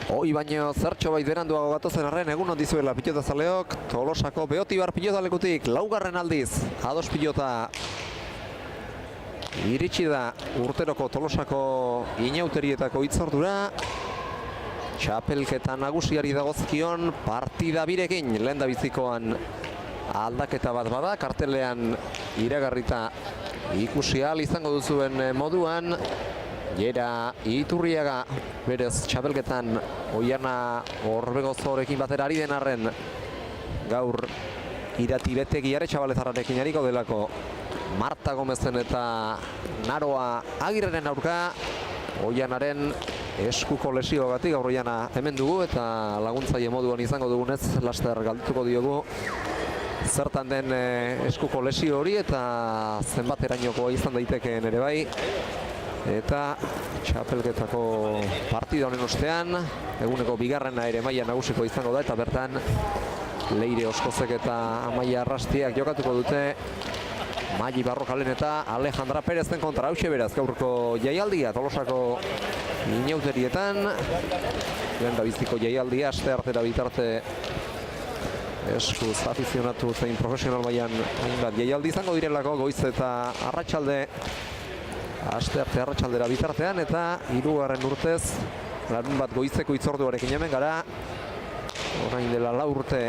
Hoi baino zertxo bait beranduago gatozen arren egun ondizuela pilota zaleok, Tolosako Beotibar pilota lekutik laugarren aldiz, ados pilota iritsi da urteroko Tolosako inauterietako hitzordura. Txapelketa nagusiari dagozkion partida birekin lehendabizikoan aldaketa bat bada, kartelean iragarrita ikusi ahal izango duzuen moduan. Jera Iturriaga berez txapelketan Oiana Orbegozorekin batera ari den arren gaur Irati Betegi Aretxabalezarrarekin ariko delako Marta Gomezen eta Naroa Agirreren aurka. Oianaren eskuko lesioagatik gaur Oiana hemen dugu eta laguntzaile moduan izango dugunez laster galdutuko diogu zertan den eskuko lesio hori eta zenbaterainokoa izan daitekeen ere bai. Eta txapelketako partida honen ostean eguneko bigarrena ere maila nagusiko izango da eta bertan Leire Oskozek eta Amaia Arrastiak jokatuko dute Maili Barrokalen eta Alejandra Perezen kontra. Hauxe beraz gaurko jaialdia Tolosako inauterietan lehendabiziko jaialdia asteartera bitarte eskuz afizionatu zein profesional mailan hainbat jaialdi izango direlako goiz eta arratsalde. Astearte arratsaldera bitartean eta hirugarren urtez larun bat goizeko hitzorduarekin hemen gara. Orain dela 4 urte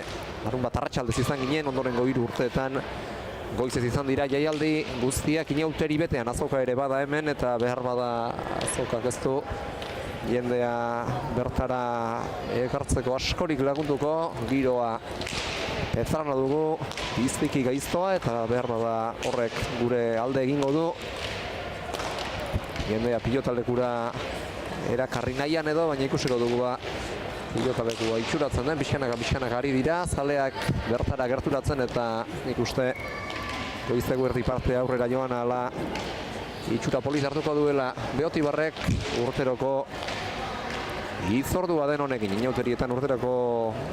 larun bat arratsaldez izan ginen, ondorengo 3 urteetan goizez izan dira jaialdi guztiak inauteri betean. Azoka ere bada hemen eta behar bada azokak ez du jendea bertara ekartzeko askorik lagunduko. Giroa petzarana dugu, biztiki gaiztoa eta behar bada horrek gure alde egingo du. Jendea pilotalekura erakarri nahian edo, baina ikusiko dugu pilotalekua itxuratzen den, pixkanak ari dira, zaleak bertara gerturatzen eta nik uste goizeko erdi parte aurrera joan ala itxura poliz hartuko duela Beotibarrek urteroko hitzordua den honekin, inauterietan urteroko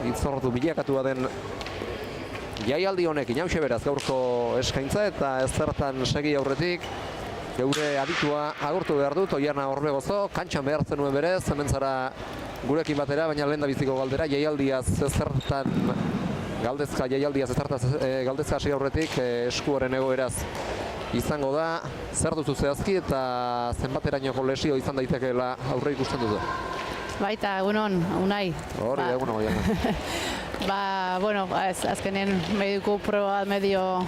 hitzordu bilakatua den jaialdi honekin. Hauxe beraz gaurko eskaintza eta ez zertan segi aurretik geure aditua agurtu behar dut, Oiana Orbegozo, kantxan behar zenuen berez, hemen zara gurekin batera, baina lehendabiziko galdera, jaialdiaz ezertan galdezka hasi aurretik eskuaren egoeraz izango da. Zer duzu zehazki eta zenbaterainoko lesio izan daitekeela aurre ikusten duzu? Baita, egunon, Unai. Hori, egunon, Oiana. Bueno, azkenen mediku proba medio,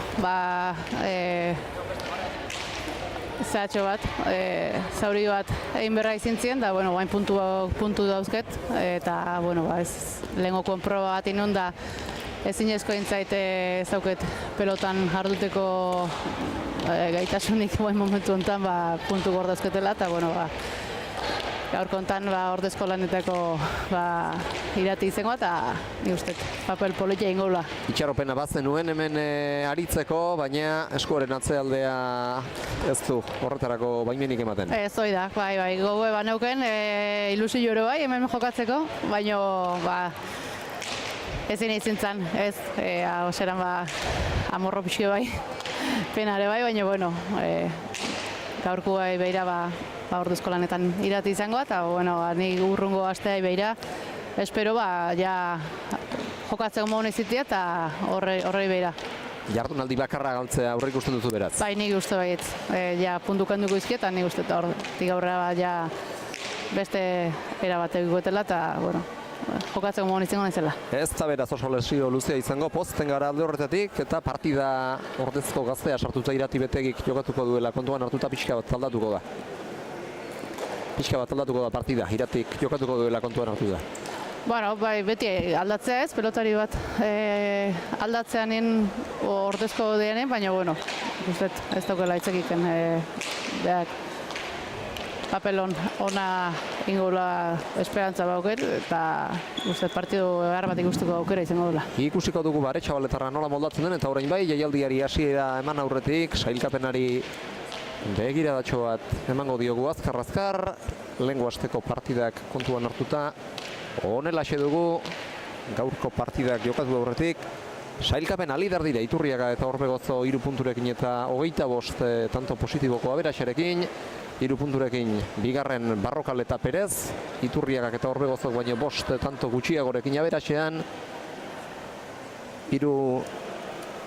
zehatxo bat, zauri bat egin berra izin zien, da, guain puntu dauzket, eta, lehengokoen proba bat inon da, ezinezko intzaite zauket pelotan jarduteko gaitasunik guain momentu honetan, puntu gor dauzketela, eta, gaur kontan ordezko lanetako Irati izango eta nik uste papel politia ingula. Itxaropena bazen nuen hemen aritzeko, baina eskuaren atzealdea ez du horretarako baimenik ematen. Ez hoi da, bai, gogoe baneuken ilusio ere bai hemen jokatzeko, baina ezin izin zan, ez, oseran amorro pixke bai, penare bai, baina gaurko bai behira ordezko lanetan Irati izango eta nik urrungo astea behira espero ja jokatzeko maune izitia eta horrei behira. Jardunaldi bakarra galtzea aurre ikusten duzu beraz? Bai, nik uste baiet, puntukan dugu izki eta nik uste eta horretik aurrera beste erabat egitela eta jokatzeko maune izango nezela. Ez da beraz oso lesio luzea izango, pozten gara alde horretatik eta partida ordezko gaztea sartuta Irati Betegik jokatuko duela kontuan hartuta pixka bat aldatuko da. Partida, Iratik jokatuko duela kontuan hartu da. Bai, beti aldatzea ez, pelotari bat aldatzean ordezko deanen, baina, ez daukela itzekiken behak papelon ona ingula esperantza bauker eta partidu behar bat ikustuko aukera izango dela. Ikusiko dugu Aretxabaletarra nola moldatzen den eta orain bai, jaialdiari hasiera eman aurretik, sailkapenari begiradatxo bat emango diogu azkar, lehengo asteko partidak kontuan hartuta. Honelaxe dugu, gaurko partidak jokatu aurretik. Sailkapen lider dira Iturriaga eta Orbegozo 3 punturekin eta 25 tanto positiboko aberaxarekin. 3 punturekin bigarren Barrokal eta Perez, Iturriagak eta Orbegozok baino 5 tanto gutxiagorekin aberasean. 3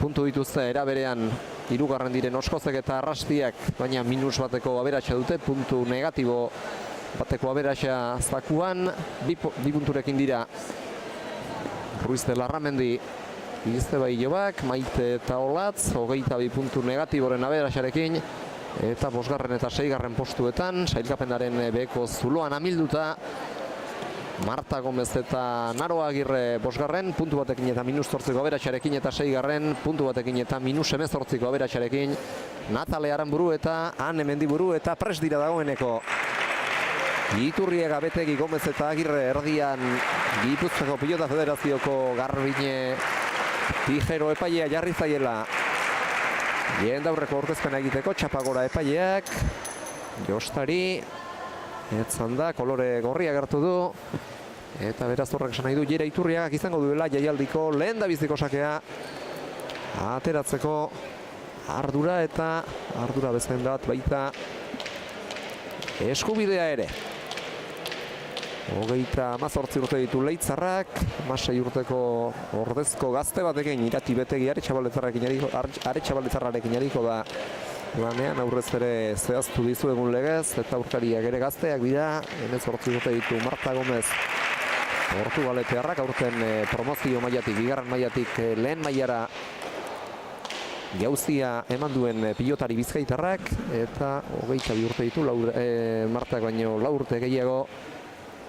puntu dituzte era berean hirugarren diren Oskozek eta Arrastiak, baina minus bateko aberasa dute, puntu negatibo bateko aberasa zakuan. 2 punturekin dira Ruiz de Larramendi, Izteba Ilobak, Maite eta Olatz, 22 puntu negatiboren aberasarekin, eta 5. eta 6. postuetan, sailkapenaren beheko zuloan amilduta, Marta Gomez eta Naro Agirre 5. puntu batekin eta minus 8ko aberasarekin, eta 6. puntu batekin eta minus 18ko aberasarekin, Natale Aranburu eta Ane Mendiburu eta prest dira dagoeneko. Iturriaga, Betegi, Gomez eta Agirre erdian Gipuzkoako Pilota Federazioko Garbine Tijero epailea jarri zaiela. Jendaurreko aurkezpena egiteko Txapagora epaileak Jostari etzan da, kolore gorria gertu du, eta beraz horrek esan nahi du Jera Iturriagak izango duela jaialdiko lehendabiziko sakea ateratzeko ardura, eta ardura bezain bat baita eskubidea ere. 38 urte ditu Leitzarrak, 16 urteko ordezko gazte batekin Irati Betegi Aretxabaletzarrarekin ariko da lanean, aurrez ere zehaztu dizuegun legez, eta aurkariak ere gazteak dira. 18 urte ditu Marta Gomez Portugaletearrak, aurten promozio mailatik, bigarren mailatik lehen mailara jauzia eman duen pilotari bizkaitarrak, eta 22 urte ditu Martak baino 4 urte gehiago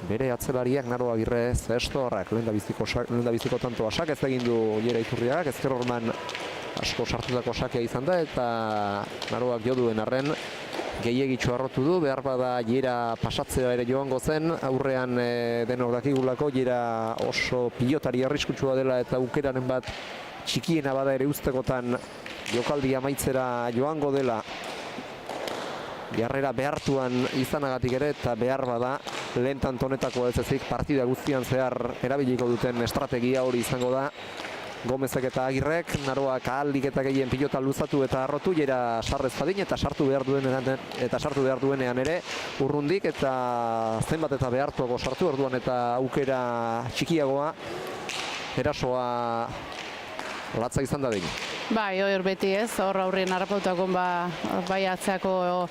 bere atzelariak Naro Agirre Zestoarrak. Lehendabiziko tantoa sakez egin du Jera Iturriagak, ezker horman asko sartutako sakea izan da, eta Naroak jo duen arren gehiegitxo arrotu du, behar bada Jera pasatzea ere joango zen, aurrean denok dakigulako Jera oso pilotari arriskutsua dela, eta aukeraren bat txikiena bada ere ustekotan jokaldi amaitzera joango dela, jarrera behartuan izanagatik ere, eta behar bada lehen tantonetako ez ezik partida guztian zehar erabiliko duten estrategia hori izango da. Gomezek eta Agirrek, Naroak ahaldik eta gehien pilota luzatu eta arrotu, Jera sarrez padin eta sartu behar duenean ere urrundik, eta zenbat eta behartuago sartu orduan, eta aukera txikiagoa erasoa latza izan da din. Bai, hor beti ez, hor aurrien harrapautakon bai atzeako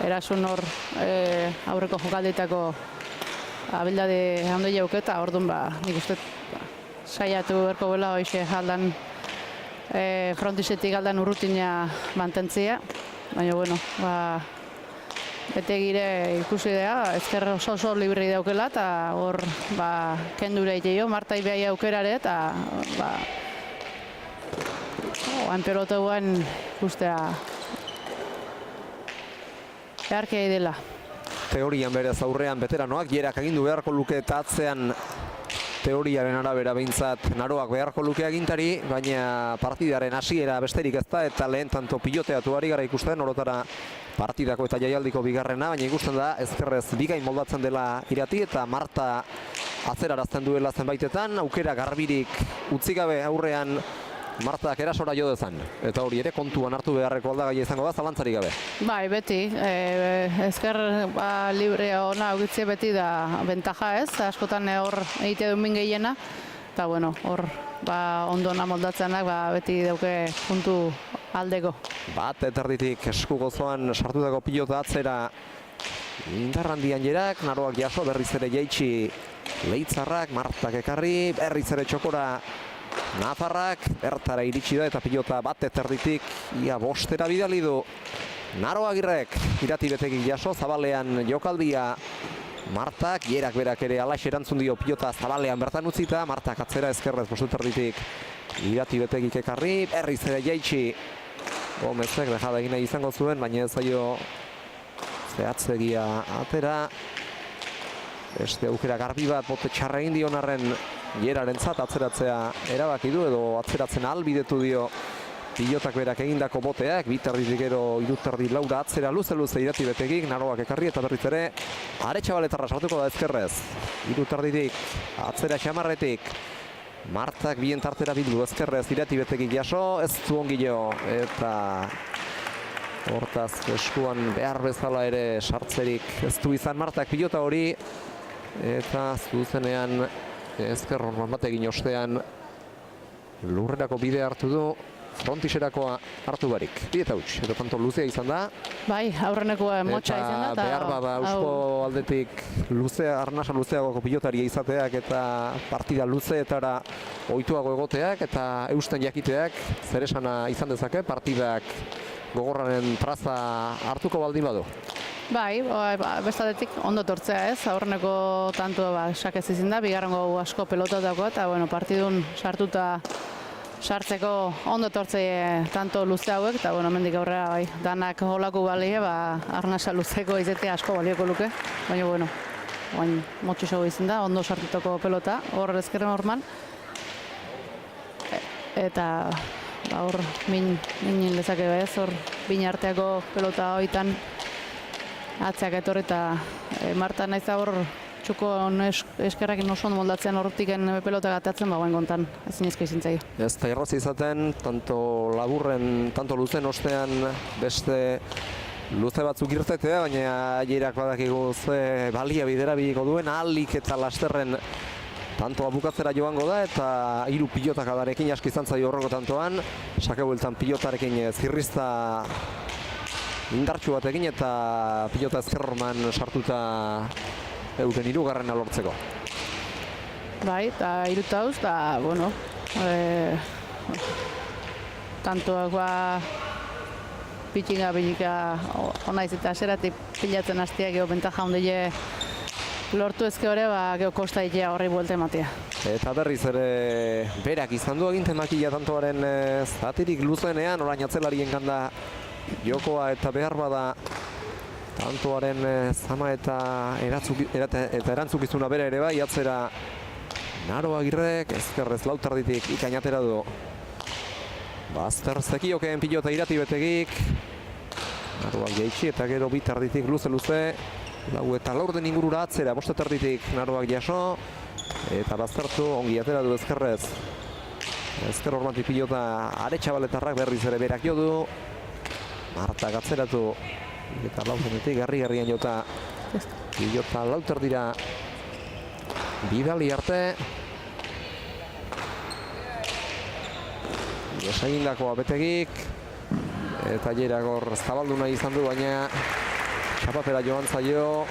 erasun hor aurreko jokaldetako abildade handi jauketa, orduan nik uste saiatu berko bela hoxe aldan frontisetik aldan urrutina mantentzia, baina bueno, Betegire ikusi da, ezker oso libri daukela, eta hor kendura iteio, Marta ibeai aukerare, eta oan pelotauan ikustea beharkei dela. Teorian berez aurrean veteranoak, Jerak agindu beharko luke eta atzean teoriaren arabera behintzat Naroak beharko luke agintari, baina partidaren hasiera besterik ez da, eta lehen tanto piloteatu ari gara ikusten, orotara partidako eta jaialdiko bigarrena, baina ikusten da ezkerrez bigain moldatzen dela Irati, eta Marta atzerarazten duela zenbaitetan, aukera garbirik utzi gabe aurrean Martak erasora jo dezan, eta hori ere kontuan hartu beharreko aldagaia izango da, zalantzarik gabe. Bai, beti, ezker libre ona augitze beti da bentaja ez, askotan hor egite duen gehiena, eta bueno, hor ondona moldatzenak beti dauke puntu aldeko. Bat eterditik esku gozoan sartutako pilota atzera indarrandian Jerak, Naroak jaso, berriz ere jaitsi Leitzarrak, Martak ekarri, berriz ere txokora Nafarrak, bertara iritsi da eta pilota bat eterditik ia 5 bidali du Naro Agirrek, Irati Betegik jaso, zabalean jokaldia Martak, Jerak berak ere alaxe erantzun dio pilota zabalean bertan utzita, Martak atzera ezkerrez 5 eterditik Irati Betegik ekarri, berriz ere jaitsi Gomezek dejada egin nahi izango zuen, baina ez zaio zehatzegia atera. Beste aukera garbi bat bote txarra egin dion arren Jerarentzat atzeratzea erabaki du, edo atzeratzen ahalbidetu dio pilotak berak egindako boteak, biterritik gero iruterdi laura atzera luze Irati Betegik, Naroak ekarri eta berriz ere Aretxabaletarra sartuko da ezkerrez. Iruterditik atzera xamarretik Martak bien tartera bildu ezkerrez Irati Betegik jaso, ez zu ongilo eta Hortaz, eskuan behar bezala ere sartzerik ez du izan Martak pilota hori. Eta zuzenean ezker horman batekin ostean lurrerako bide hartu du. Frontixerakoa hartu barik. Bide eta huts, edo tanto luzea izan da. Bai, aurrenekoa motxa izan da. Eta behar bada Eusko aldetik luzea, arnasa luzeagoko pilotaria izateak eta partida luzeetara ohituago egoteak eta eusten jakiteak zer esana izan dezake partidak gogorraren traza hartuko baldin badu. Bai, bestatetik ondo tortzea ez, aurreneko tanto sakez izin da, bigarrengo asko pelototako eta partidun sartzeko ondo tortzei tanto luze hauek, eta mendik aurrera bai, danak holako balie, arnasa luzeko izetea asko balioko luke, baina bain motxuxo izin da, ondo sartutako pelota, hor ezkerren horman, eta hor minin lezake bez, hor bine arteako pelota hoitan atzeak etorri eta Marta naiz hor txuko eskerrakin oso ondo moldatzean horretiken pelota gatatzen, bagoen kontan ezin ezko izin zaio. Ez da errazi izaten, tanto laburren, tanto luzen ostean beste luze batzuk irtetea, baina ailerak badakigu ze balia bidera biliko duen, ahalik eta lasterren tantoa bukatzera joango da, eta 3 pilotak adarekin aski izan zaio horrengo tantoan, sake bueltan pilotarekin zirrizta indartxu batekin eta pilota ezkerrorman sartuta euren 3. lortzeko. Bai, eta 3 tauz, eta, tantoak pitxika onaiz eta aseratik pilatzen hastiak geho bentaja ondile lortu ezke hori, geho kosta itea horri buelte ematea. Eta berriz ere berak izan du egin temakila tantoaren zatirik luzenean, orain atzelarien ganda jokoa eta behar bada tantoaren zama eta erantzukizuna bere ere bai, atzera Naro Agirrek ezkerrez lautarditik ikainatera du. Bazter zekiokeen pilota irati betegik. Naroak jaitsi eta gero bitarditik luze-luze. Lau eta laurden ingurura atzera, bostetarditik Naroak jaso. Eta baztertu ongi atera du ezkerrez. Ezker hormatik pilota Aretxabaletarrak berriz ere berak jo du. Marta gatzeratu. Eta lauzenetik garri-garrian jota pilota lauter dira bidali arte. Desagindakoa betegik. Eta Jeragor zabaldu nahi izan du, baina txapapera joan zaio.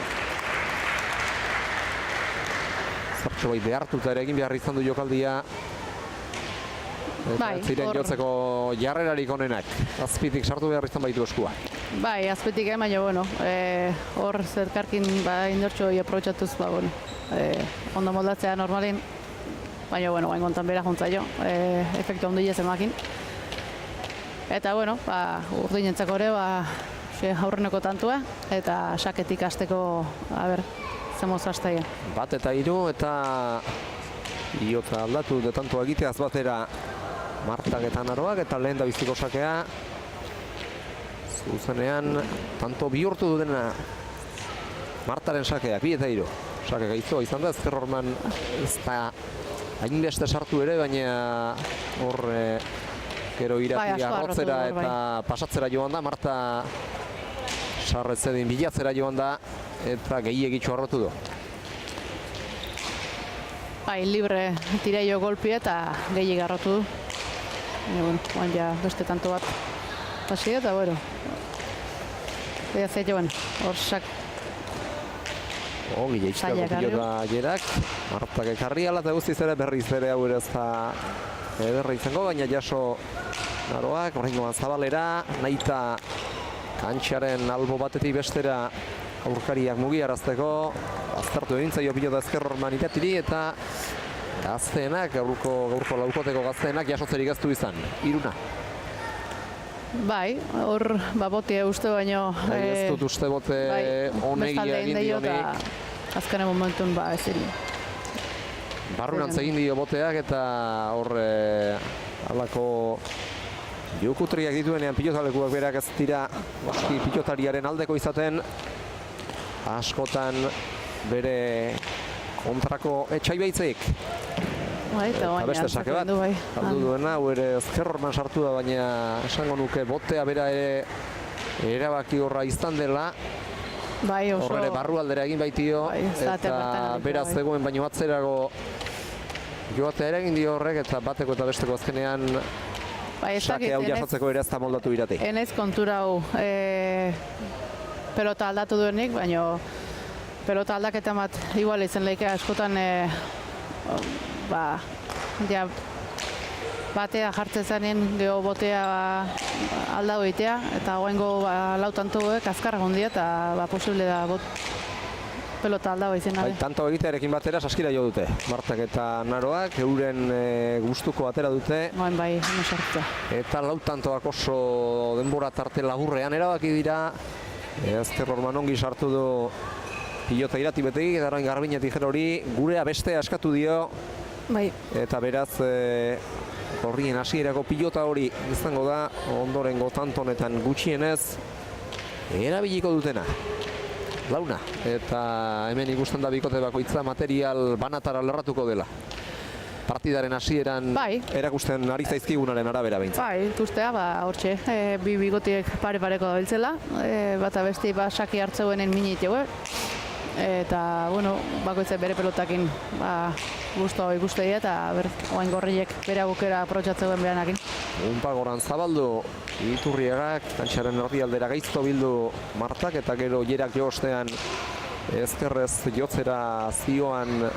Zertxo bai behartuta ere egin behar izan du jokaldia. Eta ziren jotzeko jarrerarik onenak. Azpitik sartu behar izan baitu eskua. Bai, azpitik baina hor zerkarkin indortxo aprobetxatuz, ondo moldatzea normalin. Baina, bain kontan bera juntzaio, efektu ondilez emakin. Eta, urdinentzako ere, aurreneko tantua, eta saketik hasteko, zemoz hastaia. Bat eta 3, eta iotza aldatu detantua egiteaz batera Martak eta Naroak, eta lehen da biziko sakea. Zuzenean, tanto bihurtu dudena Martaren sakeak, 2 eta 3. Sake gaiztoa izan da, ezker horman ez da hainbeste sartu ere, baina hor gero irati arrotzera eta pasatzera joan da. Marta sarretzedin bilatzera joan da eta gehiagitxo arrotu du. Bai, libre tireio golpi eta gehiagik arrotu du. Baina beste tanto bat pasia eta hor ongi jaitxikako pilota Jerak. Martak ekarri ala eta guztiz ere berriz ere hau ere ez da ederra izango, baina jaso Naroak, horrengoan zabalera, nahita kantxaren albo batetik bestera aurkariak mugiarazteko, aztertu egin zaio pilota ezker horman iratiri eta gazteenak, gaurko laukoteko gazteenak jasotzerik ez du izan, 3. Bai, hor bote uste baino... Ez dut uste bote honegia egin dionik. Azkene momentun ezin. Barrunantz egin dio boteak eta hor halako jokutriak dituenean pilotalekuak berak ez dira pilotariaren aldeko izaten. Askotan bere kontrako etxai behitzeik. Eta beste sake bat, aldu duena, hau ere ezker horman sartu da, baina esango nuke botea bera ere erabaki horra izan dela. Bai, oso... Horre barrualdera egin baitio, Bai, eta beraz zegoen baino atzerago joatea ere egin dio horrek, eta bateko eta besteko azkenean sake hau jasotzeko ere ez da moldatu irati. Enez kontura hau pelota aldatu duenik, baina pelota aldaketa bat igual izan lehike askotan batea jartzen zanen, geho botea aldau egitea, eta goengo lau tantoek azkarra gondia, eta posible da pelota aldau izan nabe. Tanto egitearekin batera saskira jo dute. Martak eta Naroak euren gustuko atera dute. Bai, sartzea. Eta lau tantoak oso denbora tarte laburrean erabaki dira. Ezker Horman ongi sartu du pilota irati betegik, eta orain Garbiñetik hori gurea bestea eskatu dio. Bai. Eta beraz horrien hasierako pilota hori izango da ondorengo tantonetan gutxienez erabiliko dutena. Launa, eta hemen ikusten da bikote bakoitza material banatara lerratuko dela. Partidaren hasieran erakusten ari zaizkigunaren arabera behintzen. Bai, ikustea, hortxe, bi bigotiek pare-pareko dabiltzela, bata besti saki hartzeuenen minitegue, eta, bueno, bakoitzak bere pelotakin guztua ikustea, eta oain gorriek bere agukera aprotxatzeuen behanakin. Unpagoran zabaldu Iturriagak, kantxaren erdialdera gaizto bildu Martak, eta gero jerak jo ostean ezkerrez jotzera zioan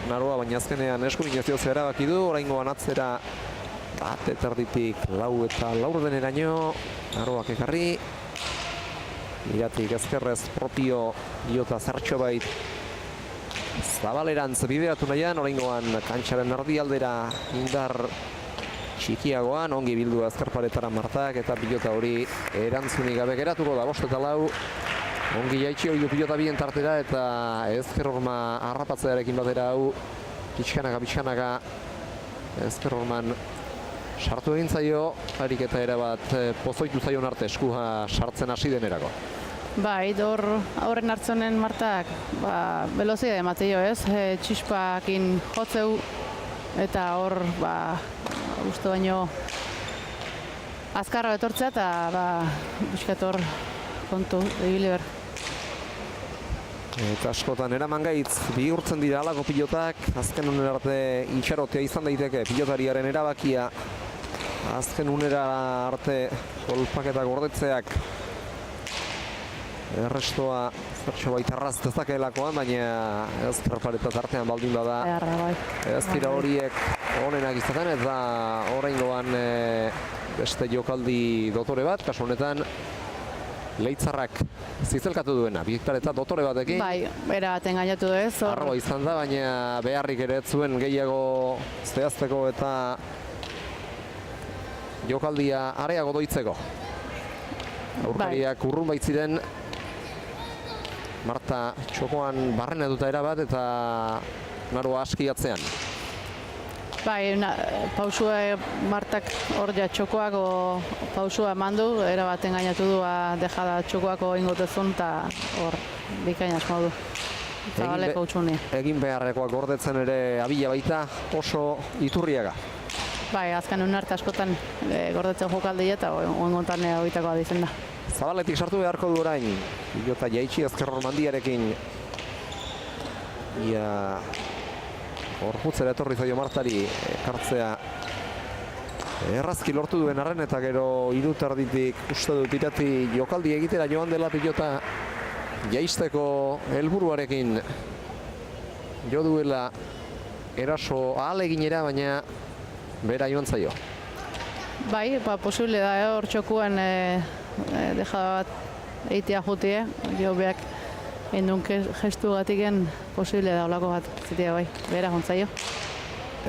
Naroa, baina azkenean eskuminez jotzea erabaki du, oraingoan atzera bat eterditik lau eta laurdeneraino Naroak ekarri. Iratik ezkerrez propio jota zertxo bait zabalerantz bideratu nahian, oraingoan kantxaren erdialdera indar txikiagoan, ongi bildu azkarparetara Martak, eta pilota hori erantzunik gabe geratuko da, 5 eta 4. Ongi jaitxi hori du pilota bien tartera, eta Ezker Horma harrapatzearekin batera hau pixkanaka Ezker Horman sartu egin zaio, harik eta erabat pozoitu zaion arte eskua sartzen hasi denerako. Bai, horren hartzonen Martak, velozia emateio ez, txispakin jotzeu, eta hor, uste baino azkarra etortzea, eta buskat hor kontu egile ber. Eta askotan eraman gaitz bihurtzen dira alako pilotak, azken unera arte itxarotea izan daiteke pilotariaren erabakia, azken unera arte kolpaketa gordetzeak errestoa zertxo baita arraz dezakeelakoan, baina ezkerparetat artean baldin bada ez dira horiek onenak izaten, eta oraingoan beste jokaldi dotore bat, kasu honetan Leitzarrak zizelkatu duena, biktaretzat dotore batekin. Bai, bera baten gainatu du ez. Arroa izan da, baina beharrik ere ez zuen gehiago zehazteko eta jokaldia areago doitzeko. Aurkariak urrun baitziren, Marta txokoan barren eduta erabat eta Naroa aski atzean. Bai, pausua Martak hor ja txokoak pausua eman du, erabaten gainatu du dejada txokoako ingotezun, eta hor bikain asmo du. Zabaleko utxuni. Egin beharrekoak gordetzen ere abila baita oso Iturriaga. Bai, azken unarte askotan gordetzen jokaldia eta oengontan horietakoa dizen da. Zabaletik sartu beharko du orain, pilota jaitsi Ezker Hormandiarekin. Ia horputzera etorri zaio Martari kartzea errazki lortu duen arren, eta gero irutarditik uste dut irati jokaldi egitera joan dela pilota jaisteko helburuarekin jo duela eraso ahaleginera, baina bera joan zaio. Bai, posible da hor txokuan dejada bat eitea jutie, jo beak endun gestu gatiken posible da olako bat zitea bai, bera jontzaio.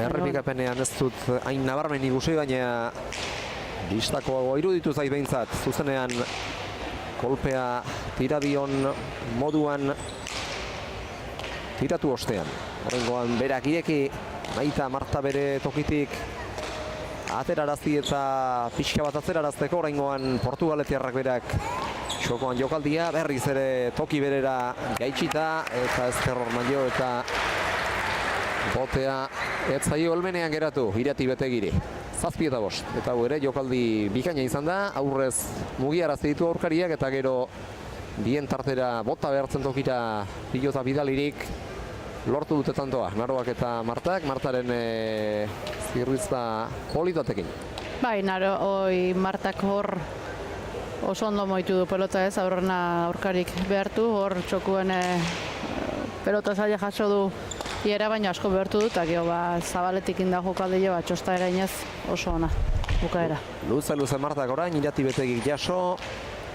Errepikapenean ez dut hain nabarmen ikusi, baina bistakoago iruditu zait behintzat. Zuzenean kolpea tiradion moduan tiratu ostean. Horrengoan berak ireki, baita Marta bere tokitik aterarazi eta pixka bat aterarazteko, horrengoan Portugaletiarrak berak txokoan jokaldia, berriz ere toki berera gaitxita, eta Ezker Horman jo, eta botea ez zaio helmenean geratu, irati betegiri. 7-5. Eta hau ere jokaldi bikaina izan da, aurrez mugiarazi ditu aurkariak eta gero bien tartera bota behartzen tokira pilota bidalirik lortu dute tantoa. Naroak eta Martak, Martaren zirrizta politatekin. Bai, Martak hor oso ondo moitu du pelota ez, aurrena aurkarik behartu, hor txokuen pelota zaila jaso du iera, baina asko behartu du, eta gero zabaletik inda jokaldio txosta erainez oso ona bukaera. Luze Martak orain, irati betegik jaso,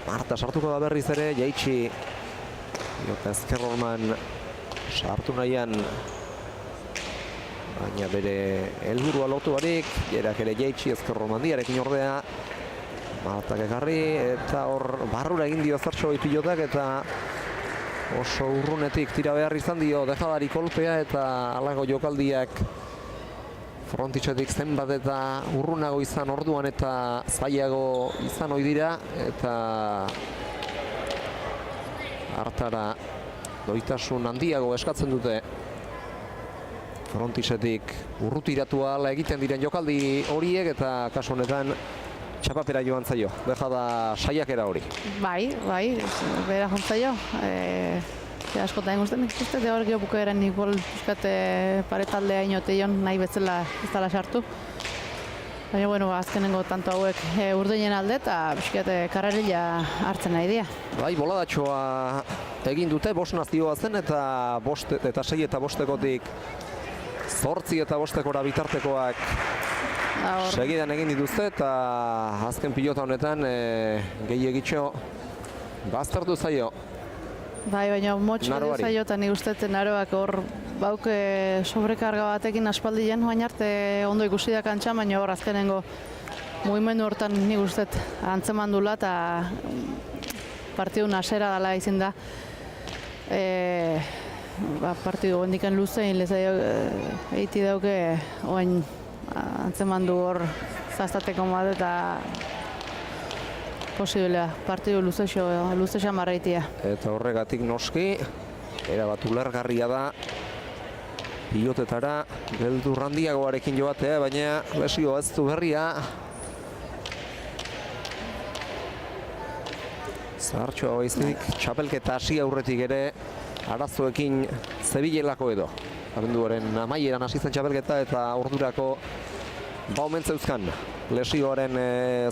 Marta sartuko da berriz ere, jaitsi ezker horman sartu nahian, baina bere helburua lortu barik, jerak ere jaitsi ezker horman diarekin ordea, Martak ekarri, eta hor barrura egin dio zertxo pilotak, eta oso urrunetik tira behar izan dio dejadari kolpea, eta alago jokaldiak frontitxetik zenbat eta urrunago izan orduan eta zailago izan ohi dira, eta hartara doitasun handiago eskatzen dute frontitxetik urrutiratu ahala egiten diren jokaldi horiek, eta kasu honetan txapapera joan zaio, dejada saiakera hori. Bai, bera jontzaio. Askotan ikusten ikusten, hor geho bukaeran igual paretaldea inoteion nahi betzela ez dala sartu. Baina, bueno, azkenengo tanto hauek urdinen alde eta karrerila hartzen nahi dira. Bai, boladatxoa egin dute, 5 nazioa zen eta 6 eta 5-tekotik 8 eta 5-tekora bitartekoak segidan egin dituzte, eta azken pilota honetan gehiagitxo baztertu zaio. Bai, baina motxo edo zaio, eta nik uste Naroak hor bauke sobrekarga batekin aspaldien, baina arte ondo ikusi da kantxan, baina hor azkenengo mugimendu hortan nik uste antzeman dula, eta partidu nasera dela izin da. Partidu hendiken luzein lezaio eiti dauke oain antzeman du hor zaztateko bat, eta posiblea, partidu luze xamarreitia. Eta horregatik noski, erabat ulergarria da pilotetara beldur handiagoarekin joatea, baina lesio ez du berria. Zahartxoa baizik, txapelketa hasi aurretik ere arazoekin zebilelako edo. Abenduaren amaieran hasi zen txapelketa eta ordurako omen zeuzkan lesioaren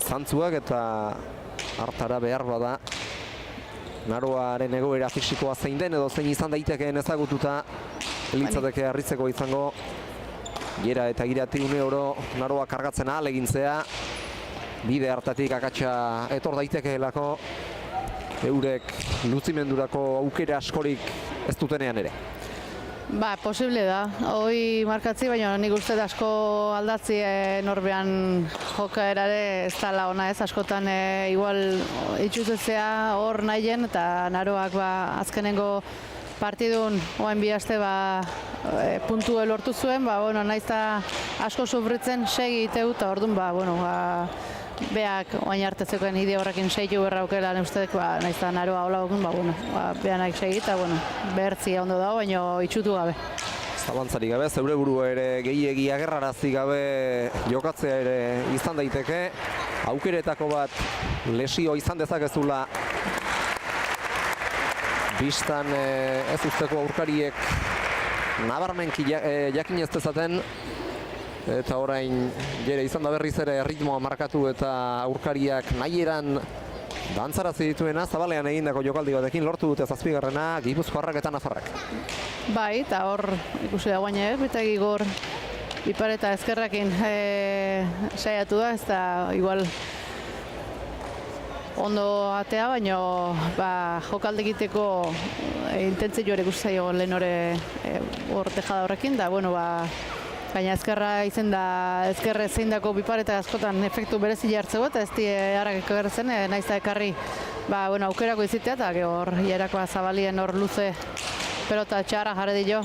zantzuak, eta hartara behar bada Naroaren egoera fisikoa zein den edo zein izan daitekeen ezagututa litzateke harritzeko izango Gera eta Irati oro Naroa kargatzen ahalegintzea, bide hartatik akatsa etor daitekeelako eurek luzimendurako aukera askorik ez dutenean ere. Ba, posible da. Hoi markatzi, baina nik uste asko aldatzi norbean jokaerare ez dala ona ez. Askotan igual itxuzetzea hor nahien, eta Naroak azkenengo partidun oain bi aste puntu lortu zuen, naiz eta asko sufritzen segi iteu, eta orduan beak oain hartezkoen ide horrekin seitu berra aukera ustedek, naiz eta Naroa hola okun, behanak segi, eta behertzi ondo dago, baina itxutu gabe. Zalantzari gabe, zeure burua ere gehiegi agerrarazi gabe jokatzea ere izan daiteke. Aukeretako bat lesio izan dezakezula bistan ez usteko aurkariek nabarmenki jakin ez dezaten, eta orain gero izan da berriz ere ritmoa markatu eta aurkariak nahieran dantzarazi dituena, zabalean egindako jokaldi batekin lortu dute 7. Gipuzkoarrak eta Nafarrak. Bai, eta hor ikusi da guaine, eta gigor ipar eta ezkerrakin saiatu da, ez da igual ondo atea, baina jokaldi egiteko intentzio ere ikusi zaio lehen hor tejada horrekin, da, baina ezkerra izen da, ezkerre zein dako bipar eta askotan efektu berezi jartzeko, eta ez di harrak ekartzen, naiz da ekarri aukerako izitea, eta hor hierakoa zabalien hor luze pelota txarra jarri dio,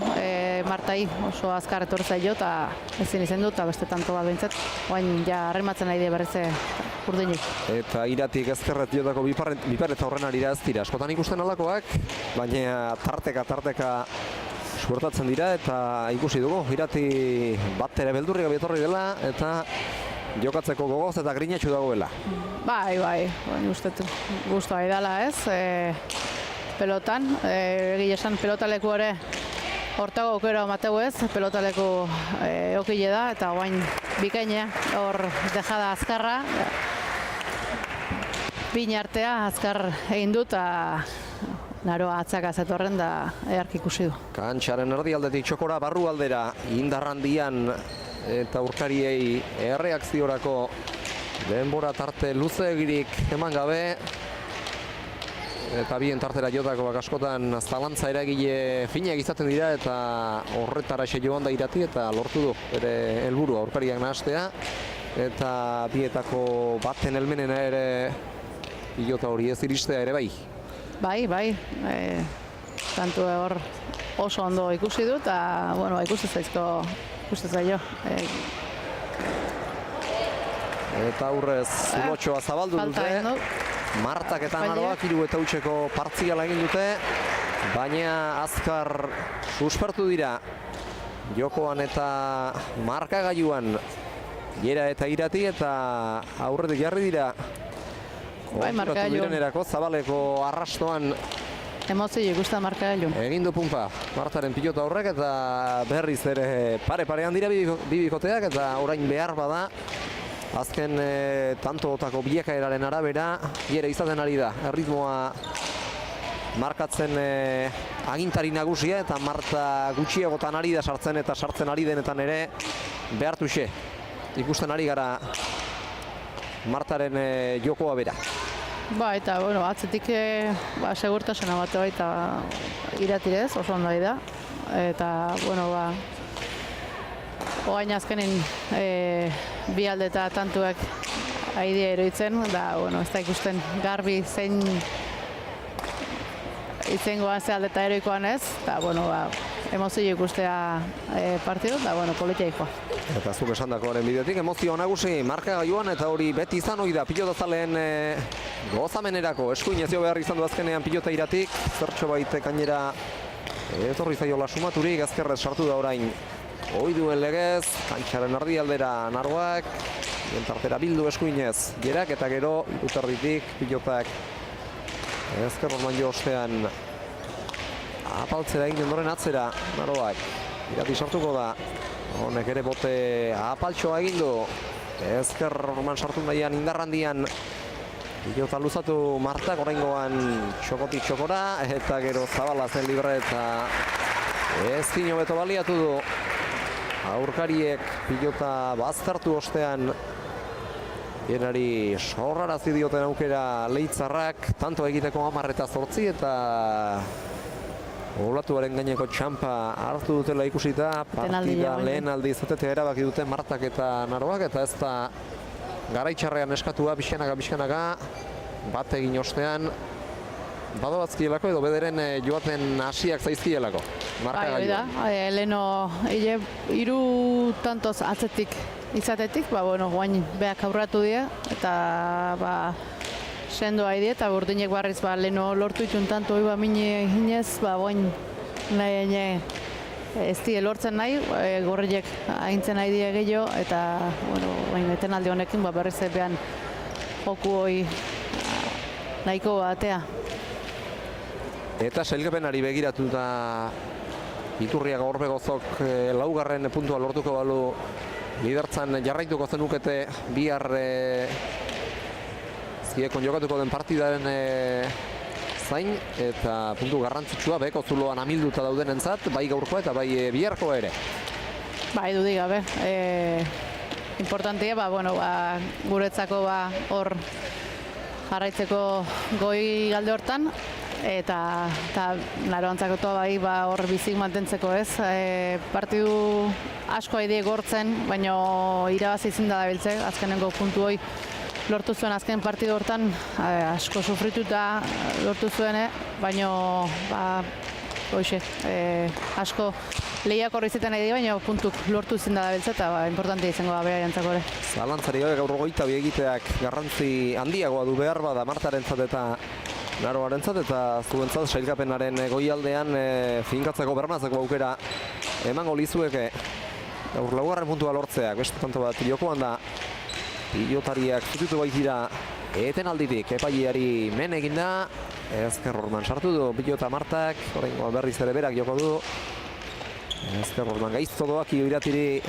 Martai oso azkar etorri zaio, eta ezin izen du, eta beste tanto bat behintzat, oain ja harrimatzen nahi berrize urdinik. Eta Iratik ezkerret diotako bipar eta horren arira ez dira, askotan ikusten alakoak, baina tarteka suertatzen dira, eta ikusi dugu, Irati bat ere beldurri gabe etorri dela, eta jokatzeko gogoz eta grinatxu dagoela. Bai, ustez guztua idala ez, pelotan, egia esan pelotaleku ere hortago aukera mateu ez, pelotaleku okile da, eta guain bikaine hor dejada azkarra, bin artea azkar egin dut, eta naroa atzaka zetorren da eark ikusi du. Kantxaren erdialdetik txokora barru aldera, indarrandian eta aurkariei erreakziorako denbora tarte luzeegirik eman gabe, eta bien tartera jotakoak askotan zalantza eragile finak izaten dira, eta horretara joan da irati eta lortu du bere helburua aurkariak nahastea, eta bietako baten helmenena ere pilota hori ez iristea ere bai. Bai, tantu hor oso ondo ikusi dut, eta bueno, ikusten zaio. Eta aurrez Zumotxoa zabaldu dute, Martak eta Naroak 3-0 partziala egin dute, baina azkar suspertu dira jokoan eta markagailuan Gera eta Irati, eta aurretik jarri dira konturatu direnerako Zabaleko arrastoan emozio ikusten markagailuan. Egin du punpa Martaren pilota horrek, eta berriz ere pare-parean dira bibikoteak, eta orain behar bada azken tantootako bilakaeraren arabera Gera izaten ari da erritmoa markatzen agintari nagusia, eta Marta gutxiagotan ari da sartzen, eta sartzen ari denetan ere behartuxe ikusten ari gara Martaren jokoa bera. Eta bueno, atzetik segurtasuna bat baita Iratirez, oso ondo da. Eta bueno, oain azkenen bi alde eta tantuak aidea eroitzen, da bueno, ez da ikusten garbi zein itzengoan ze alde eta eroikoan ez, eta bueno, emozio ikustea partidu, da bueno, politia ikoa. Eta zuk esandakoaren bideotik emozio nagusi markagailuan, eta hori beti izan ohi da pilotazaleen gozamenerako eskuin ezio behar izan du azkenean pilota Iratik, zertxo baite gainera etorri zaiola sumaturik, ezkerrez sartu da orain ohi duen legez, kantxaren erdialdera Naroak, tartera bildu eskuinez Gerak, eta gero iruterritik pilotak ezker orman jo ostean apaltzera egin ondoren atzera Naroak, Irati sartuko da. Honek ere bote apaltxoa egin du, ezker orman sartu nahian indarrandian pilota luzatu Martak, oraingoan txokotik txokora, eta gero Zabala zen libre, eta ezin hobeto baliatu du aurkariek pilota baztertu ostean Gerari sorrarazi dioten aukera Leitzarrak, tanto egiteko 10-8, eta olatuaren gaineko txampa hartu dutela ikusita, partida lehen aldi izatetea erabaki dute Martak eta Naroak, eta ez da garaitxarrean eskatua pixkanaka bat egin ostean badoazkielako edo bederen joaten hasiak zaizkielako. Leheno hiru tantoz atzetik izatetik, guain beak aurratu dira, eta sendo haide, eta burdinek barriz leheno lortu itun tanto hoi mine ginez, guain nahi ez die lortzen nahi, gorriek haintzen nahi die gehiago, eta guain etenaldi honekin berriz epean joku hoi nahiko batea. Eta sailkapenari begiratuta Iturriaga Orbegozok laugarren puntua lortuko balu lidertzan jarraituko zenukete bihar ziekon jokatuko den partidaren zain, eta puntu garrantzitsua beko zuloan amilduta daudenentzat, bai gaurkoa eta bai biharkoa ere. Dudik gabe. Importantia, guretzako hor jarraitzeko goi galde hortan, eta Naroantzako hor bizik mantentzeko ez. Partidu asko haide gortzen, baina irabazi ezin da dabiltze, azkenengo puntu hoi lortu zuen azken partidu hortan, asko sufrituta lortu zuen, baina asko lehiak horri zeten nahi, baina puntuk lortu ezin da dabiltze, eta importantia izango da beraientzako ere. Zalantzari gabe gaur goita egiteak garrantzi handiagoa du behar bada Martarentzat eta Naroarentzat, eta zuentzat sailkapenaren goialdean finkatzeko bermatzeko aukera emango lizueke gaur laugarren puntua lortzeak, beste tanto bat jokoan da pilotariak zutitu baitira eten alditik, epaileari men eginda, ezker horman sartu du pilota Martak, oraingoan berriz ere berak joko du. Ezker horman gaizto doakio iratiri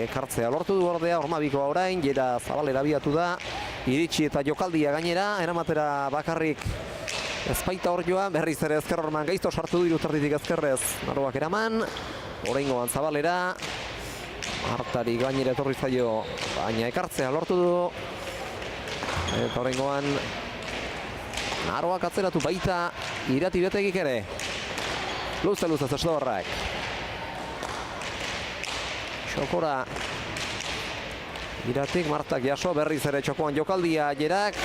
ekartzea lortu du ordea, Ormabikoa orain, Jera Zabalera biatu da, iritsi eta jokaldia gainera, eramatera bakarrik ezpaita hor joan, berriz ere ezker horman gaizto sartu du irutarditik ezkerrez, Naroak eraman, oraingoan Zabalera, Martari gainera etorri zaio, baina ekartzea lortu du, eta oraingoan Naroak atzeratu baita irati betegik ere, luze Zesdobarrak. Txokora iratik, Martak jaso, berriz ere txokoan jokaldia Jerak.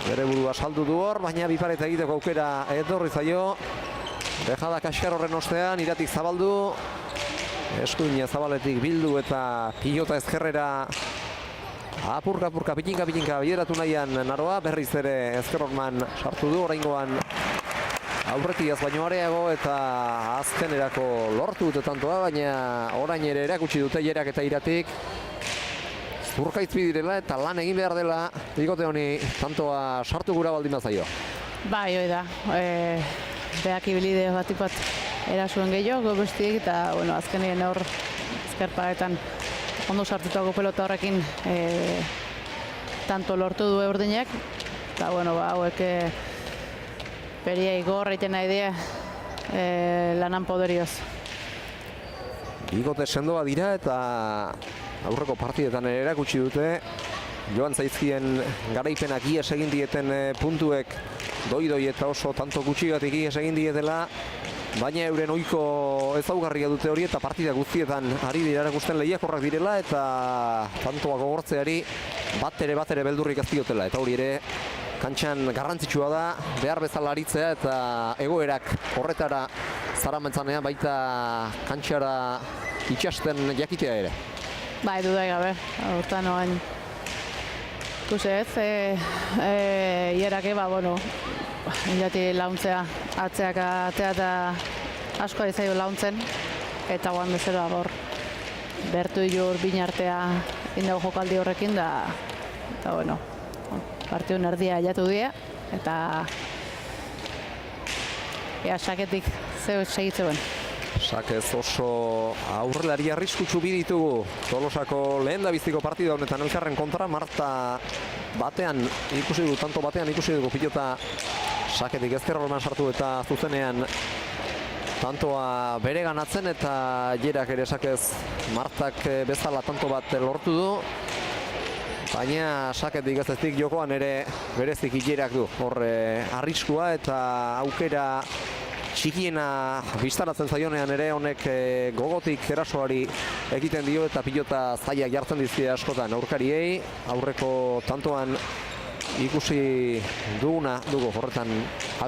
Bere burua saldu du hor, baina biparet egiteko aukera etorri zaio. Bejada Kaskar horren ostean, iratik zabaldu. Eskuina Zabaletik bildu eta pilota ezkerrera apurka, pitinka bideratu nahian Naroa. Berriz ere ezkerrorman sartu du, oraingoan aurretiaz baino areago eta azkenerako lortu dute tantoa, baina orain ere erakutsi dute Jerak eta iratik zurkaitz bidirela eta lan egin behar dela bikote honi tantoa sartu gura baldin bazaio. Bai, hoi da. Beak ibilide batipat erasuen gehiago bestiek eta bueno, azkenien hor ezkerpaetan ondo sartutako pelota horrekin tanto lortu du eurdinek eta bueno, hauek beria igor egiten nahi dira lanan poderioz. Bikote sendoa dira eta aurreko partidetan ere erakutsi dute joan zaizkien garaipenak ies egin dieten puntuek doi eta oso tanto gutxigatik ies egin dietela, baina euren ohiko ezaugarria dute hori eta partida guztietan ari dira erakusten lehiakorrak direla eta tantoa gogortzeari bat ere beldurrik ez diotela eta hori ere kantxan garrantzitsua da, behar bezala aritzea eta egoerak horretara zaramentzanean baita kantxara itxasten jakitea ere. Bai, dudai gabe, hortan oain ikusi ez, hierake, bueno, hilati launtzea, atzeak atea eta asko izaio launtzen, eta guan bezala hor bertu jur binartea indago jokaldi horrekin da, eta bueno, partiun erdia jatu dira, eta saketik zeu segitzen. Sakez oso aurrelari arriskutsu bi ditugu Tolosako lehen da biziko partida honetan elkarren kontra. Marta batean ikusi dugu, tanto batean ikusi dugu pilota saketik ezkerrolman sartu eta zuzenean tantoa bere ganatzen eta Jerak ere sakez Martak bezala tanto bat lortu du. Baina saketik ez eztik jokoan ere berezik Jerak du hor arriskua eta aukera txikiena biztaratzen zaionean ere honek gogotik erasoari egiten dio eta pilota zaiak jartzen dizkie askotan aurkariei. Aurreko tantoan ikusi dugu horretan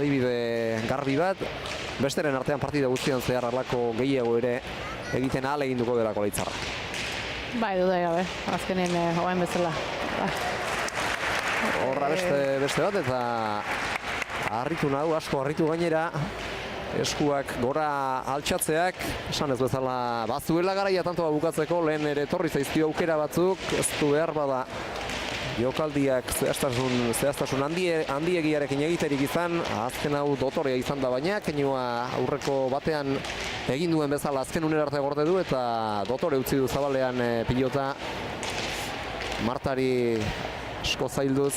adibide garbi bat. Besteren artean partida guztian zehar arlako gehiago ere egiten ahal egin duko delako Leitzarra. Bai, dudai gabe, azkenen hoain bezala. Horra beste bat eta harritu nahu, asko harritu gainera. Eskuak gora altxatzeak, esan ez bezala bazuela garaia tantoa bukatzeko, lehen ere etorri zaizkio aukera batzuk, ez du behar bada jokaldiak zehaztasun handiegiarekin egiterik izan, azken hau dotorea izan da baina, keinua aurreko batean egin duen bezala azken unera arte gorde du eta dotore utzi du Zabalean pilota Martari asko zailduz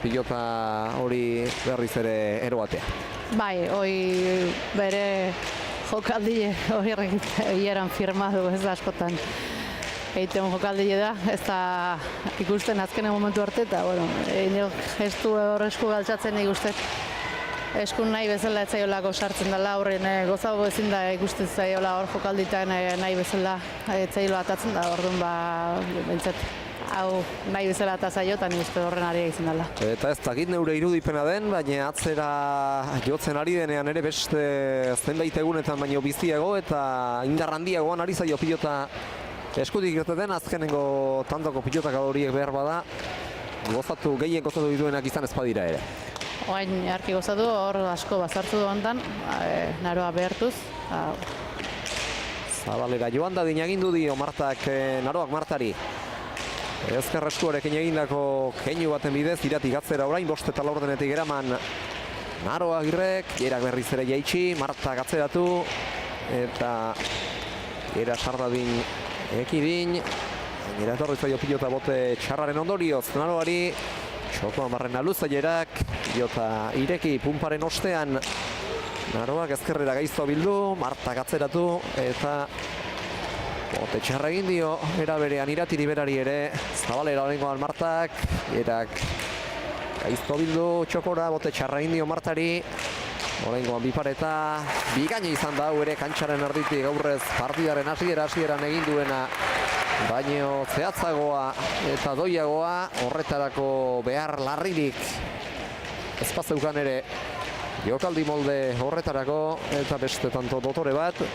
pilota hori berriz ere eroatea. Bai, hoi bere jokaldile hori eran firmadu ez da askotan egiten jokaldile da, ez da ikusten azkenen momentu arte eta bueno, gestu hor esku galtzatzen ikusten eskun nahi bezala ez zaiolako sartzen dela horren gozago ezin da ikusten zaiola hor jokalditan nahi bezala ez zaiola atatzen da, orduan bentsat hau nahi bezala eta zaiotan uste horren ari izan dela. Eta ez dakit neure irudipena den, baina atzera jotzen ari denean ere beste zenbait egunetan baino biziago eta indar handiagoan ari zaio pilota eskutik irteten azkenengo tantoko pilotaka horiek behar bada gehien gozatu dituenak izan ez badira ere. Oain arki gozatu, hor asko bazartu du hontan, Naroa behartuz. Zabalera joan da dinagindu dio Martak, Naroak Martari. Ezker eskuarekin egindako keinu baten bidez, iratik atzera orain, 5:04 eraman Naro Agirrek, Gerak berriz ere jaitsi, Martak atzeratu, eta Gera sardadin ekidin, Gera etorri zaio pilota bote txarraren ondorioz, Naroari, txoko amarren aluza Gerak, pilota ireki pumparen ostean, Naroak ezkerrera gaizto bildu, Martak atzeratu, eta bote txarra egin dio, era berean Iratiri berari ere, Zabalera horrengoan Martak, Gerak gaizto bildu txokora, bote txarra egin dio Martari, horrengoan bipareta, bigaina izan da, ere kantxaren erditik aurrez partidaren hasieran egin duena, baino zehatzagoa eta doiagoa, horretarako behar larririk ezpazeukan ere, jokaldi molde horretarako, eta beste tanto dotore bat,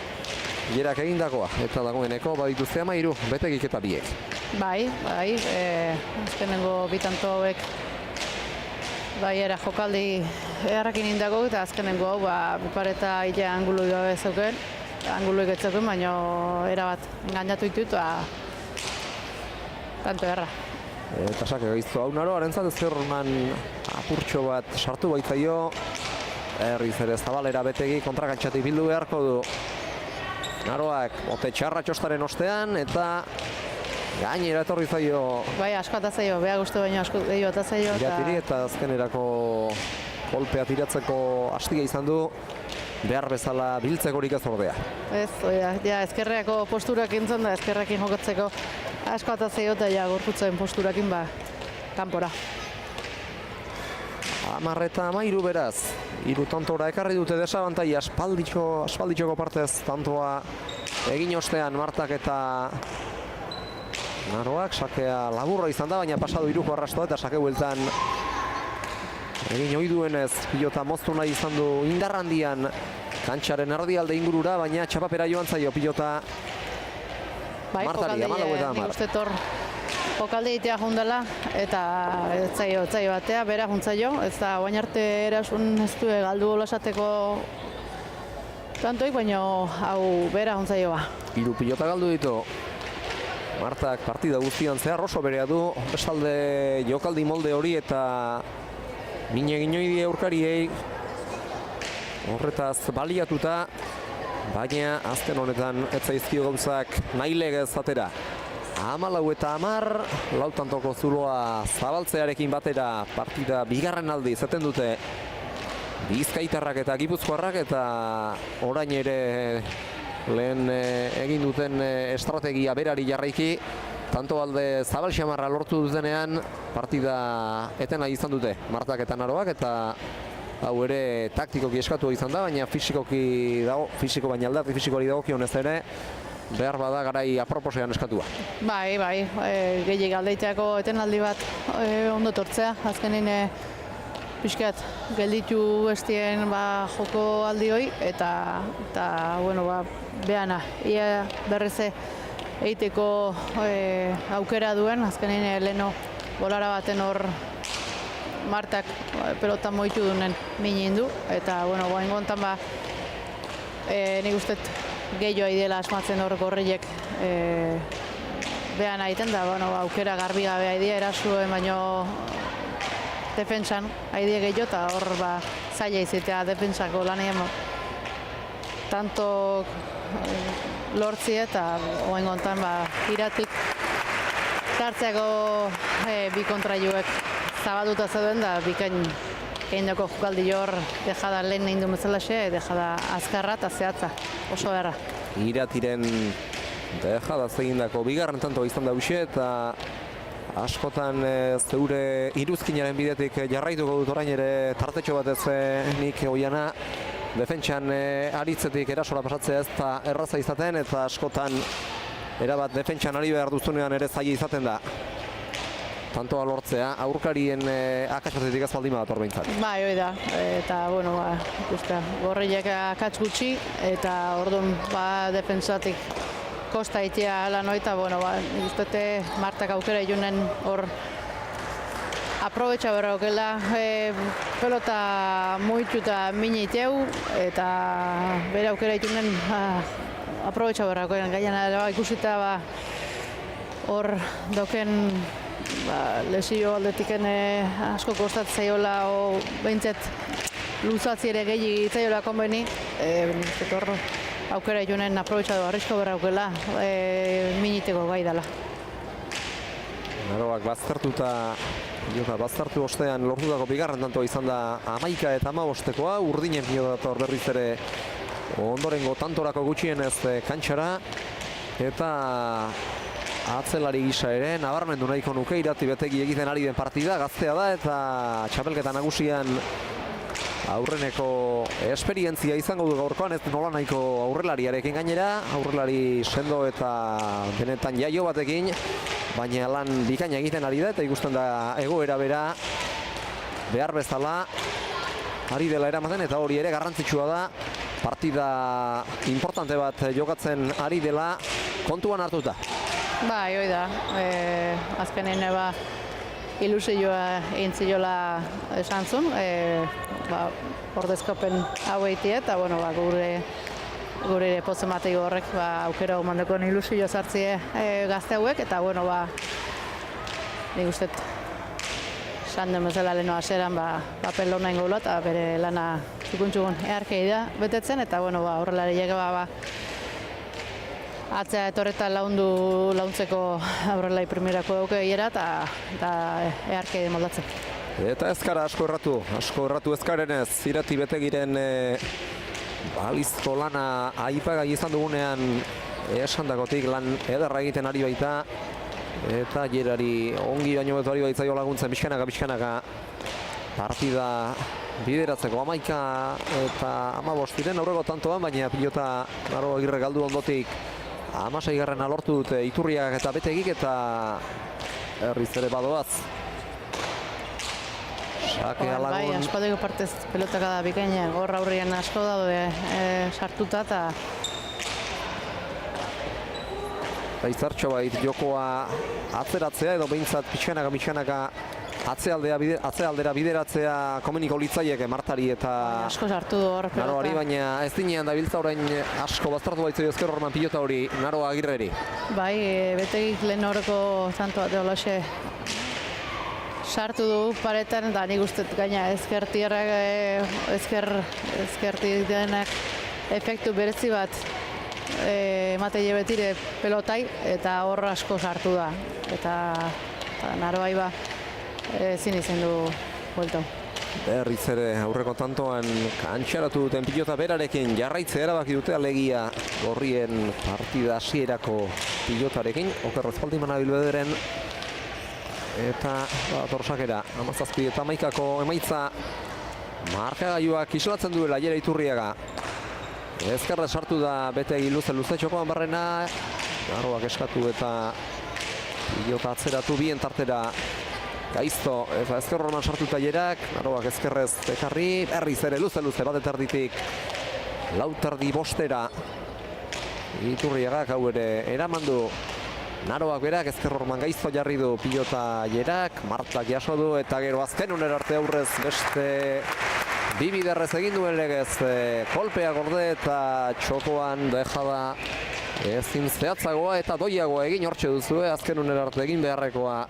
Gerak egindakoa, eta dagoeneko badituzte 13, betegik eta biek. Bai, azkenengo bitanto hauek era jokaldi eharrakin indago, eta azkenengo hau bipareta ila anguloi gabe zeuken, anguloi getzeuken, baina erabat engainatu ditut, tanto erra. Eta sake gaizto hau Naroaren ezkerronan apurtxo bat sartu baitzaio, herriz ere Zabalera betegi kontrakantxatik bildu beharko du. Naroak bote txarra txostaren ostean, eta gainera etorri zaio. Bai, asko atazaio, beha guztu baino asko atazaio. Iratiri eta azkenerako kolpea tiratzeko hastia izan du, behar bezala biltzekorik ez ordea. Ez, ja, ezkerreako posturak entzun da, ezkerrekin jokatzeko asko atazaio eta ja, gorputzen posturakin kanpora. 10-13 beraz, 3 tantora ekarri dute desabantai aspalditxoko partez tantoa egin ostean Martak eta Naroak, sakea laburra izan da, baina pasadu 3 arrastoa eta sake bueltan egin ohi duenez pilota moztu nahi izan du indarrandian kantxaren erdialde ingurura, baina txapapera joan zaio pilota Martari, 14. Jokaldi egitea jundela, eta zaio batea, bera juntzaio, ez da oain arte erasun ez du galdu olasateko tantoik, baina hau bera juntzaio ba. 3 pilota galdu ditu. Martak partida guztian zehar oso berea du, bestalde jokaldi molde hori eta mine egin ohi die aurkariei horretaz baliatuta, baina azken honetan ez zaizkio gauzak nahi legez atera. 14-10, lautantoko zuloa zabaltzearekin batera partida bigarren aldi izaten dute Bizkaitarrak eta Gipuzkoarrak, eta orain ere lehen egin duten estrategia berari jarraiki, tanto alde zabal xamarra lortu dutenean partida etena izan dute Martak eta Naroak, eta hau ere taktikoki eskatu izan da, baina fisikoki dago, baina alderdi fisikoari dagokionez ere behar bada garai aproposean eskatua. Bai, gehiagik aldeiteako etenaldi bat ondo tortzea, azkenin pixkat gelditu bestien joko aldi hoi, eta behana, ia berreze egiteko aukera duen, azkenin leheno bolara baten hor Martak pelota moitu dunen minin du, eta guain gontan nik ustet gehioa idela asmatzen hor gorriek behan egiten da, aukera garbi gabe haidea erasuen, baino defentsan haidea gehiago, eta hor zaila izitea defensako lanien tanto lortzi, eta oen gontan Iratik tartzeako bi kontraioek zabalduta zeuden, da bikain egindako jokaldi hor dejada lehen egin du bezalaxe, dejada azkarra eta zehatza, oso erra. Iratiren dejada egindako bigarren tanto izan da huxe, eta askotan zeure iruzkinaren bidetik jarraituko dut orain ere tartetxo bat nik oiana defentsan aritzetik erasora pasatzea ez da erraza izaten, eta askotan erabat defentsan ari behar duzunean ere zaila izaten da tantoa lortzea, aurkarien akatsatetik ez baldin badator behintzat. Bai, hoi da, eta gorriak akats gutxi, eta orduan defensatik kosta itea lan hoi, eta ustete Martak aukera ilunen hor aprobetxa berra okela, pelota muitu eta mine iteu, eta bere aukera ilunen aprobetxa berra okela, gaian ikusita hor dauken lesio aldetiken asko kostatzen zaiola o behintzat luzatzi ere gehi itzaiola konbeni, hor aukera jonen aprobetxatu arrisko berra aukela, miniteko gai dela. Naroak baztertu ostean lortutako bigarren tantoa izan da 11 eta 15-tekoa, urdinen dator berriz ere ondorengo tantorako gutxienez kantxara, eta atzelari gisa ere nabarmendu nahiko nuke irati betegi egiten ari den partida, gaztea da eta txapelketa nagusian aurreneko esperientzia izango du gaurkoan, ez nola nahiko aurrelariarekin gainera, aurrelari sendo eta benetan jaio batekin, baina lan bikaina egiten ari da eta ikusten da egoera bera behar bezala ari dela eramaten, eta hori ere garrantzitsua da, partida importante bat jokatzen ari dela kontuan hartuta. Bai, hoi da, azkenen ilusioa egin ziola esan zuen, ordezkopen hau egitea, eta gure pozen matei horrek aukera humandekon ilusioa sartzie gazte hauek, eta nik uste esan den bezala leheno aseran papel hona ingola, eta bere lana txukuntxukun eharkei da betetzen, eta horrelari llega atzea etorreta launtzeko aurrelai primerako dauke hiera eta eharkei moldatzen. Eta ezkara asko erratu ezkarenez, irati betegiren balizko lana aipagai izan dugunean esandakotik lan ederra egiten ari baita, eta jerari ongi baino betu ari baitzaio laguntzen pixkanaka partida bideratzeko 11 eta 15 diren aurreko tantoan, baina pilota Naro Agirre galdu ondotik 16garrena lortu dute Iturriak eta Betegik, eta herriz ere badoaz. Sakea lagun. Bai, askoadeko partez pelotaka da bikaina, gor aurrian asko daude sartuta eta izartxo bait jokoa atzeratzea edo behintzat pixkanaka atzealdera bideratzea komeniko litzaieke Martari eta asko sartu du hor pelota. Naroari, baina ez dinean dabiltza orain asko baztertu baitzio ezker horman pilota hori Naro Agirreri. Bai, Betegik lehen horreko tanto bat eolaxe sartu du paretan, eta nik uste gaina ezkertik denak efektu berezi bat emateile betire pelotai, eta hor asko sartu da. Eta Naroai ezin izan du bueltau. Berriz ere aurreko tantoan kantxaratu duten pilota berarekin jarraitzea erabaki dute, alegia gorrien partida hasierako pilotarekin. Oker Respaldi Manabilbederen eta torsakera 17 eta 11ko emaitza markagailuak islatzen duela Jera Iturriaga. Ezkerra sartu da Betegi luze txokoan barrena, Naroak eskatu eta pilota atzeratu bien tartera gaizto, eta ezker horman sartuta Jerak, Naroak ezkerrez ekarri, berriz ere luze bat etarditik lauterdi bostera Iturriagak hau ere eramandu. Naroak berak ezker horman gaizto jarri du pilota Jerak, Martak jaso du, eta gero azken uner arte aurrez beste bibiderrez egin duen legez kolpea gorde, eta txokoan dejada ezin zehatzagoa eta doiagoa egin hortxe duzue, azken uner arte egin beharrekoa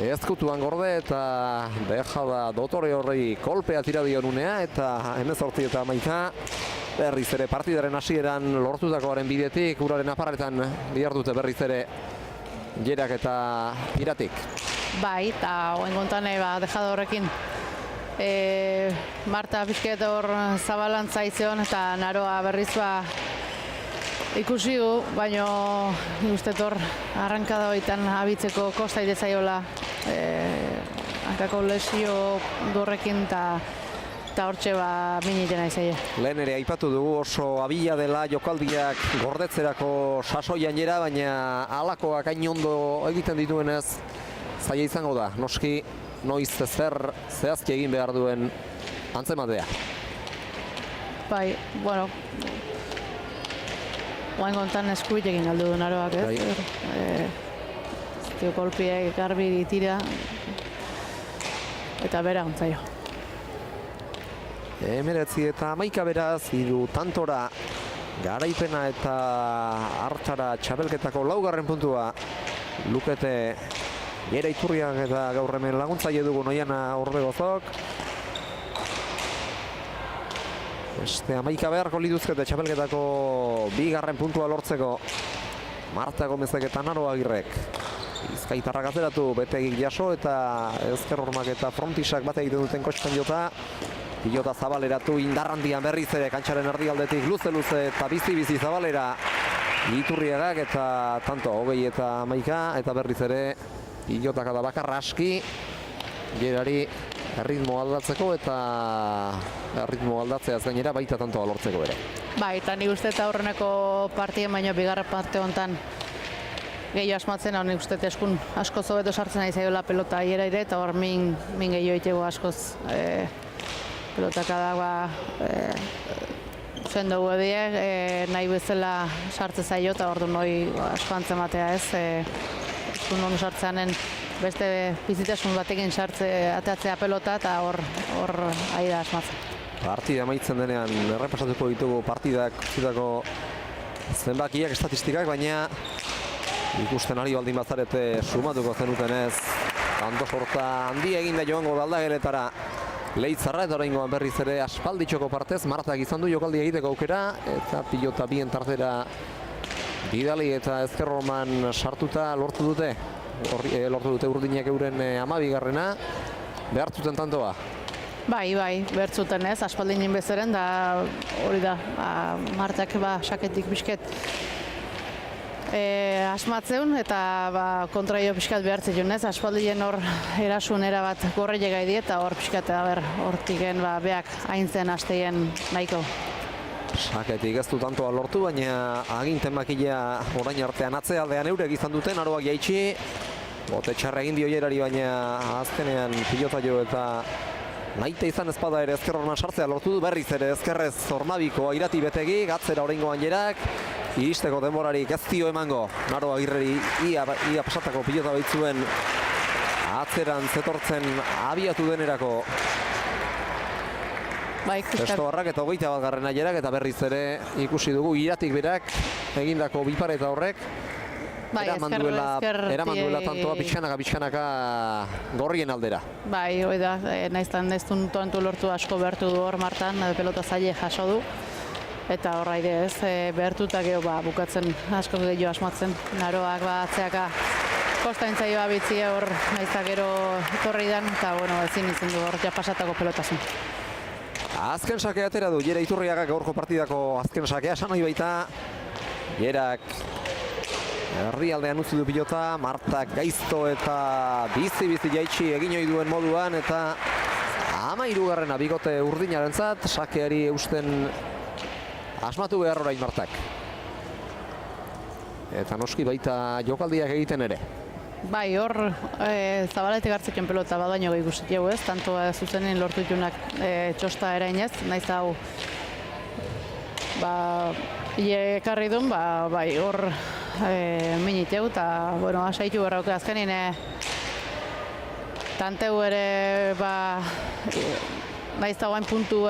ezkutuan gorde, eta dejada dotore horrei kolpea tira dion unea, eta 18 eta 11 berriz ere partidaren hasieran lortutakoaren bidetik uraren aparretan bihar dute berriz ere Jerak eta Iratik. Bai, eta oengontan dejada horrekin Marta pixket hor zabalantza izan, eta Naroa berriz ikusi du, baina uste hor arrankada horietan abitzeko kosta idezaiola hankako lesio dorrekin, eta hortxe miniten aizaia. Lehen ere aipatu dugu oso abila dela jokaldiak gordetzerako sasoian Jera, baina alakoak hain ondo egiten dituenez zaila izango da, noski noiz zer zehazki egin behar duen antzematea. Bai, bueno, oain gontan eskuit egin aldu du Naroak, ez? Kolpiek garbi ditira, eta bera ontzaio. 19 eta 11 beraz, hiru tantora garaipena eta hartara txapelketako laugarren puntua lukete Jera Iturriak eta gaur hemen laguntzaile dugu Oiana Orbegozok. Beste 11 beharko lituzkete txapelketako bigarren puntua lortzeko Marta Gomezek eta Naro Agirrek. Bizkaitarrak atzeratu, betegik jaso eta ezker hormak eta frontisak bat egiten duten kotxan jota. Pilota zabaleratu indarrandian berriz ere kantxaren erdialdetik luze-luze eta bizi-bizi zabalera Iturriagak eta tanto 20 eta 11 eta berriz ere pilotak da bakarra aski Gerari erritmo aldatzeko eta erritmo aldatzeaz gainera baita tantoa lortzeko ere. Bai, eta nik uste eta aurreneko partien baino bigarren parte honetan gehiago asmatzen, hau nik uste eskun asko zobeto sartzen ari zaiola pelota aiera ere, eta hor min gehiago itego askoz pelotaka dagoa sendo guedie, nahi bezala sartze zaio, eta hor du noi asko antzematea ez, eskun honu sartzeanen beste bizitasun batekin ateatzea pelota eta hor ari da asmatzen. Partida amaitzen denean errepasatuko ditugu partidak zutako zenbakiak, estatistikak, baina ikusten ari baldin bazarete sumatuko zenutenez kanto sorta handi eginda joango daldageletara Leitzarra eta oraingoan berriz ere aspalditxoko partez Martak izan du jokaldi egiteko aukera eta pilota bien tartera bidali eta ezkerroman sartuta lortu dute urdinak euren 12garrena behartzuten tantoa. Bai, behartzuten ez, aspaldin bezaren da hori da, Martak saketik pixket asmatzeun eta kontraio pixkat behartzen ez, aspaldien hor erasun erabat gorreiek gaidi eta hor pixkat hortiken beak haintzen hasteien nahiko. Saketik ez du tantoa lortu, baina aginten makila orain artean atzealdean eurek izan duten, Aroak jaitsi, bote txarra egin dio Jerari, baina azkenean pilota jo eta nahite izan ezpada ere ezker horman sartzea lortu du, berriz ere ezkerrez Zornabiko Airati Betegik, atzera oraingoan Jerak, iristeko denborarik ez dio emango, Naro Agirreri ia pasatako pilota baitzuen atzeran zetortzen abiatu denerako. Testoarrak eta 21garrena Jerak eta berriz ere ikusi dugu Iratik berak egindako bipareta horrek eraman duela tantoa pixkanaka gorrien aldera. Bai, hoi da, naiztan ez du lortu asko behartu du hor Martan, pelota zaile jaso du. Eta horra ere ez, behartu eta geho bukatzen asko gehiago asmatzen. Naroak atzeaka kostaintzaioa bitzi hor naizta gero etorri dan, eta ezin izan du hor ja pasatako pelotazun. Azken sakea atera du, Jera Iturriagak gaurko partidako azken sakea, esan nahi baita. Jerak herrialdean utzi du pilota, Martak gaizto eta bizi-bizi jaitsi egin ohi duen moduan, eta 13garrena bigote urdinarentzat, sakeari eusten asmatu behar orain Martak. Eta noski baita jokaldiak egiten ere. Bai, hor Zabaletek hartzeken pelota badaino ikusi jau ez, tanto zuzenin lortu ditunak txosta erainez, naiz hau ekarri duen, bai, hor miniteu, eta, asaitu berrauke azkenin tanteu ere, naiz dagoen puntu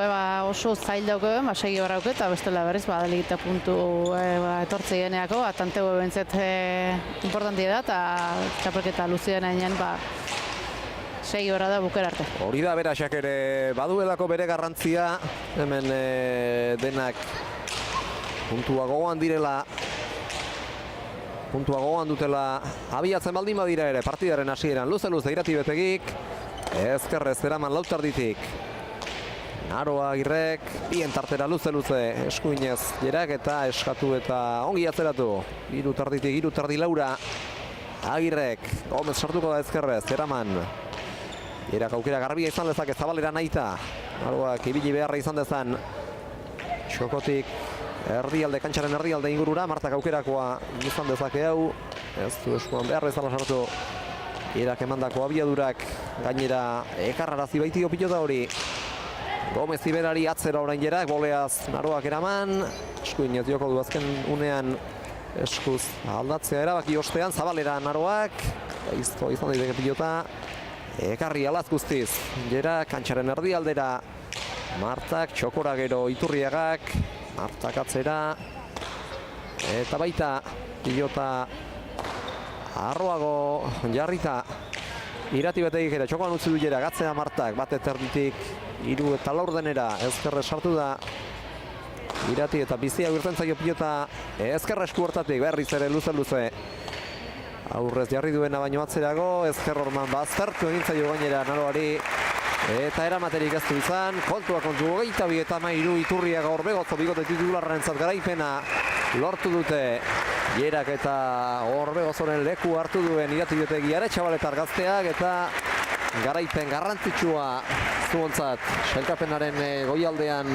oso zail dauke, segi berrauke, eta bestela berriz, delegita puntu etortze geneako, tanteu bentzet importantia da, eta txapelketa luzien ainean, segi berra da bukera arte. Hori da beraxak ere baduelako bere garrantzia, hemen denak puntua gogoan direla, puntua gogoan dutela abiatzen baldin badira ere partidaren hasieran luze-luze Irati Betegik, ezkerrez eraman lautarditik Naro Agirrek, bien tartera luze-luze eskuinez Jerak eta eskatu eta ongi atzeratu, hiru tardi laura Agirrek, Gomez sartuko da ezkerrez, eraman Jerak aukera garbia izan dezake Zabalera nahita, Naroak ibili beharra izan dezan txokotik erdialde, kantxaren erdialde ingurura, Martak aukerakoa izan dezake hau, ez du eskuan beharra izan sartu Jerak emandako abiadurak gainera ekarrarazi baitio pilota hori. Gomez Iberari atzera orain Jerak, boleaz Naroak eraman, eskuinez joko du azken unean eskuz aldatzea erabaki ostean, Zabalera Naroak, izto izan daiteke pilota, ekarri alaz guztiz, Jerak kantxaren erdialdera, Martak txokora gero Iturriagak, Martak atzera, eta baita pilota arroago jarrita Irati betegik ere txokoan utzi du jera, gatzea Martak, bat eterditik 3 eta 4 denera, ezkerre sartu da Irati eta bizia urten zaio pilota ezkerre esku hortatik, berriz ere luze. Aurrez jarri duena baino atzerago, ezker horman baztertu egin zaio gainera naroari eta eramaterik ez du izan, kontua kontu 22 eta 13 Iturriaga Orbegozo bigote titularrentzat garaipena lortu dute. Jerak eta Orbegozoren leku hartu duen Irati betegi Aretxabaletar gazteak eta garaipen garrantzitsua zuontzat sailkapenaren goialdean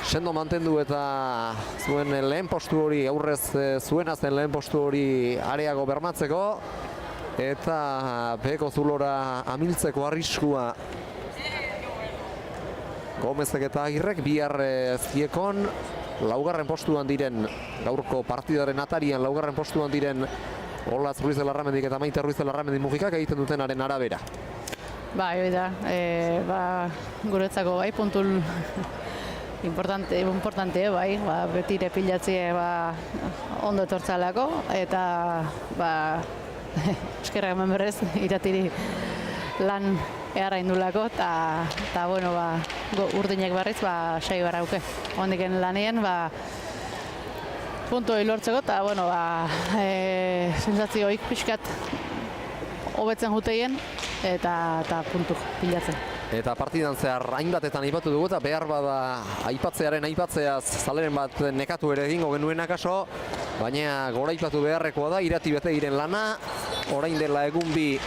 sendo mantendu eta zuen lehen postu hori, aurrez zuena zen lehen postu hori areago bermatzeko eta beheko zulora amiltzeko arriskua Gomezek eta Agirrek bihar ziekon laugarren postuan diren, gaurko partidaren atarian laugarren postuan diren Olatz Ruiz de Larramendik eta Maite Ruiz de Larramendik mugikak egiten dutenaren arabera. Bai da, guretzako bai puntul importante bai, betire pilatzie ondo etortzalako eta eskerrak eman berrez Iratiri lan eharra indulako eta bueno, urdinek barriz sai barrauke. Hondiken lanien punto lortzeko eta bueno, sentsazioik pixkat hobetzen juteien eta puntu pilatzen. Eta partidan zehar hainbatetan aipatu dugu eta behar bada aipatzeaz zaleren bat nekatu ere egingo genuen akaso, baina goraipatu beharrekoa da Irati betegiren lana, orain dela egun bi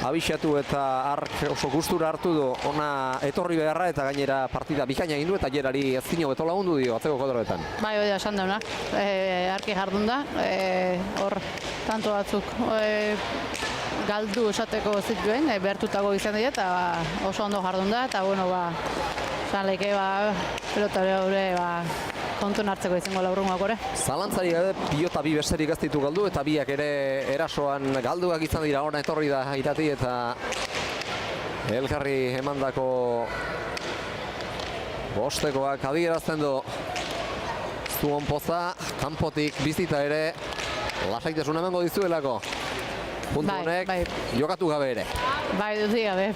abixatu eta oso gustura hartu du ona etorri beharra eta gainera partida bikaina egin du eta Jerari ez zino beto lagundu dio atzeko kodroetan. Bai, hori esan dauna, arki jardun da, hor tanto batzuk galdu esateko zituen, behartutako izan dira eta oso ondo jardun da eta bueno, esan leke pelota hori kontun hartzeko izango laurrungoak ore. Zalantzari gabe pilota bi besterik ez ditu galdu eta biak ere erasoan galduak izan dira, ona etorri da Irati eta elkarri emandako bostekoak adierazten du Zuon Poza, kanpotik bizita ere lasaitasun emango dizuelako. Puntu honek jokatu gabe ere. Bai, duzi gabe,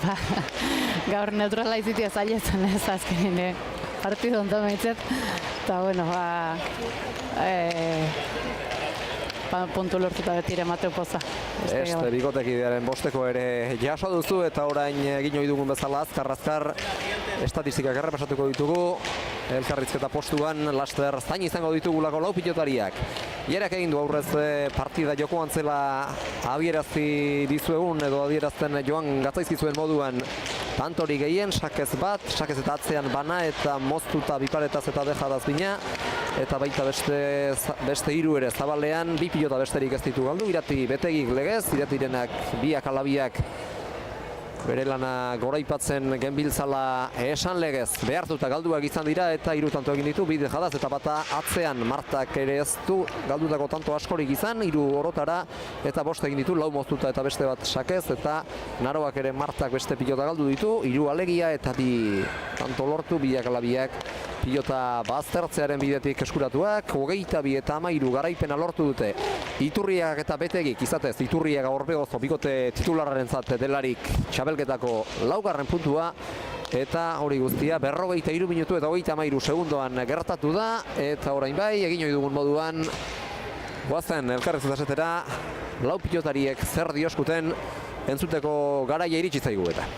gaur neutrala izitia zailetzen ez azkenin, partidu onto meitzet. Eta, bueno, puntu lortuta betire Mateo Poza. Este bikotekidearen bosteko ere jaso duzu eta orain egin ohi dugun bezala azkar estatistikak errepasatuko ditugu. Elkarrizketa postuan laster zain izango ditugulako lau pilotariak. Jerak egin du aurrez partida jokoan zela adierazi dizuegun edo adierazten joan gatzaizkizuen moduan tantori gehien, sakez bat, sakez eta atzean bana eta moztuta biparetaz eta dejadaz bina eta baita beste hiru ere zabalean bi pilota besterik ez ditu galdu. Irati betegik legez, Iratirenak biak alabiak bere lana goraipatzen genbiltzala esan legez behartuta galduak izan dira eta 3 tanto egin ditu, 2 dejadaz eta bata atzean. Martak ere ez du galdutako tanto askorik izan, 3 orotara eta 5 egin ditu, 4 moztuta eta beste bat sakez eta Naroak ere Martak beste pilota galdu ditu, 3 alegia eta 2 tanto lortu, biak alabiak pilota baztertzearen bidetik eskuratuak, 22 eta 13 garaipena lortu dute. Iturriak eta betegik izatez, Iturriaga Orbegozo bikote titularrarentzat delarik txabelketako laugarren puntua eta hori guztia 43 minutu eta 33 segundoan gertatu da eta orain bai egin ohi dugun moduan goazen elkarrizketasetera lau pilotariek zer dioskuten entzuteko garaia iritsi zaigu eta.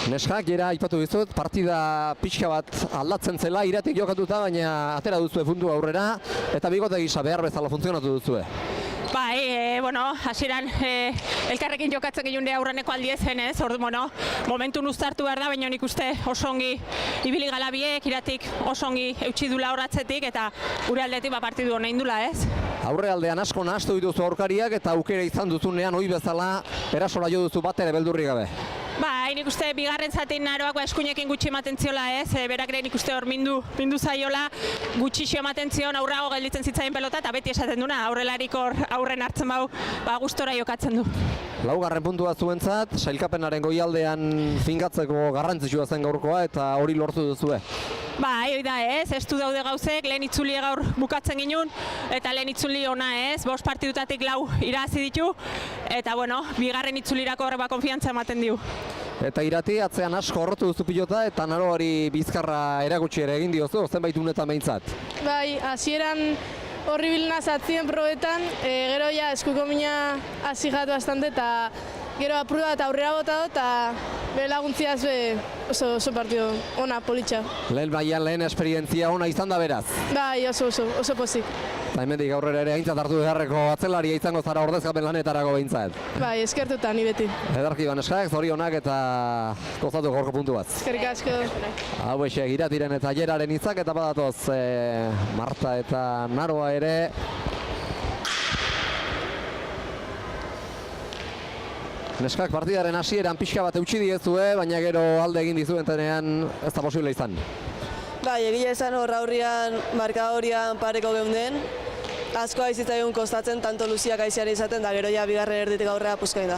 Neskak, jera aipatu dizut, partida pixka bat aldatzen zela, Iratik jokatuta, baina atera duzue puntu aurrera, eta bigote gisa behar bezala funtzionatu duzue. Bai, hasieran elkarrekin jokatzen gehun aurreneko aldiez zenez, momentun uztartu behar da, baina nik uste oso ongi ibili galabiek, Iratik oso ongi eutsi dula horratzetik, eta gure aldetik partidu hona indula ez. Aurre aldean asko nahastu dituzu aurkariak, eta aukera izan duzunean ohi bezala erasola jo duzu bat ere beldurri gabe. Nik uste bigarren zatin Aroak eskuinekin gutxi ematen ziola ez, berak ere nik uste hor mindu zaiola, gutxixo ematen zion aurrago gelditzen zitzaien pelota, eta beti esaten duna, aurrelarik hor aurren hartzen bau, gustora jokatzen du. Laugarren puntua zuentzat, sailkapenaren goialdean fingatzeko garrantzitsua zen gaurkoa, eta hori lortu duzue. Hori da ez, estu daude gauzek, lehen itzuli gaur bukatzen ginen, eta lehen itzuli ona ez, 5 partidutatik 4 irabazi ditu, eta bigarren itzulirako horreba konfiantza ematen diu. Eta Irati, atzean asko horretu duzu pilota, eta Naroari bizkarra erakutsi ere egin diozu, zenbait unetan behintzat. Hasieran horribilna zatzien probetan, gero ja eskuko mina hasi jatu bastante, eta gero apurua eta aurrera bota dut, eta bere laguntzia oso partido ona, politxa. Lehen esperientzia ona izan da beraz. Oso pozik. Eta hemendik aurrera ere aintzat hartu beharreko atzelaria izango zara ordezkapen lanetarako behintzat. Eskertuta, ni beti. Edarki Baneskak, zorionak eta gozatu gorko puntu bat. Eskerrik asko. Hauexek Iratiren eta Jeraren hitzak eta badatoz Marta eta Naroa ere. Neskak partidaren hasieran pixka bat eutxi diezue, baina gero alde egin dizuentenean ez da posible izan. Egia esan hor aurrian, markadorian pareko geunden. Asko aizitzaigun kostatzen, tanto Luziak aizian izaten, da gero ja bigarren erditik aurrera puskain da.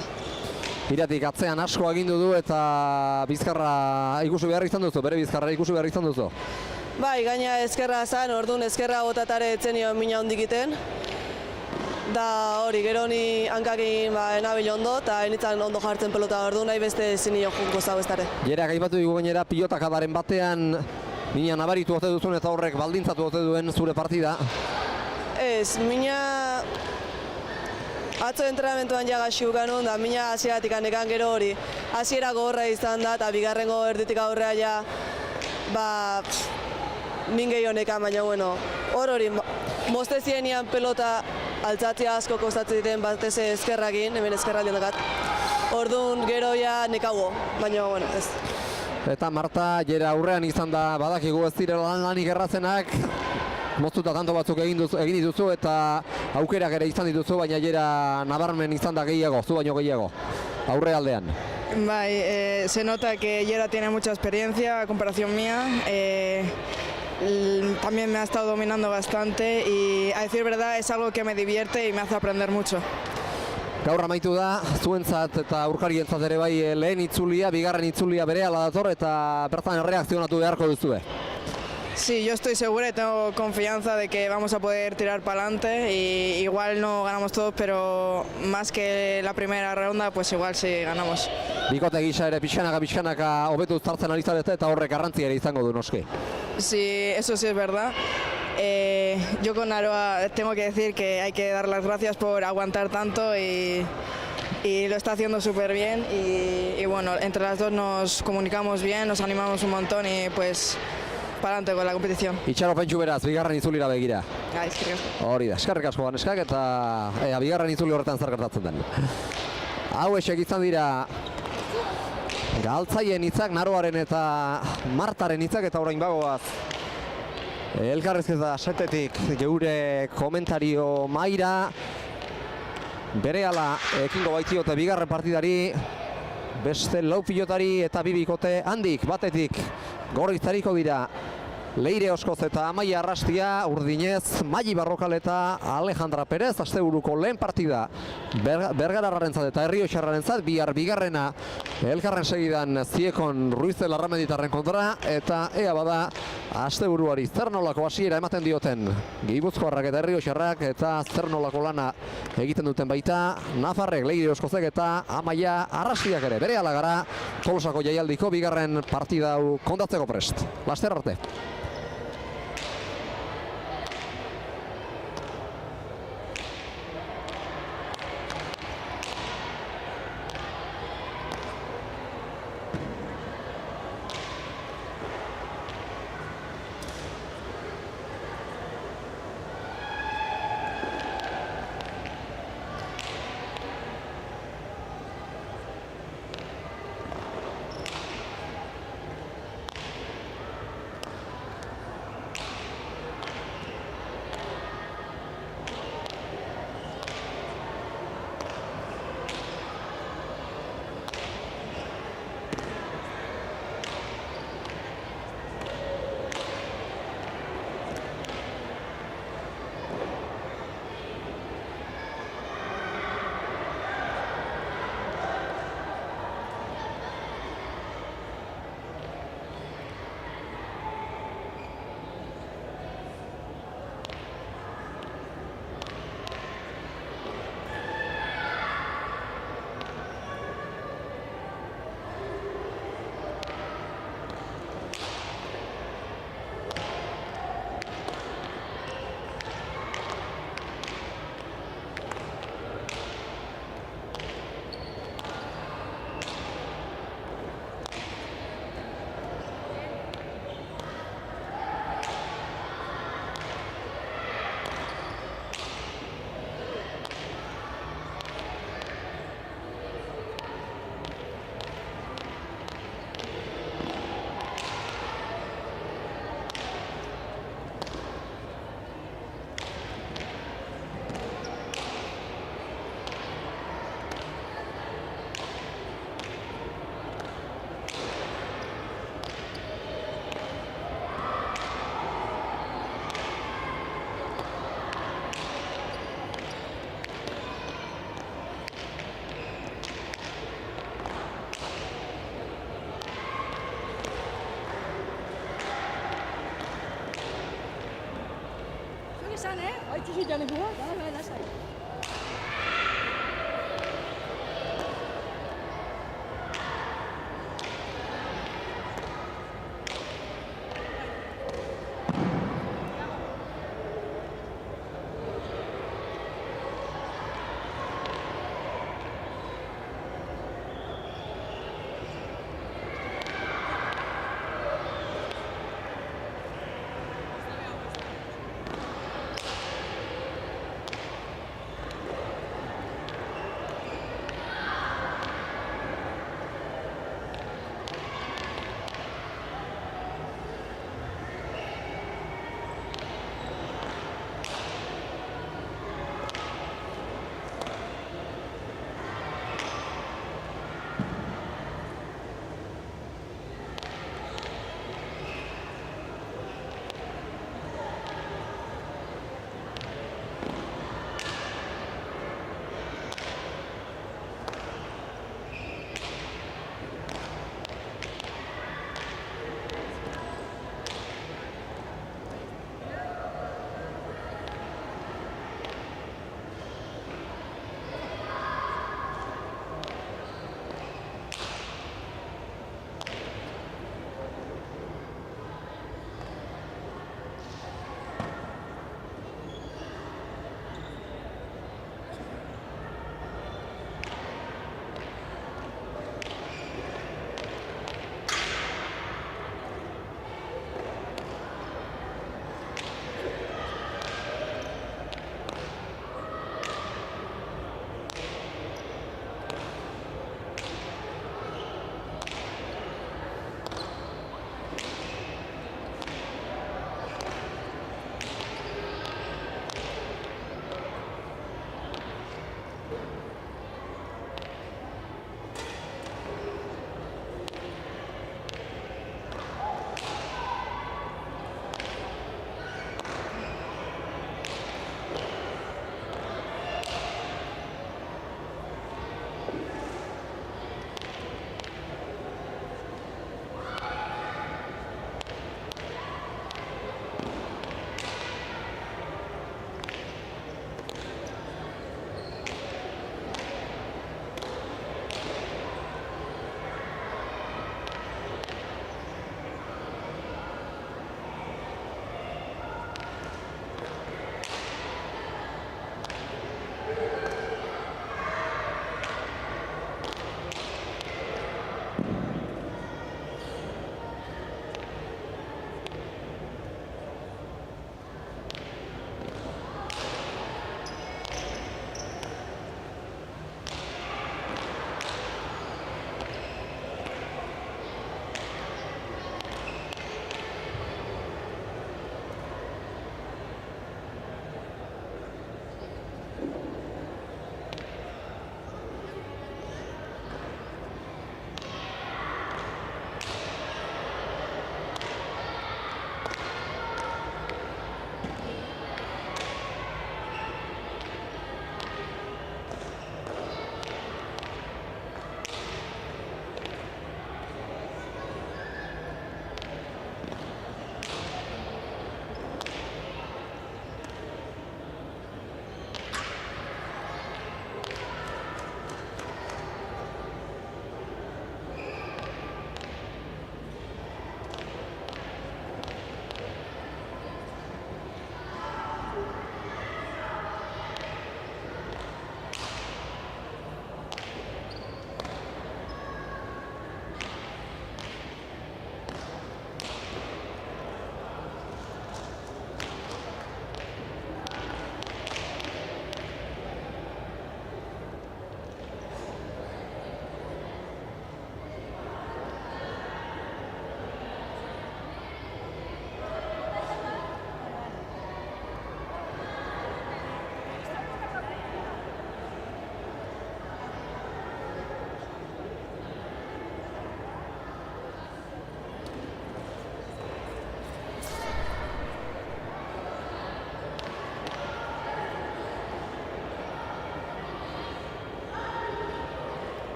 Iratik atzean asko agindu du eta bizkarra ikusi behar izan duzu, bere bizkarra ikusi behar izan duzu. Gaina ezkerra zan, orduan ezkerra botatare etzenio mina hondikiten. Da hori, gero ni hankakin enabil ondo, eta enitzen ondo jartzen pelota orduan, nahi beste zinio junko zau ez dara. Jerak aipatu dugu gainera pilotak adaren batean, mina nabaritu ote duzun eta horrek baldintzatu ote duen zure partida? Ez, mina atzo entrenamentuan ja gaxi ukanun, da mina hasieratik anekan gero hori. Hasiera gogorra izan da, eta bigarrengo erditik aurrea ja, min gehionekan, baina hor hori, mozte zienian pelota altzatzea asko kostatzen diten batez ezkerrakin, hemen ezkerraldian dakat. Orduan gero ja nekago, baina ez. Eta Marta, Jera aurrean izan da, badakigu ez direla lanik errazenak, moztuta tanto batzuk egin dituzu eta aukerak ere izan dituzu, baina Jera nabarmen izan da gehiago, zu baino gehiago, aurre aldean. Se nota que Jera tiene mucha experiencia a comparación mía. También me ha estado dominando bastante y, a decir verdad, es algo que me divierte y me hace aprender mucho. Gaur amaitu da, zuentzat eta aurkarientzat ere bai lehen itzulia, bigarren itzulia berehala dator eta bertan erreakzionatu beharko duzue. Sí, yo estoy segura y tengo confianza de que vamos a poder tirar para adelante y igual no ganamos todos, pero más que la primera ronda, pues igual sí ganamos. Bikote gisa ere pixkanaka hobetu zartzen ari zarete eta horrek garrantzi ere izango du noski. Sí, eso sí es verdad. Yo con Aroa tengo que decir que hay que dar las gracias por aguantar tanto y lo está haciendo súper bien y bueno, entre las dos nos comunicamos bien, nos animamos un montón y pues para adelante con la competición. Itxaropentsu beraz, bigarren itzulira begira. Eskerrik asko. Hori da, eskerrik asko Baneskak eta bigarren itzuli horretan zer gertatzen den. Hauexek izan dira galtzaien hitzak, Naroaren eta Martaren hitzak eta orain bagoaz elkarrizketa setetik geure komentario maira berehala ekingo baitiote bigarren partidari, beste lau pilotari eta bibikote handik batetik gorriztariko dira Leire Oskoz eta Amaia Arrastia, Urdinez, Maili Barrokal eta Alejandra Perez, asteburuko lehen partida Bergararrarentzat eta Errioxarrarentzat, bihar bigarrena elkarren segidan Ziekon Ruiz de Larramenditarren kontra, eta ea bada asteburuari zer nolako hasiera ematen dioten Gipuzkoarrak eta Errioxarrak eta zer nolako lana egiten duten baita Nafarrek, Leire Oskozek eta Amaia Arrastiak ere. Berehala gara Tolosako jaialdiko bigarren partida hau kontatzeko prest. Laster arte.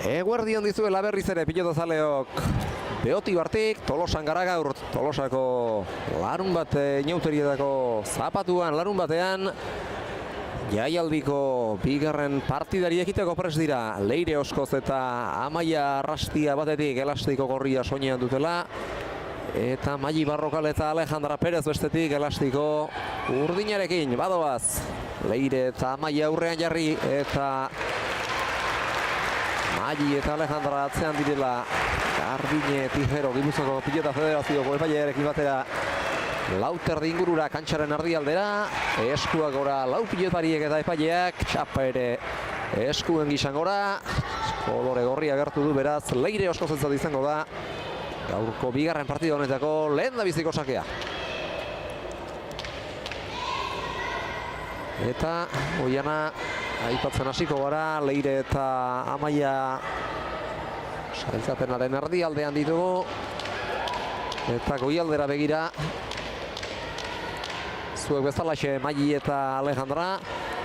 Eguerdion dizuela berriz ere pilotazaleok Beoti Bartik, Tolosan gara gaur, Tolosako larun bat inauterietako zapatuan, larun batean jaialdiko bigarren partidari ekiteko prest dira. Leire Oskoz eta Amaia Arrastia batetik elastiko gorria soinean dutela. Eta Maili Barrokal eta Alejandra Perez bestetik elastiko urdinarekin, badoaz. Leire eta Amaia aurrean jarri eta Maili eta Alejandra atzean direla. Garbine Tijero, Gipuzkoako Pilota Federazioko epailearekin batera lauterdi ingurura kantxaren erdialdera, eskuak gora lau pilotariek eta epaileak, txapa ere eskuen gizan gora, kolore gorria agertu du, beraz Leire Oskozentzat izango da gaurko bigarren partida honetako lehendabiziko sakea. Eta Oiana aipatzen hasiko gara, Leire eta Amaia sailkapenaren erdialdean ditugu eta goialdera begira zuek bezalaxe Maili eta Alejandra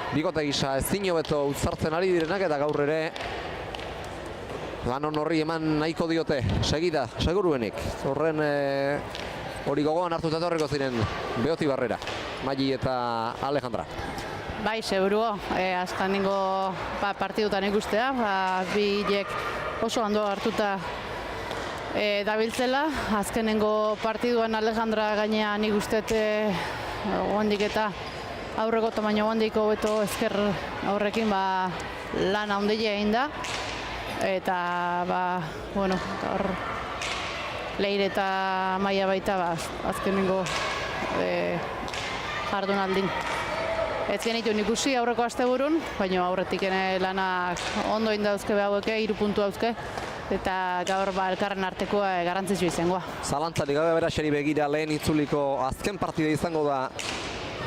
bikote gisa ezin hobeto utzartzen ari direnak eta gaur ere lan horri eman nahiko diote segida, seguruenik horren hori gogoan hartuta etorriko ziren Beoti Barrera, Maili eta Alejandra. Bai, seguru, azkenengo partidutan ikustea, bilek oso ondo hartuta dabiltzela. Azkenengo partiduan Alejandra gainean ikustet ondik eta aurreko tamaino ondiko hobeto ezker aurrekin lan handia egin da. Eta gaur Leire eta Amaia baita azkenengo jardunaldin. Ez genituen ikusi aurreko asteburun, baina aurretik lanak ondo indauzke haueke, 3 puntu hauzke, eta gaur elkarren artekoa garrantzitsu izangoa. Zalantzarik gabe beraseri begira lehen itzuliko azken partida izango da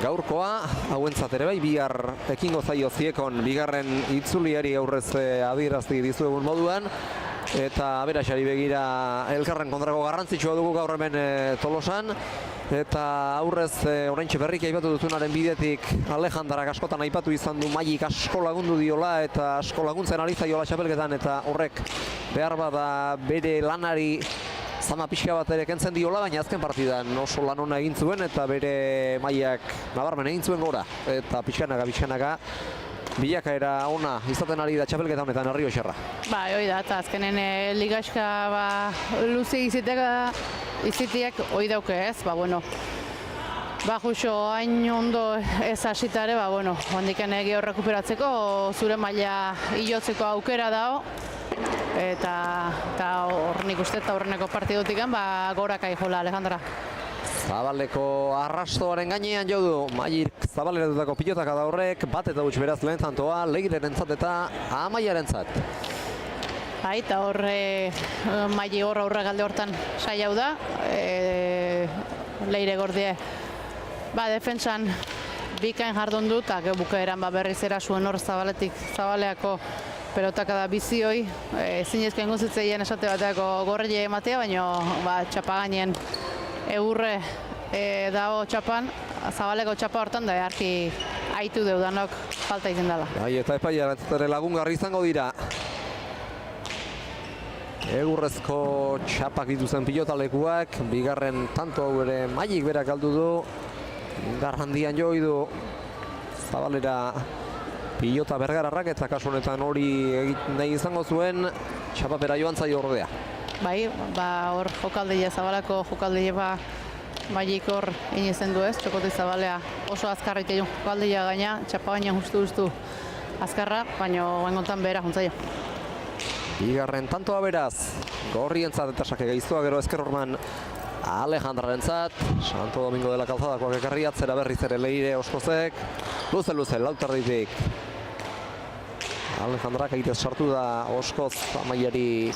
gaurkoa, hauentzat ere bai, bihar ekingo zaio ziekon bigarren itzuliari aurrez adierazti dizuegun moduan, eta beraseri begira elkarren kontrako garrantzitsua dugu gaur hemen Tolosan. Eta aurrez oraintxe berriki aipatu duzunaren bidetik Alejandrak askotan aipatu izan du Mailik asko lagundu diola eta asko laguntzen ari zaiola txapelketan eta horrek behar bada bere lanari zama pixka bat ere kentzen diola, baina azken partidan oso lan ona egin zuen eta bere mailak nabarmen egin zuen gora eta pixkanaka bilakaera ona izaten ari da txapelketa honetan Errioxarra. Hoi da, eta azkenen ligaxka luze izitiek hoi dauke ez, juxo hain ondo ez hasitare, handiken egio rekuperatzeko zure maila hilotzeko aukera dago eta hor nik uste eta horreneko partidutik goraka jola Alejandra. Zabaleko arrastoaren gainean jo du Mailik zabaleratutako pilotaka da horrek, bat eta huts beraz lehen zantoa, Leirerentzat eta Amaiarentzat. Eta hor Maili hor aurregalde hortan saiau da, Leire gordie defentsan bikain jardun du, eta bukaeran berriz erasuen hor zabaleako pelotaka da bizioi, zinezkoen guztitzeien esate bateako gorrile ematea, baina txapa gainen eurre dago txapan, zabaleko txapa hortan da earki aitu deudanok falta izan dela. Eta epaia lagungarri izango dira. Egurrezko txapak dituzen pilotalekuak, bigarren tanto hau ere Mailik berak galdu du, indar handian joi du Zabalera pilota bergararrak eta kasu honetan hori egiten nahi izango zuen txapapera joan zaio ordea. Hor jokaldeia Zabalako jokaldeia Mailik hor inezen du ez, txokoti Zabalea oso azkarrik egin jokaldeia gaina, txapa gaina justu azkarra, baina guengontan behera juntzaio. Bigarren tantoa beraz, gorrientzat eta sake gaiztoa gero ezker horman Alejandrarentzat, Santo Domingo de la Calzadakoak ekarri atzera berriz ere Leire Oskozek, luze, lauterditik. Alejandrak egitez sartu da Oskoz Amaiari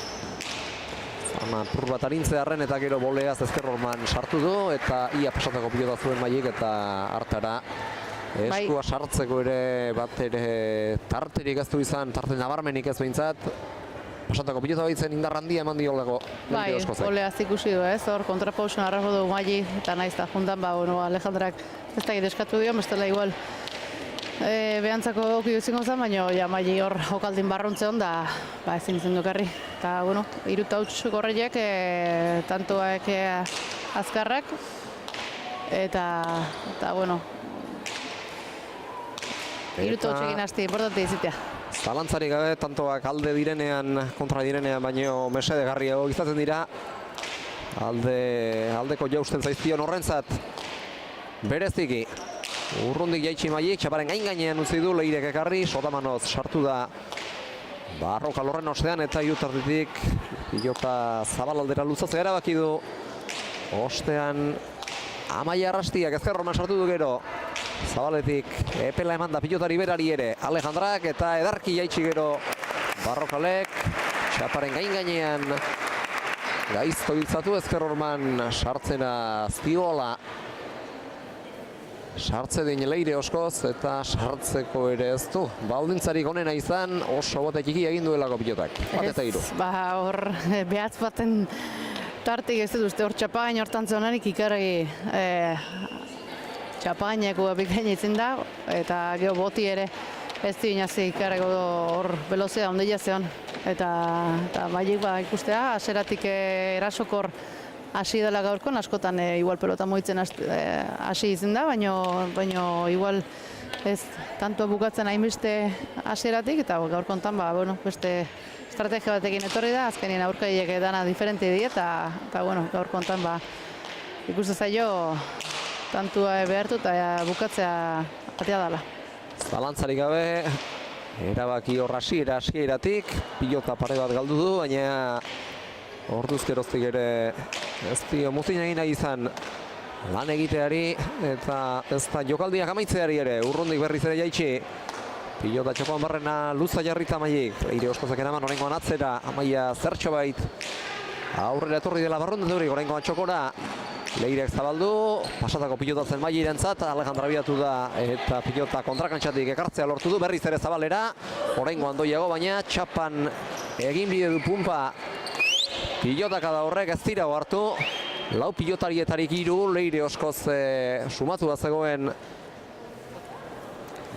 pur bat arintzearen eta gero boleaz ezker horman sartu du eta ia pasatako pilota zuen Mailik eta hartara eskua sartzeko ere bat ere tarterik ez du izan, tarte nabarmenik ez behintzat. Pasatako pilota baitzen indar handia eman diolako Leire Oskozek. Boleaz ikusi du ez, hor kontrapausun arrako du Mailik eta naiz da juntan, Alejandrak ez da eskatu dio, bestela igual behantzako oki izango zen, baina ja maili hor jokaldin barruntze hon da ezin izan dukarri. Eta, bueno, iruta huts gorreiek, tantoak azkarrak, eta bueno, iruta hutsekin hasti, importante izitea. Zalantzarik gabe, tantoak alde direnean, kontra direnean, baino mesedegarriago izaten dira. Aldeko jausten zaizkion horrentzat. Bereziki, urrundik jaitsi mailik, txaparen gainean utzi du Leirek ekarri, Sotamanoz sartu da Barroka lorren ostean, eta irutarditik pilota zabalaldera luzatzea erabaki du. Ostean, Amaia Arrastiak ezkerroman sartu du gero. Zabaletik epela eman da pilotari berari ere. Alejandrak eta edarki jaitsi gero Barrokalek. Txaparen gainean gaizto hiltzatu ezkerrorman sartzena Ziola. Sartze din Leire oskoz eta sartzeko ere ez du. Baldintzarik onena izan oso bote txiki egin duelako pilotak. Bat eta hiru. Hor behatz baten tartik ez dut uste hor txapagain hortan zonarik ikarri txapagaineko bikain itzen da, eta geho boti ere ez di inazi ikarreko hor velozea ondila zeon. Eta bailik ikustea, aseratik erasokor hasi dela gaurkon, askotan igual pelota moitzen hasi izen da, baino igual ez tanto bukatzen hainbeste aseratik, eta gaurkontan beste estrategia batekin etorri da, azkenien aurkaiek dana diferente di, eta gaurkontan ikuste zaio tantua behartu eta bukatzea atea dela. Zalantzarik gabe, erabaki hor hasieratik, pilota pare bat galdu du, baina orduzkeroztik ere ez dio muzin egin nahi izan lan egiteari, eta ez da jokaldiak amaitzeari ere, urrundik berriz ere jaitsi. Pilota txapoan barrena luza jarrita Amaiek, Leire oskozak eraman orengoan atzera, Amaia zertxo bait aurrera etorri dela barrundet durik, orengoan txokora. Leirek zabaldu, pasatako pilotatzen Mailerentzat, Alejandra biatu da eta pilota kontrakantxatik ekartzea lortu du, berriz ere zabalera, orengoan doiago, baina txapan egin bide du pumpa. Pilotaka da horrek ez dira hartu, lau pilotarietarik 3, Leire oskoz sumatu bat zegoen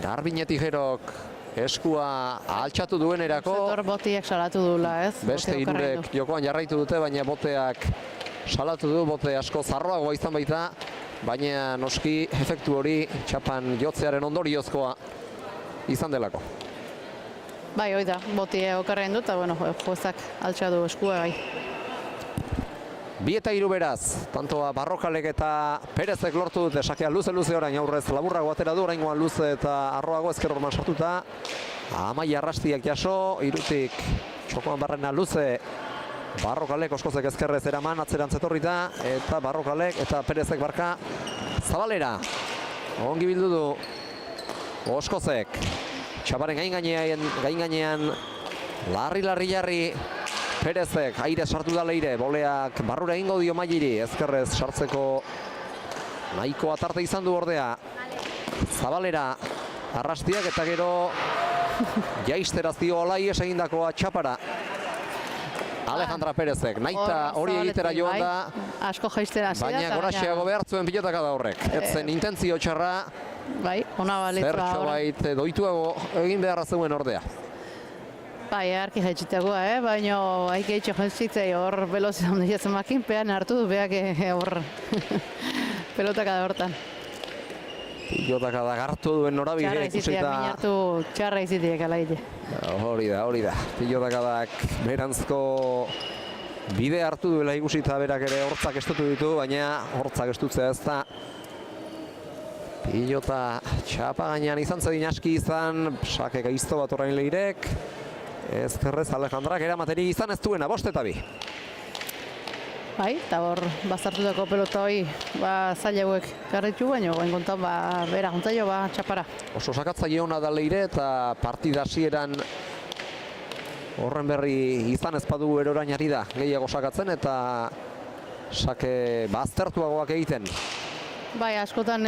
Garbinetik Jerok eskua altxatu duenerako. Zetor botiek salatu dula, ez? Beste hirurek jokoan jarraitu dute, baina boteak salatu du, bote asko zarroagoa izan baita, baina noski efektu hori txapan jotzearen ondoriozkoa izan delako. Bai, hoi da, botie okarren dut, eta juezak altxatu eskua bai. 2 eta 3 beraz, tantoa Barrokalek eta Perezek lortu dute, sakea luze orain aurrez laburrago atera du, oraingoan luze eta arroago ezkerrorman sartuta. Amaia Arrastiak jaso, irutik txokoan barrena luze, Barrokalek oskozek ezkerrez eraman, atzerantz etorrita, eta Barrokalek eta Perezek barka zabalera. Ongi bildu du oskozek, txaparen gain gainean, larri jarri, Perezek, aire sartu da Leire, boleak barrura egingo dio Mailiri, ezkerrez sartzeko nahiko atarte izan du ordea. Zabalera, Arrastiak eta gero jaisteraz dio Olaiez egindakoa txapara. Alejandra Perezek, naita hori egitera joan da, asko jaistera hasi da. baina goraxeago behartzuen pilotaka da horrek. Etzen intentzio txarra, bai, ona balitza zertxo bait doituago egin beharra zeuen ordea. Bai, arki jaitsitagoa, baina haike hitxo jaitsitzei hor velozia ondia zemakin, pean hartu du beak hor pelotaka da hortan. Pilotaka da gartu duen norabide ikusita. Txarra izitiek alaile. Hori da. Pilotak berantzko bide hartu duela ikusita berak ere hortzak estutu ditu, baina hortzak estutzea ez da. Pilota txapa gainean izan zedin aski izan, sake gaizto bat orain Leirek. Ezkerrez Alejandrak eramateri izan ez duena, 5 eta 2. Bai, eta hor bazartutako pelota hori zailauek garritu, baina goen kontan bera juntzaio txapara. Oso sakatzaile ona da Leire eta partida hasieran horren berri izan ez badu erorain ari da gehiago sakatzen eta sake baztertuagoak egiten. Bai, askotan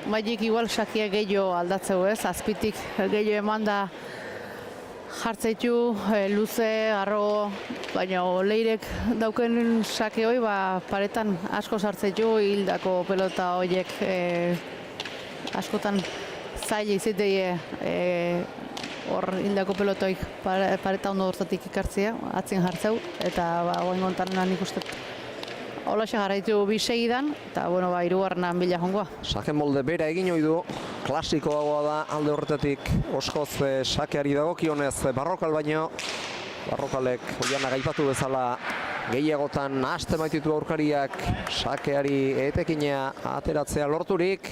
baiik igual sakia gehiago aldatzeu ez, azpitik gehiago eman da jartzeitu, luze, arro, baina Leirek dauken sake hoi paretan asko sartzeitu, hildako pelota horiek askotan zail iziteie hor hildako pelotoik pareta ondo hortatik ikartzea, atzin jartzeu, eta oain gontanean ikusten. Holaxe jarraitu bi segidan, eta bueno, hirugarrenan bila jongoa. Sake molde bera egin ohi du, klasikoagoa da alde horretatik oskoz sakeari dagokionez Barrokal baino. Barrokalek Oianak aipatu bezala gehiagotan hasten baititu aurkariak sakeari etekinea ateratzea lorturik,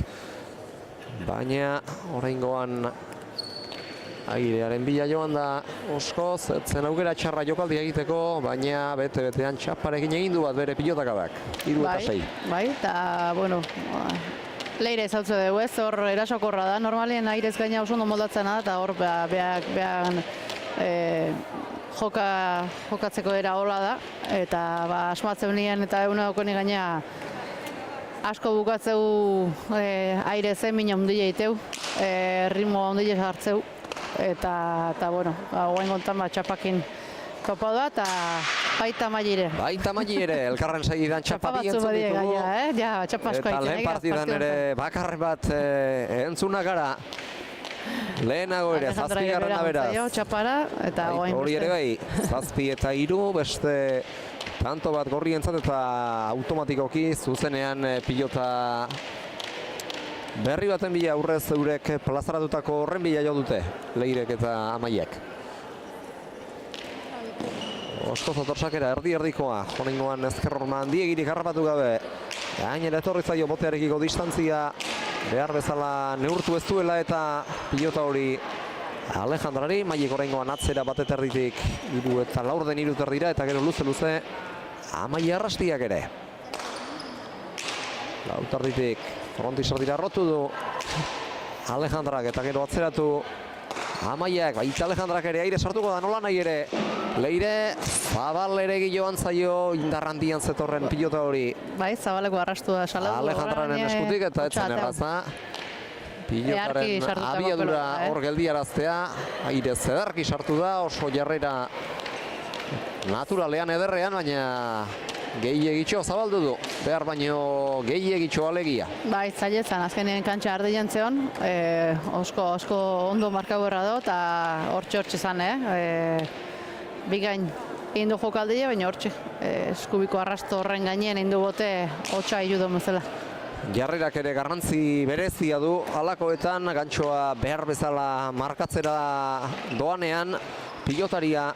baina oraingoan airearen bila joan da oskoz, etzen aukera txarra jokaldi egiteko, baina bete-betean txaparekin egin du bat bere pilotakabak, 3-6. Bai, eta, bueno, leire ezautze dugu ez, hor erasokorra da, normalien airez gaina oso ondo moldatzen da, eta hor behan jokatzeko era hola da, eta asmatzen nien eta eguna daukoni gaina asko bukatzeu aire zen mina ondile iteu, ritmo ondile hartzeu, eta bueno, guain gontan txapakin topa da, eta baita maile ere. Baita maile ere, elkarren segidan txapa bi entzun ditugu. Txapa asko Eta lehen partidan ere bakarre bat entzuna gara. Lehenago ere, 7. beraz. Txapara, eta hori ere bai, 7 eta 3, beste tanto bat gorri entzat eta automatikoki zuzenean pilota berri baten bila aurrez eurek plazaratutako horren bila jo dute, Leirek eta Amaiek. Oskoz otorsakera erdi-erdikoa, honengoan ezkerrorma handiegirik harrapatu gabe. Gainera etorri zaio botearekiko distantzia, behar bezala neurtu ez duela eta pilota hori Alejandrari, Maiek oraingoan atzera bateterditik 3 eta 4 terdira, eta gero luze-luze Amai arrastiak ere. Lautarditik frontiserdira rotu du Alejandrak, eta gero atzeratu Amaiak, baita Alejandrak ere aire sartuko da nola nahi ere. Leire, Zabal ere joan zaio indarrandian zetorren pilota hori. Bai, Zabaleko arrastu da salatu. Alejandraren eskutik eta etzen erraza. Pilotaren abiadura hor geldiaraztea, aire zederki sartu da, oso jarrera naturalean ederrean, baina gehiegitxo zabaldu du, behar baino gehiegitxo alegia. Bai, zailetzan, azkenean kantxa ardian zeon, osko ondo markagorra do, eta hortxe zan, bigain egin du jokaldea, baina hortxe eskubiko arrasto horren gaineen egin du bote hotxa irudo mezela. Jarrerak ere garrantzi berezia du, halakoetan gantxoa behar bezala markatzera doanean, pilotaria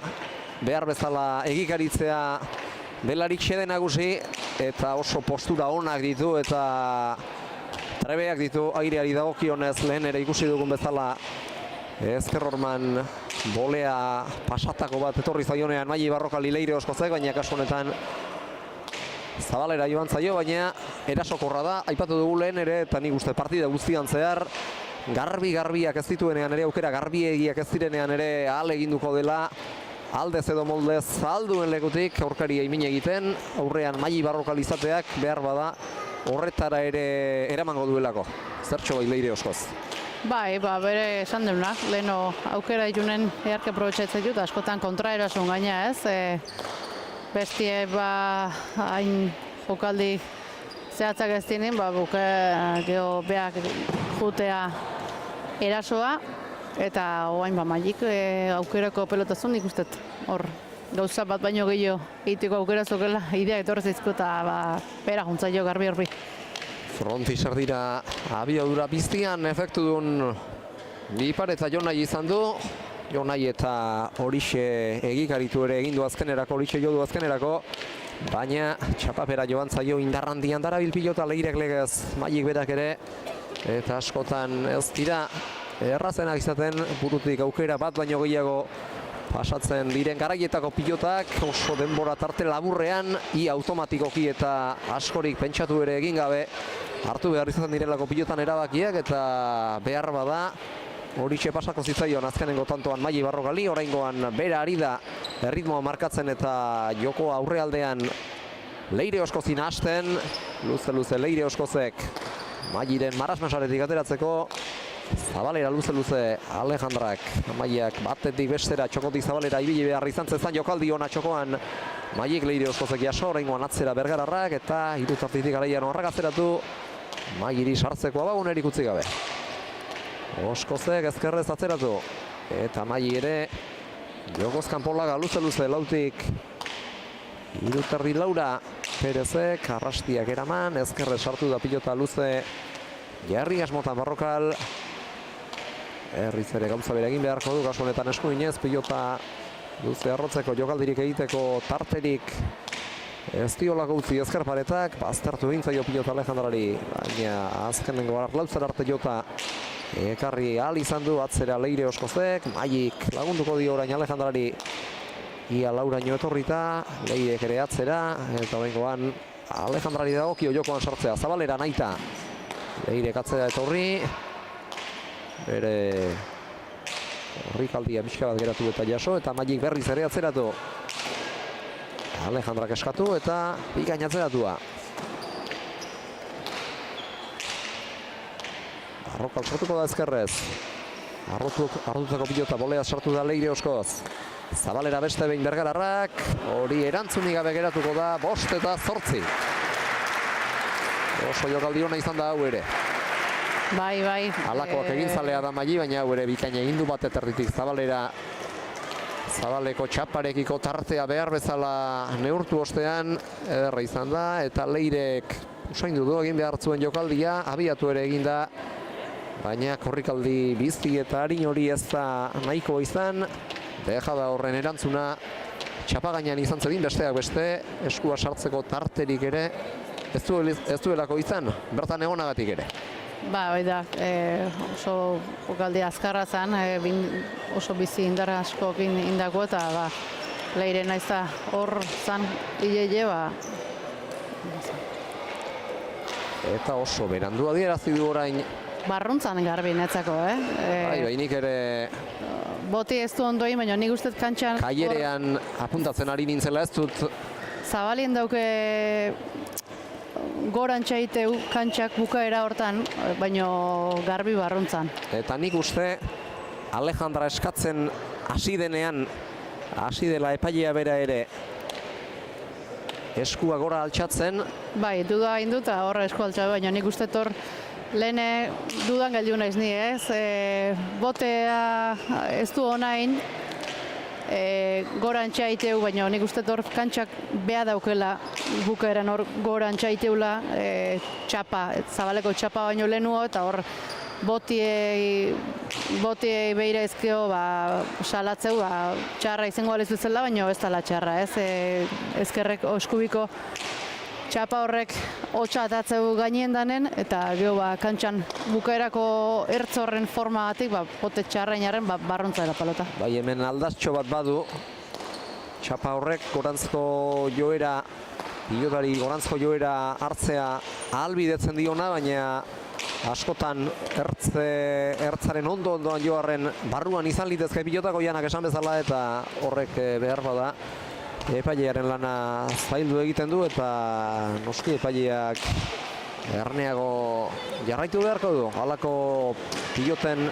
behar bezala egikaritzea delarik xede nagusi, eta oso postura onak ditu eta trebeak ditu aireari dagokionez. Lehen ere ikusi dugun bezala ezkerrorman bolea pasatako bat etorri zaionean Maili Barrokali Leire Oskozek, baina kasu honetan Zabalera joan zaio, baina erasokorra da, aipatu dugu lehen ere, eta nik uste partida guztian zehar garbiak ez dituenean ere, aukera garbiegiak ez direnean ere ahal eginduko dela, aldez edo moldez alduen lekutik aurkaria imin egiten, aurrean Maili Barrokal izateak behar bada horretara ere eramango duelako. Zertxo bai Leire Oskoz? Bai, bere esan deuna, leheno aukera itunen eharke aprobetxatzen dut, askotan kontraerasun gaina ez, bestie hain jokaldi zehatzak ez dinen, buke geho beak jutea erasoa, eta oain Mailik aukerako pelotazun ikustet. Hor, gauza bat baino gehiago egiteko aukera zokela, idea etorrez izko eta bera juntzaio garbi horbi. Frontiser dira abiadura biztian efektu duen Bipar eta Jonai izan du. Jonai eta horixe egikaritu ere egin du azkenerako, horixe jo du azkenerako. Baina txapapera joan zaio indarrandian darabil pilota Leirek legez Mailik berak ere. Eta askotan ez dira errazenak izaten burutik aukera bat baino gehiago pasatzen diren garaietako pilotak, oso denbora tarte laburrean, ia automatikoki eta askorik pentsatu ere egin gabe hartu behar izaten direlako pilotan erabakiak, eta behar bada horixe pasako zitzaion azkenengo tantoan Maili Barrokali, oraingoan bera ari da erritmoa markatzen eta joko aurrealdean Leire Oskozin hasten, luze Leire Oskozek Mailiren marasmasaretik ateratzeko. Zabalera luze Alejandrak, Amaiak batetik bestera txokotik Zabalera ibili behar izan zezan jokaldi ona txokoan Mailik Leire Oskozek jaso, oraingoan atzera Bergararrak eta hirutartitik garaian horrak atzeratu Mailiri sartzeko abagunerik utzi gabe. Oskozek ezkerrez atzeratu. Eta Mai ere jokoz kanpolaga luze lautik. 3 laura. Perezek arrastiak eraman. Ezkerrez sartu da pilota luze. Jarri asmotan Barrokal. Erriz ere gauza bere egin beharko du. Kasu honetan eskuinez pilota luze arrotzeko jokaldirik egiteko tarterik. Ez diolako utzi ezkerparetak. Baztertu egintzaio pilota Alejandrari. Baina azkenengo lautzara arte jota ekarri ahal izan du atzera Leire Oskozek. Maik lagunduko dio orain Alejandrari. Ia lauraino etorrita, Leirek ere atzera, eta bengoan Alejandrari dagokio jokoan sartzea. Zabalera Naita. Leirek atzera etorri. Bere horrikaldia pixka bat geratu eta jaso, eta Maik berriz ere atzeratu. Alejandrak eskatu eta bikain atzeratua. Barrokal sartuko da ezkerrez. Arrotutako pilota bolea sartu da Leire Oskoz. Zabalera beste behin Bergararrak. Hori erantzunik gabe geratuko da 5-8. Oso jokaldi ona izan da hau ere. Bai. Alakoak egin zalea da Mai, baina hau ere bikain egin du bat eterritik Zabalera. Zabaleko txaparekiko tartea behar bezala neurtu ostean ederra izan da, eta Leirek usaindu du egin behar zuen jokaldia, abiatu ere egin da, baina korrikaldi bizti eta harin hori ez da nahiko izan. Deja da horren erantzuna txapagainan izan zedin besteak beste, eskua sartzeko tarterik ere ez duelako izan, bertan egonagatik ere. Bai da, oso jokaldi azkarra zen, oso bizi indar askokin indako, eta Leire naiz da hor zen ile, Eta oso berandu adierazi du orain. Barruntzan garbi netzako, Bainik ere boti ez du ondoin, baina nik uste kantxan... Kaierean apuntatzen ari nintzela ez dut. Zabalien dauke gorantxa iteu kantxak bukaera hortan, baina garbi barruntzan. Eta nik uste Alejandra eskatzen hasi denean, hasi dela epailea bera ere eskua gora altxatzen. Bai, duda hain dut, horra eskua altxatzen, baina nik uste tor lehene dudan geldiu naiz ni, botea ez du onain, gorantxa iteu, baina nik uste hor kantxak beha daukela bukaeran hor gorantxa iteula txapa, Zabaleko txapa baino lehenuo, eta hor botiei behira ezkeo salatzeu, txarra izango alizu zela, baina ez dela txarra, ezkerrek oskubiko txapa horrek hotxa atatzeu gainien danen, eta gero kantxan bukaerako ertz horren forma batik, bote txarrainaren barruntza dela palota. Bai, hemen aldaztxo bat badu, txapa horrek gorantzko joera, pilotari gorantzko joera hartzea ahalbidetzen diona, baina askotan ertzaren ondoan joarren barruan izan litezke pilotako janak esan bezala, eta horrek behar bada epailearen lana zaildu egiten du, eta noski epaileak erneago jarraitu beharko du. Halako piloten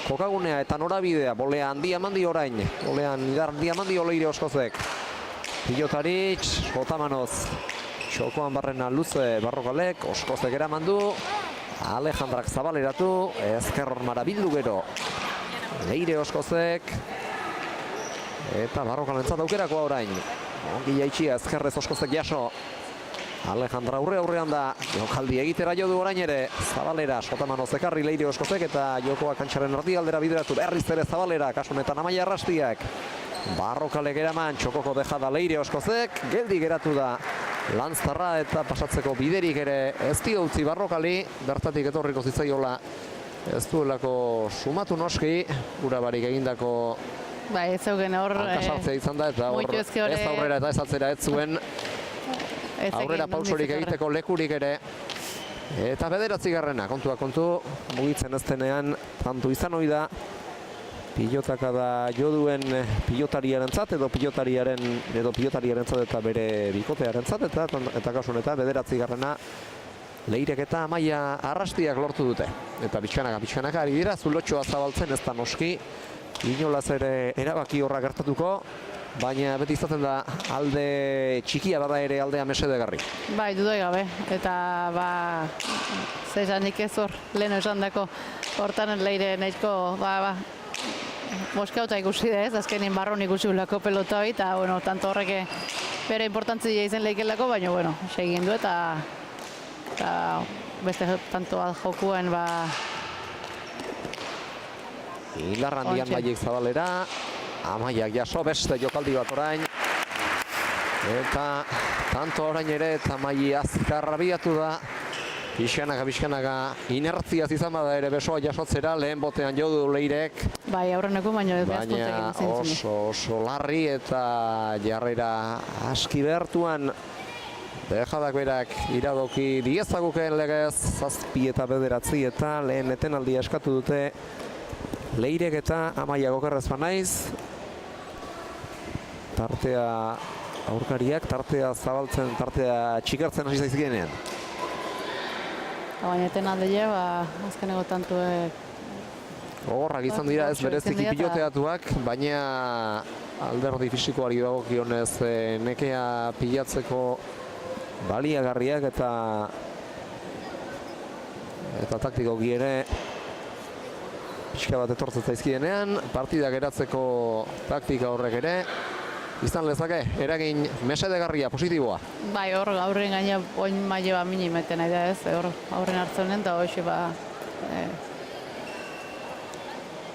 kokagunea eta norabidea, bolea handia mandi orain, bolean idar handia mandi Leire Oskozek. Pilotaritz, Jotamanoz, txokoan barrena luze Barrokalek, Oskozek eraman du, Alejandrak zabaleratu, ezker hormara bildu gero Leire Oskozek, eta Barrokalentzat aukerako orain. Ongi jaitxia ezkerrez Oskozek jaso. Alejandra aurrean da, jokaldi egitera jo du orain ere. Zabalera, Jotamanoz ekarri Leire Oskozek, eta jokoa kantxaren erdialdera bideratu berriz ere Zabalera, kasu honetan Amaia Arrastiak. Barrokalek eraman, txokoko dejada Leire Oskozek, geldi geratu da Lanztarra, eta pasatzeko biderik ere ez dio utzi Barrokali, bertatik etorriko zitzaiola ez duelako sumatu noski, urabarik egindako Bai, ez zeugen hor... Hankasartzea izan da, eta hor ez aurrera eta ez atzera ez zuen aurrera pausorik egiteko lekurik ere. Eta 9. kontua kontu, mugitzen ez denean tantu izan hori da. Pilotaka da jo duen pilotariarentzat edo pilotariarentzat eta bere bikotearentzat, eta kasu honetan 9. Leirek eta Amaia Arrastiak lortu dute. Eta bitxanaka ari dira, zulotxoa zabaltzen ez da noski. Inolaz ere erabaki horra gertatuko, baina beti izaten da alde txikia bada ere aldea mesedegarri. Bai, dudoi gabe, eta ba, zezanik ez hor, lehen esan dako, hortan leire nahiko, moskauta ikusi da ez, azkenin barron ikusi gulako pelota hori, eta, bueno, tanto horrek bere importantzia izen lehikelako, baina, bueno, segin du, eta beste tanto bat jokuen, Hilar handian Maiek Zabalera, Amaiak jaso beste jokaldi bat orain. Eta tanto orain ere eta Maili azkar abiatu da. Pixkanaka inertziaz izan bada ere besoa jasotzera, lehen botean jo du Leirek. Bai, aurreneko baina oso larri eta jarrera aski behartuan. Bejadak berak iradoki diezagukeen legez, 7 eta 9 eta lehen etenaldia eskatu dute Leirek eta Amaiak okerrez banaiz. Tartea aurkariak, tartea zabaltzen, tartea txikartzen hasi zaizkienean. Baina etenaldia, azkeneko tantuek Gogorrak izan dira ez bereziki piloteatuak, baina alderdi fisikoari dagokionez nekea pilatzeko baliagarriak eta taktikoki ere pixka bat etortzen zaizkienean, partida geratzeko taktika horrek ere izan lezake, eragin mesedegarria, positiboa. Bai, hor aurren gaina oin maile bat minimeten nahi da ez, hor aurren hartzen den, eta hoxe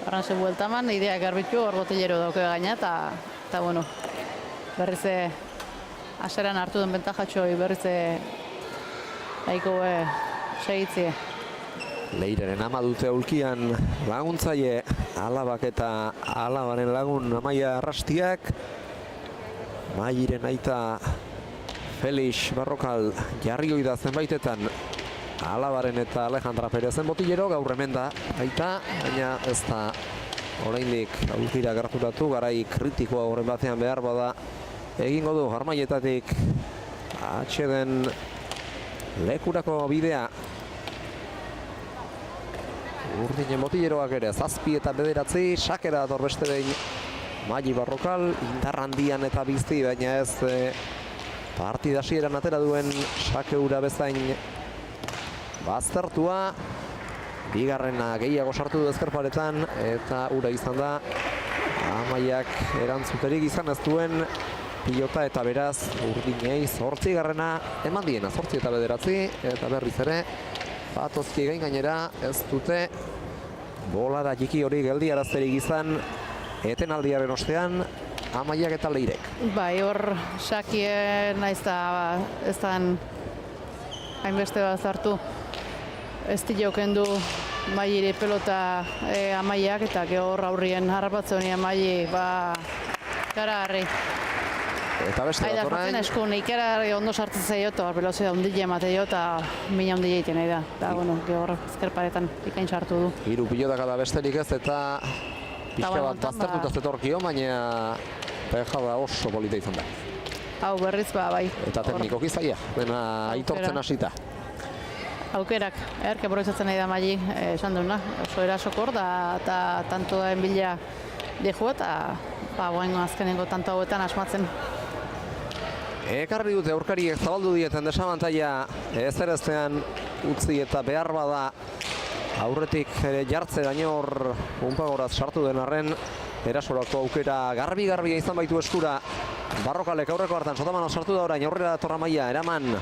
arranze bueltaman, ideak garbitu, hor botellero dauke gaina, eta bueno, berriz aseran hartu den bentajatxoi, berriz daiko segitzie. Leireren ama dute aulkian laguntzaile, Alabak eta Alabaren lagun Amaia Arrastiak. Mairen aita Felix Barrokal jarri oida zenbaitetan Alabaren eta Alejandra Perezen botillero, gaur hemen da aita, baina ez da oraindik aulkira gerturatu, garai kritikoa horren batean behar bada egingo du Armaietatik atxeden lekurako bidea. Urdinen botilleroak ere 7 eta 9, sakera dator beste behin Maili Barrokal, indarrandian eta bizti, baina ez partida hasieran atera duen sake ura bezain baztertua. Bigarrena gehiago sartu du ezkerparetan eta ura izan da Amaiak erantzuterik izan ez duen pilota eta beraz Urdinei 8garrena eman diena, 8 eta 9 eta berriz ere batozki gainera ez dute bolada txiki hori geldiarazterik izan etenaldiaren ostean Amaiak eta Leirek. Bai, hor sakien naiz da ez dan hainbeste bat zartu. Ez dioken du Maili pelota Amaiak eta hor aurrien harrapatze honi Maili gara harri. Eta beste bat orain. Eskun ikera ondo sartzen zaio eta velozia ondile emateio eta mina ondile egiten nahi da. Eta, bueno, hor ezkerparetan ikain sartu du. 3 pilotak da besterik ez eta pixka bat baztertuta zetorkio, baina pejada oso polita izan da. Hau berriz bai. Eta teknikoki zaila, dena aitortzen hasita. Aukerak, erke aprobetxatzen nahi da Maili, esan duna, oso erasokor da, eta tanto da enbila deju eta guain azkenengo tanto hauetan asmatzen. Ekarri dute aurkariek zabaldu dieten desabantaila ezereztean utzi eta behar bada aurretik jartze gaino hor unpagoraz sartu den arren erasorako aukera garbi-garbia izan baitu eskura. Barrokalek aurreko hartan sotamana sartu da orain aurrera dator Amaia, eraman.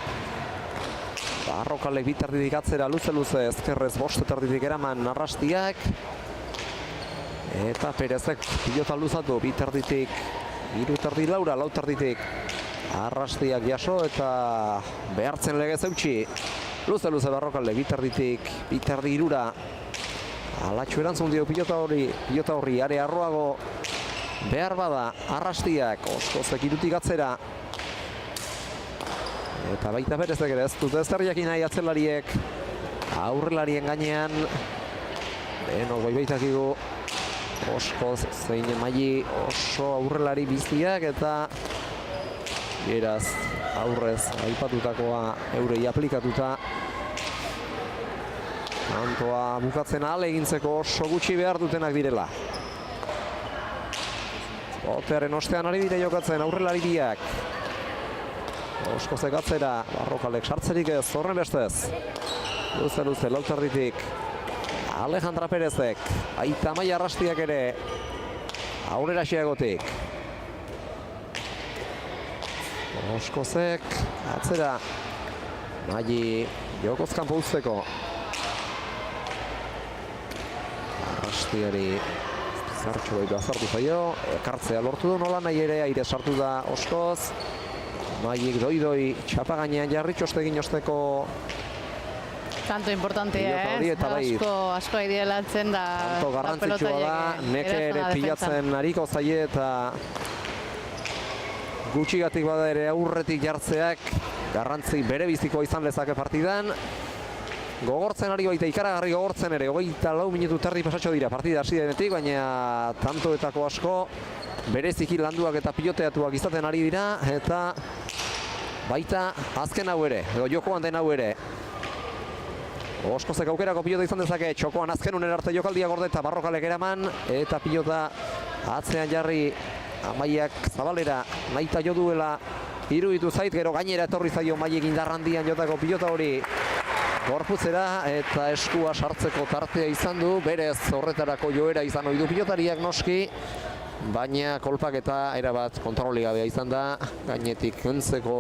Barrokalek bitarditik atzera luze-luze ezkerrez 5 etarditik eraman Arrastiak. Eta Perezek pilota luzatu bitarditik 3 etardi Laura, 4 etarditik Arrastiak jaso eta behartzen legez eutxi. Luze-luze Barrokalek bitarditik, bitardi 3. Alatxo erantzun dio pilota horri are arroago behar bada Arrastiak oskozek 3 atzera. Eta baita Perezek ere ez dute zer jakin nahi atzelariek aurrelarien gainean. Denok baitakigu Oskoz zein Maili oso aurrelari biztiak eta beraz aurrez aipatutakoa eurei aplikatuta kantoa bukatzen ahal egintzeko oso gutxi behar dutenak direla. Botearen ostean ari dire jokatzen aurrelari biak. Oskozek atzera, Barrokalek sartzerik ez, horren bestez. Luze, lautarditik. Alejandra Perezek, baita Amaia Arrastiak ere. Aurrera xeagotik. Oskozek, atzera. Maili, jokozkan pouzteko. Arrastiari zartxo behitu azartu zaio. Ekartzea lortu du nola nahi ere, aire sartu da Oskoz. Mailik doi txapa gainean jarri txostegin osteko. Tanto importantea, asko ideala altzen da. Tanto garrantzitsua da, neke ere pilatzen ariko zaie eta gutxigatik bada ere aurretik jartzeak garrantzi bere bizikoa izan lezake partidan. Gogortzen ari baita, ikaragarri gogortzen ere, 24 minutu terdi pasatxo dira partida hasi denetik, baina tantoetako asko bereziki landuak eta piloteatuak izaten ari dira, eta baita azken hau ere, edo jokoan den hau ere. Oskozek aukerako pilota izan dezake, txokoan azken unen arte jokaldia gordeta Barrokalek eraman, eta pilota atzean jarri Amaiak Zabalera nahita jo duela iruditu zait, gero gainera etorri zaio Maiek indarrandian jotako pilota hori gorputzera, eta eskua sartzeko tartea izan du, berez horretarako joera izan ohi du pilotariak noski, baina kolpaketa erabat kontroli gabea izan da, gainetik kentzeko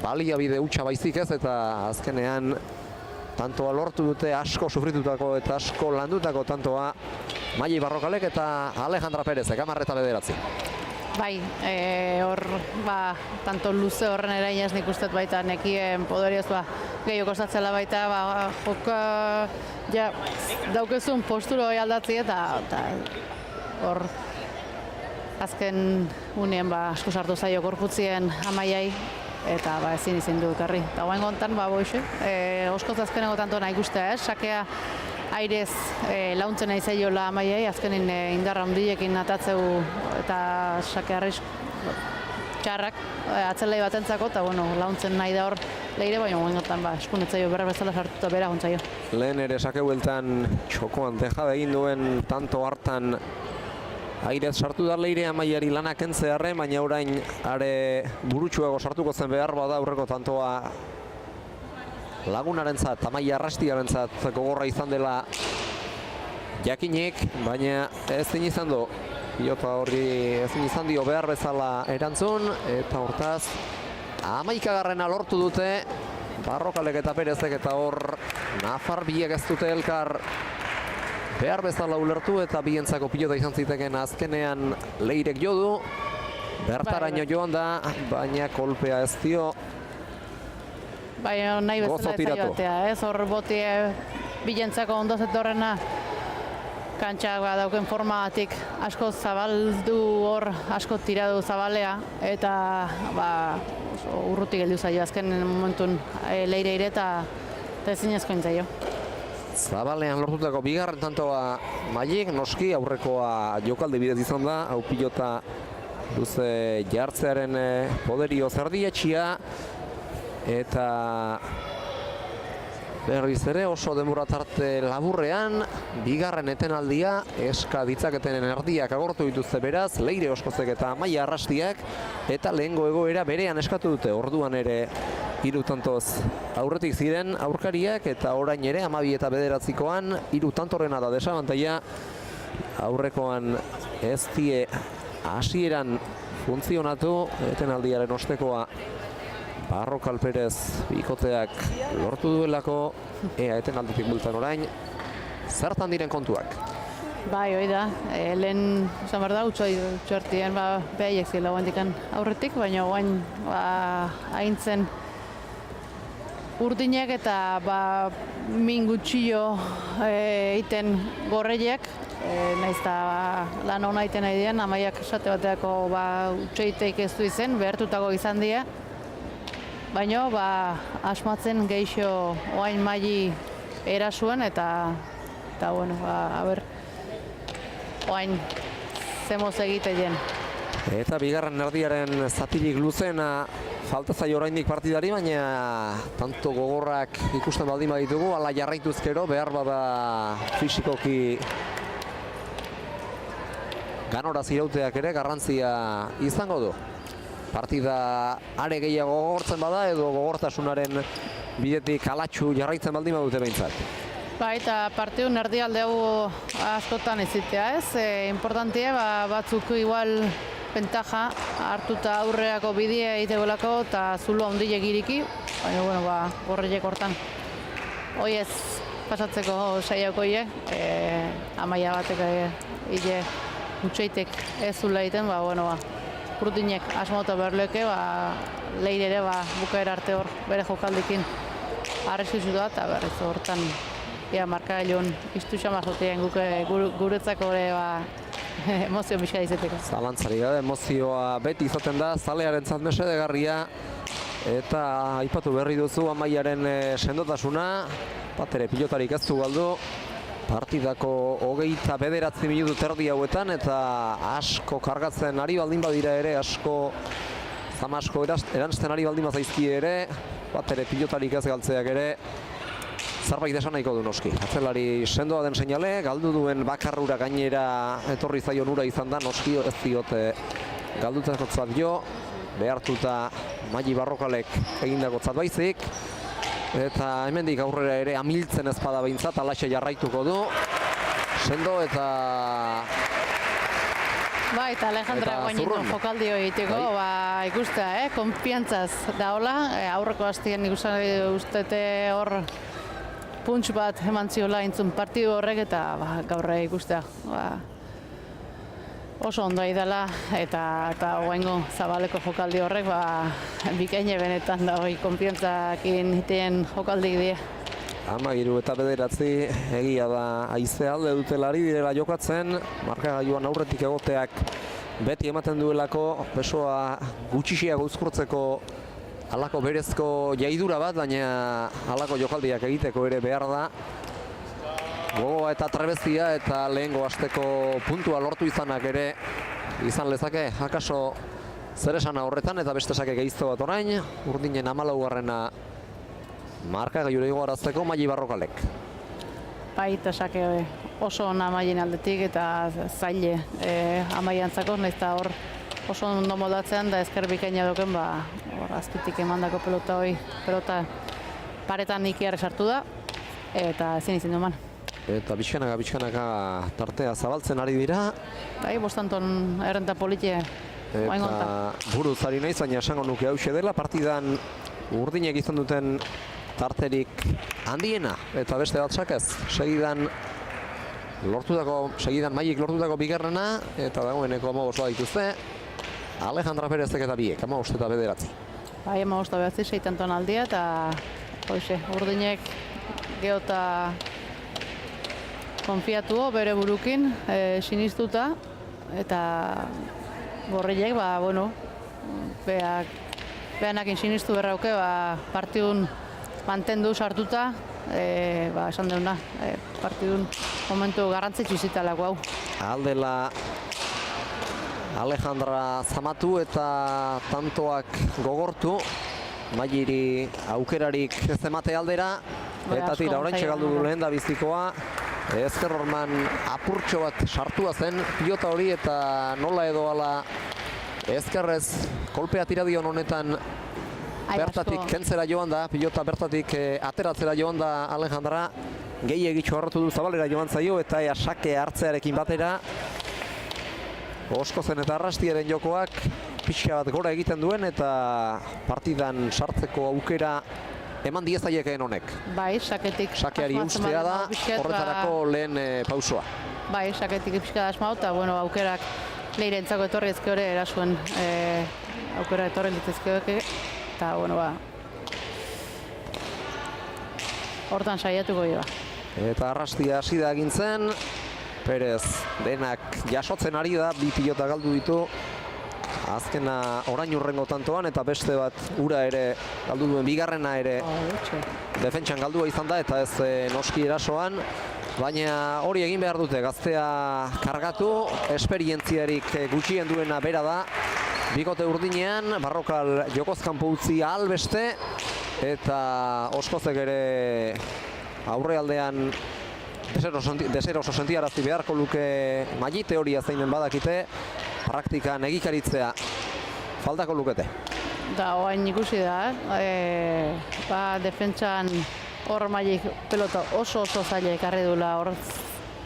baliabide hutsa baizik ez, eta azkenean tantoa lortu dute, asko sufritutako eta asko landutako tantoa Maili Barrokalek eta Alejandra Perezek, 10:9. Bai, hor, tanto luze horren erainaz nik uste baita nekien poderioz gehiago kostatzela baita, joka ja daukezun posturo hori aldatzi eta hor azken unien asko sartu zaio gorputzien Amaiai eta ezin izin du ekarri. Eta guain gontan, boixe, Oskoz azkeneko tanto nahi guztea, sakea airez launtzen nahi zaiola Amaiai, azkenin indarra handilekin atatzeu eta sake arris txarrak atzelei batentzako, eta launtzen nahi da hor leire, baina guain gontan eskunetzaio berra bezala sartuta bera gontzaio. Lehen ere sake bueltan txokoan dejada egin duen tanto hartan airez sartu da leire Amaiari lanak entzearren, baina orain are burutsuago sartuko zen behar bada aurreko tantoa lagunarentzat, Amaia Arrastiarentzat gogorra izan dela jakinik, baina ezin izan du. Pilota horri ezin izan dio behar bezala erantzun, eta hortaz 11garrena lortu dute Barrokalek eta Perezek, eta hor nafar biek ez dute elkar behar bezala ulertu, eta bientzako pilota izan ziteken azkenean leirek jo du, bertaraino joan da, baina kolpea ez dio. Baina nahi bezala ez zaio batea, ez hor botie bilentzako ondo zetorrena kantxak dauken formagatik asko zabaldu hor, asko tiradu zabalea, eta urrutik heldu zaio azken momentun leire ire eta ezin ezkoin zaio. Zabalean lortutako bigarren tantoa Mailik, noski aurrekoa jokalde bidez izan da, hau pilota luze jartzearen poderio zerdietxia, eta berriz ere oso denbora tarte laburrean, bigarren etenaldia eska ditzaketen erdiak agortu dituzte beraz, Leire Oskozek eta Amaia Arrastiak, eta lehengo egoera berean eskatu dute, orduan ere 3 tantoz aurretik ziren aurkariak, eta orain ere 12:9 3 tantorrena da desabantaila, aurrekoan ez die hasieran funtzionatu, etenaldiaren ostekoa Barrokal Perez bikoteak lortu duelako, ea etenalditik bultan orain, zertan diren kontuak? Bai, hoi da, lehen esan behar da, utxoartien behaiek zila guantikan aurretik, baina guain haintzen urdinek eta min gutxillo egiten gorreiek, nahiz eta lan hona egiten nahi dian, Amaiak esate bateako utxoiteik ez du izen, behartutako izan dira, baina asmatzen geixo oain Maili erasuen eta oain zemoz egiteien. Eta bigarren erdiaren zatirik luzena falta zaio oraindik partidari, baina tanto gogorrak ikusten baldin baditugu, ala jarraituzkero behar bada fisikoki ganoraz irauteak ere garrantzia izango du. Partida are gehiago gogortzen bada edo gogortasunaren bidetik alatxu jarraitzen baldin badute behintzat. Eta partidun erdialde hau askotan ezitea ez. Importantia batzuk igual bentaja hartuta aurreako bidea egitekolako eta zulo handiek iriki. Baina, gorriek hortan. Hoiez pasatzeko saiako amaia batek hile utxeitek ez zula egiten, Urdinek asmauta berleke, lehir ere bukaera arte hor bere jokaldikin arrezizu da, eta berriz hortan markagailuan iztu xamar jotean guretzako ere emozio pixka izeteko. Zalantzari gabe, emozioa beti izaten da, zalearen mesedegarria, eta aipatu berri duzu Amaiaren sendotasuna, bat ere pilotarik ez du galdu, partidako 29 minutu terdi hauetan, eta asko kargatzen ari baldin badira ere, asko erantzten ari baldin bazaizki ere, bat ere pilotarik ez galtzeak ere, zerbait esan nahiko du noski. Atzelari sendoa den seinale, galdu duen bakarrura gainera etorri zaion ura izan da, noski ez diote galdutakotzat jo, behartuta Magi Barrokalek egindakotzat baizik, eta hemendik aurrera ere amiltzen ezpada behintzat, alaxe jarraituko du, sendo eta... Eta Alejandra guainiko jokaldio egiteko, ikustea, konfiantzaz daola, aurreko hastien ustete hor punts bat eman ziola intzun partidu horrek, eta gaur ikustea. Oso ondo dela eta guaingo Zabaleko jokaldi horrek bikaine benetan da konfiantzakin hiteen jokaldik die. 13 egia da haize alde dutelari direla jokatzen, markagailuan aurretik egoteak beti ematen duelako, besoa gutxixiago uzkurtzeko halako berezko jaidura bat, baina halako jokaldiak egiteko ere behar da. Gogoa eta trebezia eta lehengo hasteko puntua lortu izanak ere izan lezake, akaso zer esana horretan eta beste sake gehizto bat orain, Urdinen 14garrena markagailura igoarazteko Magi Barrokalek. Eta sake oso ona Amaien aldetik eta zaile Amaiantzako, nahiz eta hor oso ondo moldatzean da ezker bikaina doken, azpitik emandako pelota paretan ikiarre sartu da eta ezin izin duman. Eta bitxkanaka tartea zabaltzen ari dira. Bostanton errenta politie. Eta buruz ari naiz, baina esango nuke hause dela. Partidan Urdinek izan duten tarterik handiena. Eta beste bat sakez. Segidan Magik lortutako bigarrena. Eta dagoeneko 15 dituzte. Alejandra Perezek eta biek, 15 eta 9. 15 eta 9, 6 tanton aldia. Eta Urdinek geota konfiatu bere burukin, sinistuta, eta gorriek, behanekin sinistu berrauke, partidun mantendu sartuta, esan deuna, partidun momentu garrantzitsu izitalako hau. Aldela Alejandra zamatu eta tantoak gogortu, Magiri aukerarik ez emate aldera, eta tira, oraintxe galdu du lehen da bizikoa, ezker horman apurtxo bat sartua zen pilota hori eta nola edo ala ezkerrez kolpea tira dion honetan bertatik kentzera joan da, pilota bertatik ateratzera joan da Alejandra, gehiagitxo harratu du Zabalera joan zaio eta sake hartzearekin batera Oskozen eta Arrastiaren jokoak pixka bat gora egiten duen eta partidan sartzeko aukera eman diezaiekeen honek. Saketik. Sakeari ustea da, horretarako lehen pausoa. Saketik pixka da asmau, eta aukerak lehirentzako etorri ezke hori erasuen aukera etorri litzezke hori, eta hortan saiatuko joa. Eta Arrastia hasi da egintzen, Perez denak jasotzen ari da, 2 pilota galdu ditu, azkena orain urrengo tantoan eta beste bat ura ere galdu duen bigarrena ere defentsan galdua izan da eta ez noski erasoan, baina hori egin behar dute, gaztea kargatu, esperientziarik gutxien duena bera da, bikote Urdinean, Barrokal jokozkanpo utzi albeste eta Oskozek ere aurrealdean deseroso sentiarazi beharko luke Maili, teoria zeinen badakite, praktikan egikaritzea faltako lukete. Da, oain ikusi da, defentsan hor Mailik pelota oso zaila ekarri dula hor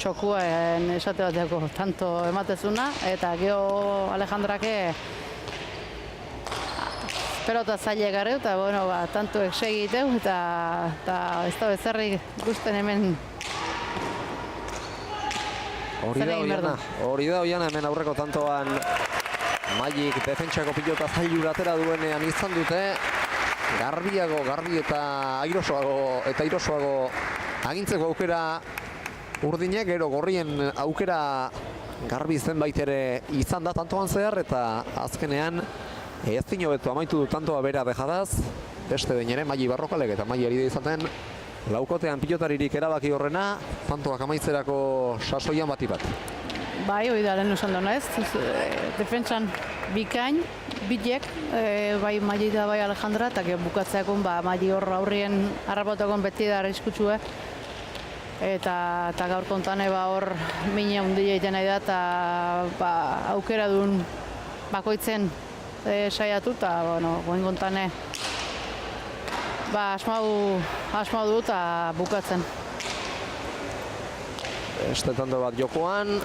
txokuen esate bateko tanto ematezuna, eta geho Alejandrake pelota zaila ekarri, eta bueno, tanto egiteu, eta ez da bezerrik ikusten hemen. Hori da oiana hemen aurreko tantoan Mailik defentsako pilota zailura atera duenean izan dute. Garbi eta airosoago agintzeko aukera urdinek, gero gorrien aukera garbi zenbait ere izan da tantoan zehar, eta azkenean ez hobeto amaitu du tantoa bera dejadaz. Beste behin ere Maili Barrokalek eta Maili ari da izaten laukotean pilotaririk erabaki horrena, tantoak amaitzerako sasoian bat. Bai, hori da lehen usan duna ez, defentsan bikain, bitek, bai Maili da bai Alejandra, eta bukatzeakon Maili hor aurrien harrapatakon beti da arriskutsua. Eta gaur kontane hor mina hundile egiten nahi da, eta aukera duen bakoitzen saiatu, eta goin kontane asmau du eta bukatzen. Este tanto bat jokoan,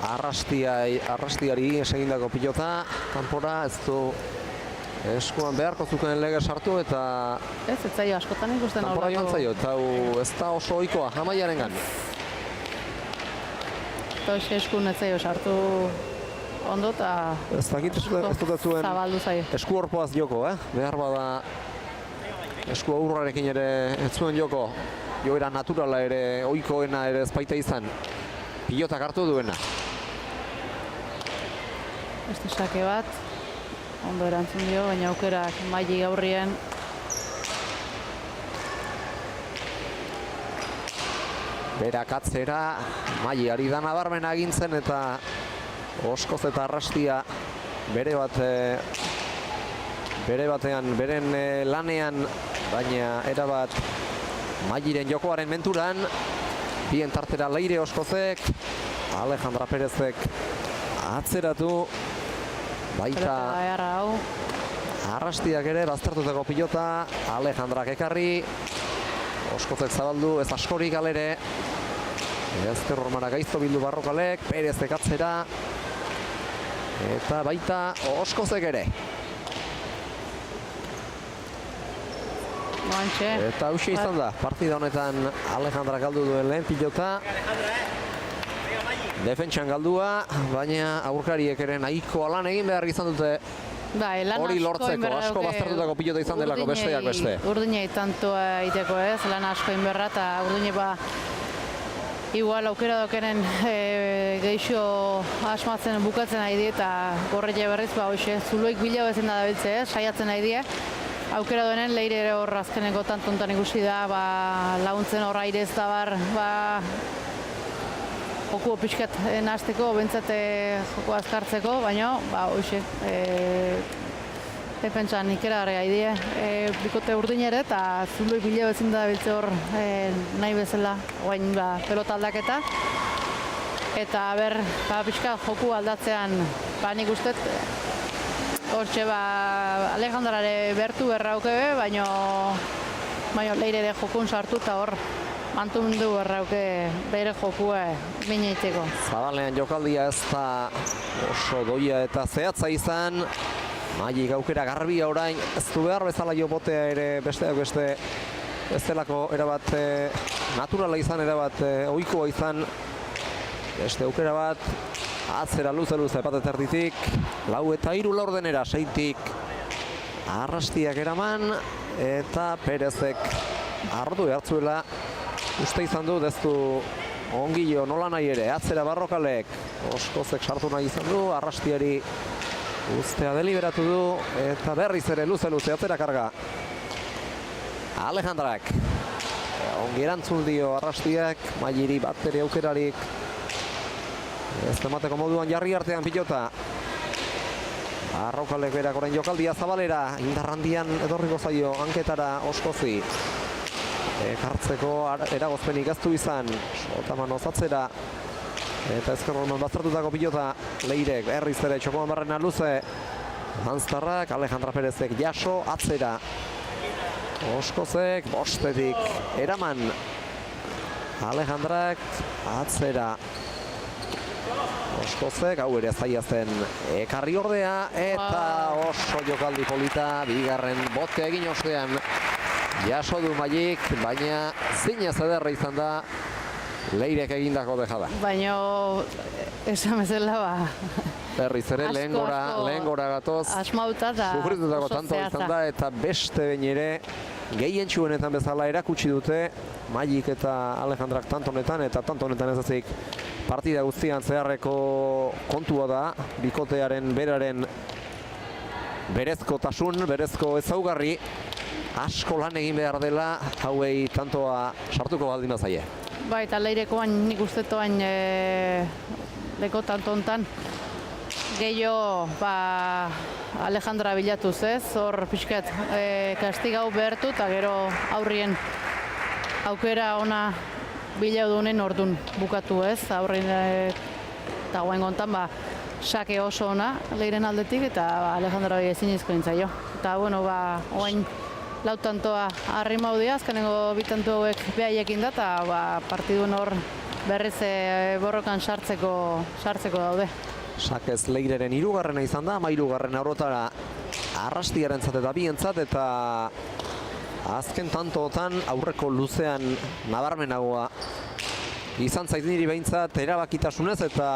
arrastiari esegindako pilota, kanpora ez du eskuan beharko zuken lege sartu, eta ez zaio askotan ikusten horreko. Kanpora joan zaio, eta ez da oso ohikoa Amaiarengan. Eta hoxe eskun ez zaio sartu ondo, eta ez dakit ez dut zuen zabaldu zaio. esku horpoaz joko, behar bada esku aurrarekin ere ez zuen joko. Joera naturala ere, ohikoena ere ez baita izan, pilotak hartu duena. Beste sake bat, ondo erantzun dio, baina aukerak Maili aurrien. Berak atzera, Maili ari da nabarmena agintzen, eta Oskoz eta Arrastia bere batean, beren lanean, baina erabat Mailiren jokoaren menturan, bien tartera Leire Oskozek, Alejandra Perezek atzeratu, baita Arrastiak ere baztertutako pilota, Alejandrak ekarri, Oskozek zabaldu, ez askorik alere, ezker hormara gaizto bildu Barrokalek, Perezek atzera, eta baita Oskozek ere. Eta hausia izan da, partida honetan Alejandra galdu duen lehen pilota. Defentsan galdua, baina aurkariek ere nahiko lan egin behar izan dute hori lortzeko, asko baztertutako pilota izan delako besteak beste. Urdinei tantoa iteko ez, lan asko inberra, eta urdine igual aukera dokenen geixo asmatzen bukatzen nahi die, eta gorretxe berriz, hoxe, zuloik bila bezen da dabiltze, saiatzen nahi die. Aukera duenen, Leire ere hor azkeneko tantontan ikusi da, laguntzen hor aire ez da joko pixkat nahazteko, bentsate joko azkartzeko, baina, hoxe, defentsan ikeragarria idea. Bikote urdin ere, eta zuloi bila bezin da biltze hor nahi bezala, guain pelota aldaketa. Eta pixkat joku aldatzean, nik ustet, hortxe Alejandrare bertu berrauke baina Leire ere jokun sartu eta hor mantumendu berrauke bere jokua mineiteko. Zabalean jokaldia ez da oso doia eta zehatza izan. Mailik aukera garbia orain, ez du behar bezala jopotea ere besteak beste ez delako erabat naturala izan, erabat ohikoa izan. Beste aukera bat, atzera luze epate terditik, 4 eta 3 laurdenera, 6tik Arrastiak eraman, eta Perezek ardu hartzuela uste izan du, deztu ongilo nola nahi ere, atzera Barrokalek, Oskozek sartu nahi izan du, Arrastiari ustea deliberatu du, eta berriz ere luze atzera karga. Alejandrak, ongi erantzun dio Arrastiak, Mailiri bat ere aukerarik ez temateko moduan jarri artean pilota. Barrokalek berak orain jokaldia zabalera, indarrandian edorriko zaio hanketara Oskozi. ekartzeko eragozpenik ez du izan. Sotaman osatzera. Eta ezkerroman baztertutako pilota Leirek, berriz ere Txokoman Barrena luze. Hanztarrak, Alejandra Perezek jaso, atzera. Oskozek, bostetik eraman. Alejandrak, atzera. Oskozek, hau ere zaila zen ekarri ordea, eta oso jokaldi polita, bigarren bote egin ostean jaso du Mailik, baina zinez ederra izan da Leirek egindako dejada. Baina esan bezala Berriz ere lehen gora gatoz, asmauta da sufritutako tanto izan da, eta beste behin ere gehien txuenetan bezala erakutsi dute Mailik eta Alejandrak tantonetan, eta tantonetan ez ezik partida guztian zeharreko kontua da, bikotearen beraren berezkotasun, berezko ezaugarri, asko lan egin behar dela, hauei tantoa sartuko baldin bazaie. Bai, eta Leirekoan nik ustetoan leko tanto hontan gehiago Alejandra bilatuz ez, hor pixkat kastigau behartu eta gero aurrien aukera ona bilau dunen ordun bukatu ez, aurrien eta guain gontan sake oso ona Leiren aldetik eta Alejandra ezin izko nintzaio. Eta bueno, guain lau tantoa arrimaudia, azkenengo bi tanto hauek behaiekin da, eta partidun hor berriz borrokan sartzeko daude. Sakez Leireren hirugarrena izan da, 13. orotara Arrastiarentzat eta bientzat, eta azken tantootan aurreko luzean nabarmenagoa izan zait niri behintzat erabakitasunez, eta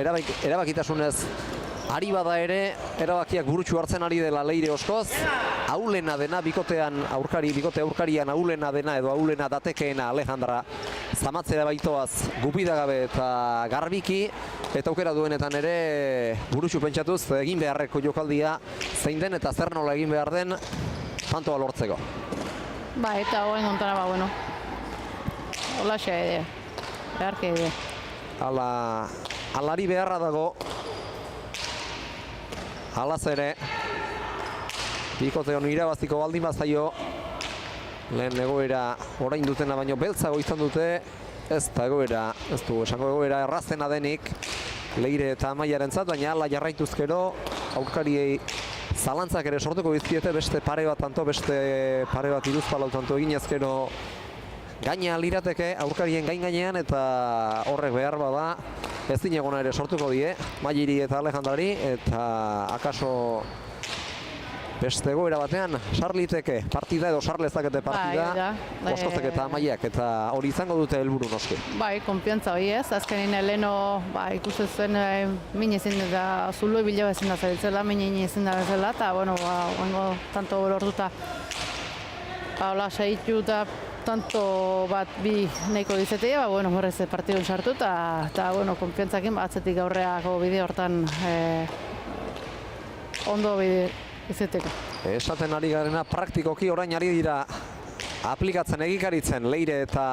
erabakitasunez ari bada ere, erabakiak burutsu hartzen ari dela Leire Oskoz, ahulena dena bikotean bikote aurkarian ahulena dena edo ahulena datekeena Alejandra zamatzera baitoaz gupidagabe eta garbiki, eta aukera duenetan ere burutsu pentsatuz egin beharreko jokaldia zein den eta zer nola egin behar den tantoa lortzeko. Eta hoen gontara, bueno, holaxe idea, beharke idea. Alari beharra dago, alaz ere, bikote honi irabaziko baldin bazaio, lehen egoera orain dutena baino beltzago izan dute, ez da egoera, ez du esango egoera errazena denik Leire eta Amaiarentzat, baina ala jarraituzkero aurkariei zalantzak ere sortuko bizkiete, beste pare bat tanto, beste pare bat iruzpalau tanto egin ezkero gaina lirateke aurkarien gainean, eta horrek behar bada ezin egona ere sortuko die Mailiri eta Alejandrari, eta akaso beste egoera batean sarliteke partida edo sarlezakete partida Oskozek eta Amaiak, eta hori izango dute helburu noski. Konfiantza hori ez, azkenin Eleno ikusten zuen min ezin da, zulu bila ezin da zabiltzela, min ezin da bezala, eta bueno, tanto lortuta hola saitu eta tanto bat bi nahiko dizetea, bueno, horrez partidun sartu, eta bueno, konfiantzakin atzetik aurreako bide hortan ondo bide izeteko. Esaten ari garena praktikoki orain ari dira aplikatzen egikaritzen Leire eta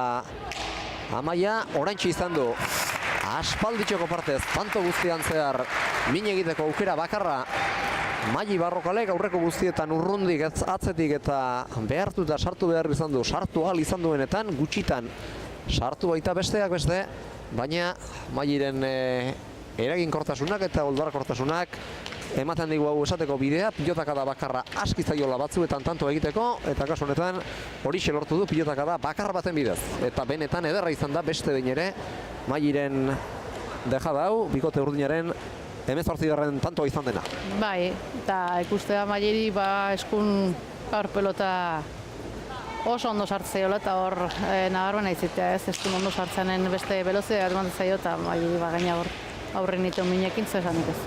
Amaia, oraintxe izan du aspalditxoko partez tanto guztian zehar min egiteko aukera bakarra Maili Barrokalek, aurreko guztietan urrundik atzetik eta behartuta sartu behar izan du, sartu ahal izan duenetan, gutxitan sartu baita besteak beste, baina Mailiren eraginkortasunak eta oldarkortasunak ematen digu hau esateko bidea, pilotakada bakarra aski zaiola batzuetan tanto egiteko, eta kasu honetan horixe lortu du pilotakada bakar baten bidez. Eta benetan ederra izan da beste behin ere Mailiren dejada hau, bikote urdinaren 18. tantoa izan dena. Eta ikustea Mailiri eskun gaur pelota oso ondo sartzeola, eta hor nabarmena izitea ez, eskun ondo sartzeanen beste belozea eman zaio, eta Mailiri gaina hor aurren ito minekin zezanik ez.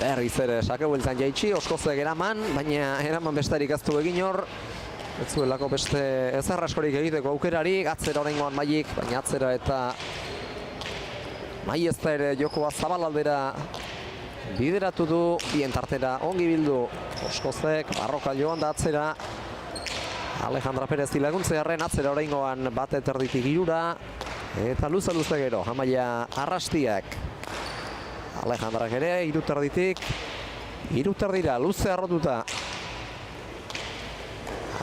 Berriz ere, sake bueltan jaitsi, Oskozek eraman, baina eraman besterik ez du egin hor. Ez zuelako beste ezer askorik egiteko aukerari, atzera oraingoan Mailik, baina atzera eta Maili ez da ere jokoa zabalaldera bideratu du, bien tartera ongi bildu Oskozek, Barroka joan da atzera. Alejandra Perez laguntzearren atzera oraingoan bat eterditik irura, eta luze gero, Amaia Arrastiak. Alejandrak ere, iruterdira, luze arrotuta.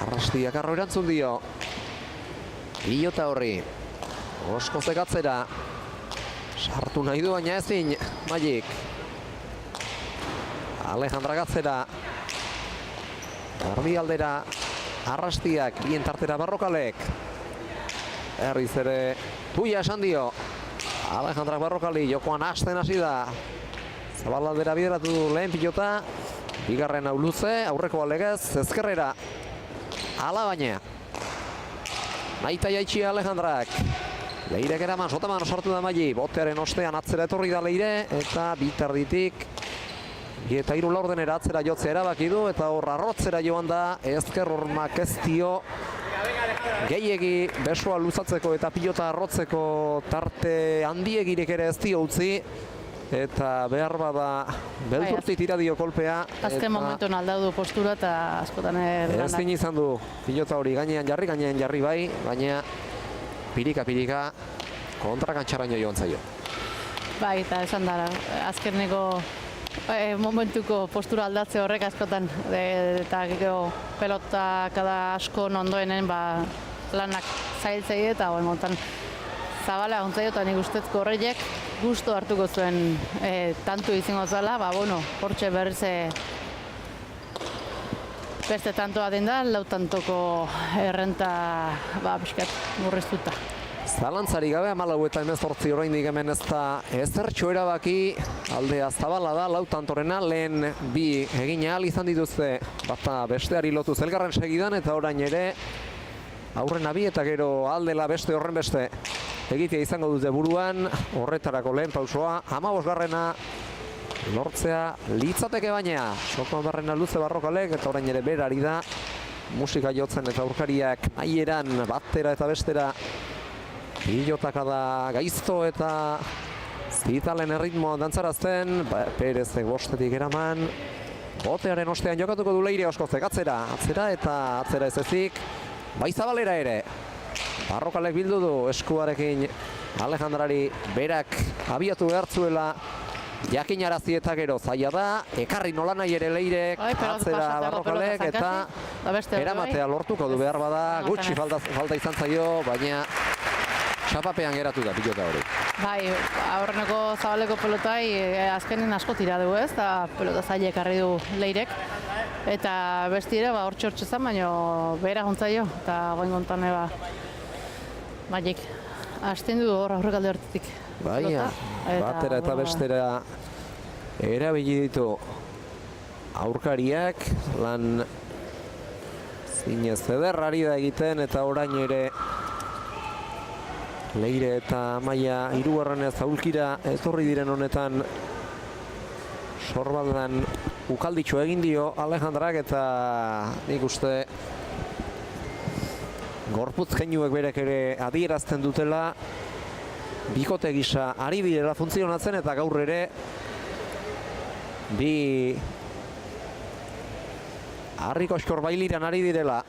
Arrastiak arro erantzun dio. pilota horri. Osko zekatzera. Sartu nahi du baina ezin Magik. Alejandra Gatzera. Garbi aldera Arrastiak, bien tartera Barrokalek. Herriz ere Tuia esan dio. Alejandra Barrokali jokoan hasten hasi da. Zabalaldera bideratu du lehen pilota. Bigarren hau luze, aurreko alegez, ezkerrera. Ala baina. Naita jaitxi Alejandrak. Leirek eraman, sotaman sartu da Magi. Botearen ostean atzera etorri da Leire. Eta bitarditik. Eta hiru laurdenera atzera jotzea erabaki du. Eta hor arrotzera joan da. Ezker hormak ez dio. Gehiegi besoa luzatzeko eta pilota arrotzeko tarte handiegirik ere ez dio utzi. Eta behar bada beldurti tira dio kolpea. Azken momentuan aldaudu postura eta askotan ezin izan du pilota hori gainean jarri bai, baina pirika kontrakantxaraino joan zaio. Bai, eta esan da, azkeneko momentuko postura aldatze horrek askotan eta gero pelota kada asko ondoenen lanak zailtzei eta montan zabala gontzaio eta nik ustezko horreiek gustu hartuko zuen tantu izango zela, hortxe berriz beste tantoa den da, lau tantoko errenta pixkat murriztuta. Zalantzari gabe 14 eta 18 oraindik hemen ez da ezertxo erabaki, aldea zabala da, lau tantorena, lehen bi egin ahal izan dituzte, bata besteari lotuz elgarren segidan eta orain ere aurrena bi eta gero aldela beste horren beste egitea izango dute buruan, horretarako lehen pausoa, 15garrena lortzea litzateke baina, Sokoan barrena luze Barrokalek eta orain ere berari da, musika jotzen eta aurkariak nahieran batera eta bestera pilotaka da gaizto eta zitalen erritmoa dantzarazten, Perezek bostetik eraman, botearen ostean jokatuko du Leire Oskozek atzera eta atzera ez ezik, bai Zabalera ere. Barrokalek bildu du eskuarekin Alejandrari berak abiatu behartzuela jakinarazi eta gero zaila da, ekarri nolanahi ere Leirek atzera Barrokalek eta eramatea lortuko du behar bada, gutxi falta izan zaio, baina txapapean geratu da pilota hori. Bai, aurreneko Zabaleko pelotai azkenen asko tira du ez, eta pelota zaila ekarri du Leirek. Eta besti ere hortxe zan, baina behera gontzaio, eta goin gontan Magik hasten du hor aurrekalde hortetik. Baina, batera eta bestera erabili ditu aurkariak, lan zinez ederrari da egiten eta orain ere Leire eta Amaia hirugarrenez aulkira etorri diren honetan sorbaldan ukalditxo egin dio Alejandrak eta nik uste gorputz keinuek berek ere adierazten dutela bikote gisa ari direla funtzionatzen eta gaur ere bi harrikoskor bailiran ari direla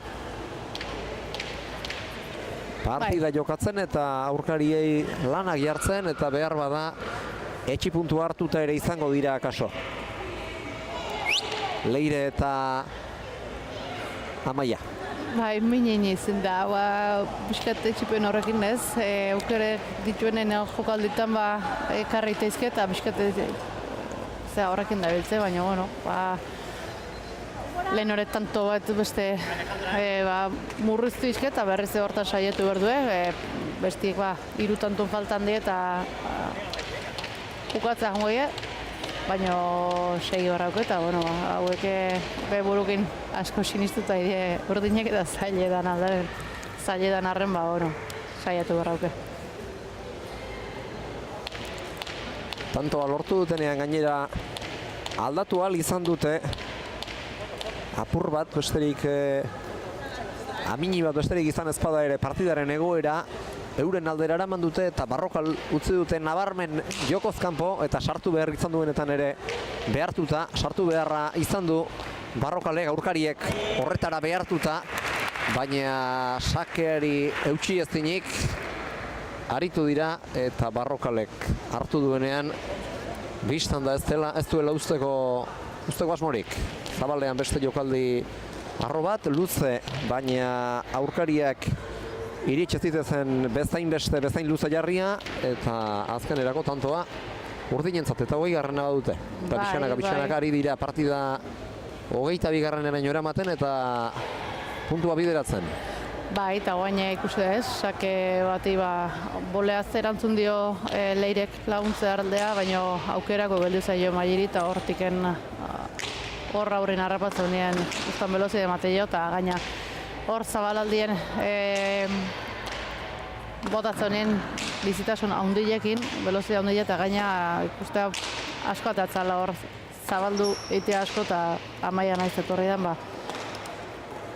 partida jokatzen eta aurkariei lanak jartzen eta behar bada etxi puntu hartuta ere izango dira akaso. Leire eta Amaia. Bai, minen izan da, biskat etxipen horrekin ez, aukere dituenen jokalditan ekarri teizke eta biskat horrekin da biltze, baina lehen horret tanto bat beste murriztu izke eta berriz hortan saietu behar du, bestiek hiru tantun faltan die eta bukatzea jongo baina segi barrauko eta hauek burukin asko sinistuta urdinek eta zailedan arren saiatu barrauke. Tantoa lortu dutenean gainera aldatu ahal izan dute apur bat besterik amini bat besterik izan ezpada ere partidaren egoera euren aldera eraman dute eta Barrokal utzi dute nabarmen jokoz kanpo eta sartu behar izan duenetan ere behartuta, sartu beharra izan du Barrokalek aurkariek horretara behartuta, baina sakeari eutsi ezinik aritu dira eta Barrokalek hartu duenean bistan da ez duela usteko asmorik. Zabalean beste jokaldi arro bat, luze, baina aurkariak iritsi zitezen bezain beste, bezain luze jarria, eta azkenerako tantoa urdinentzat eta 20garrena badute. Eta pixkanaka ari dira partida 22garreneraino eramaten eta puntua bideratzen. Bai, eta guain ikusi da ez, sake bati boleaz erantzun dio Leirek laguntze aldea, baina aukerako geldu zaio Mairi eta hortiken hor aurren harrapatzen nien ustan belozide mateio eta gaina hor zabalaldien botatzen bizitasun haundilekin, belozide haundile eta gaina ikustea asko atatzala hor zabaldu eitea asko eta Amaia naiz etorri den,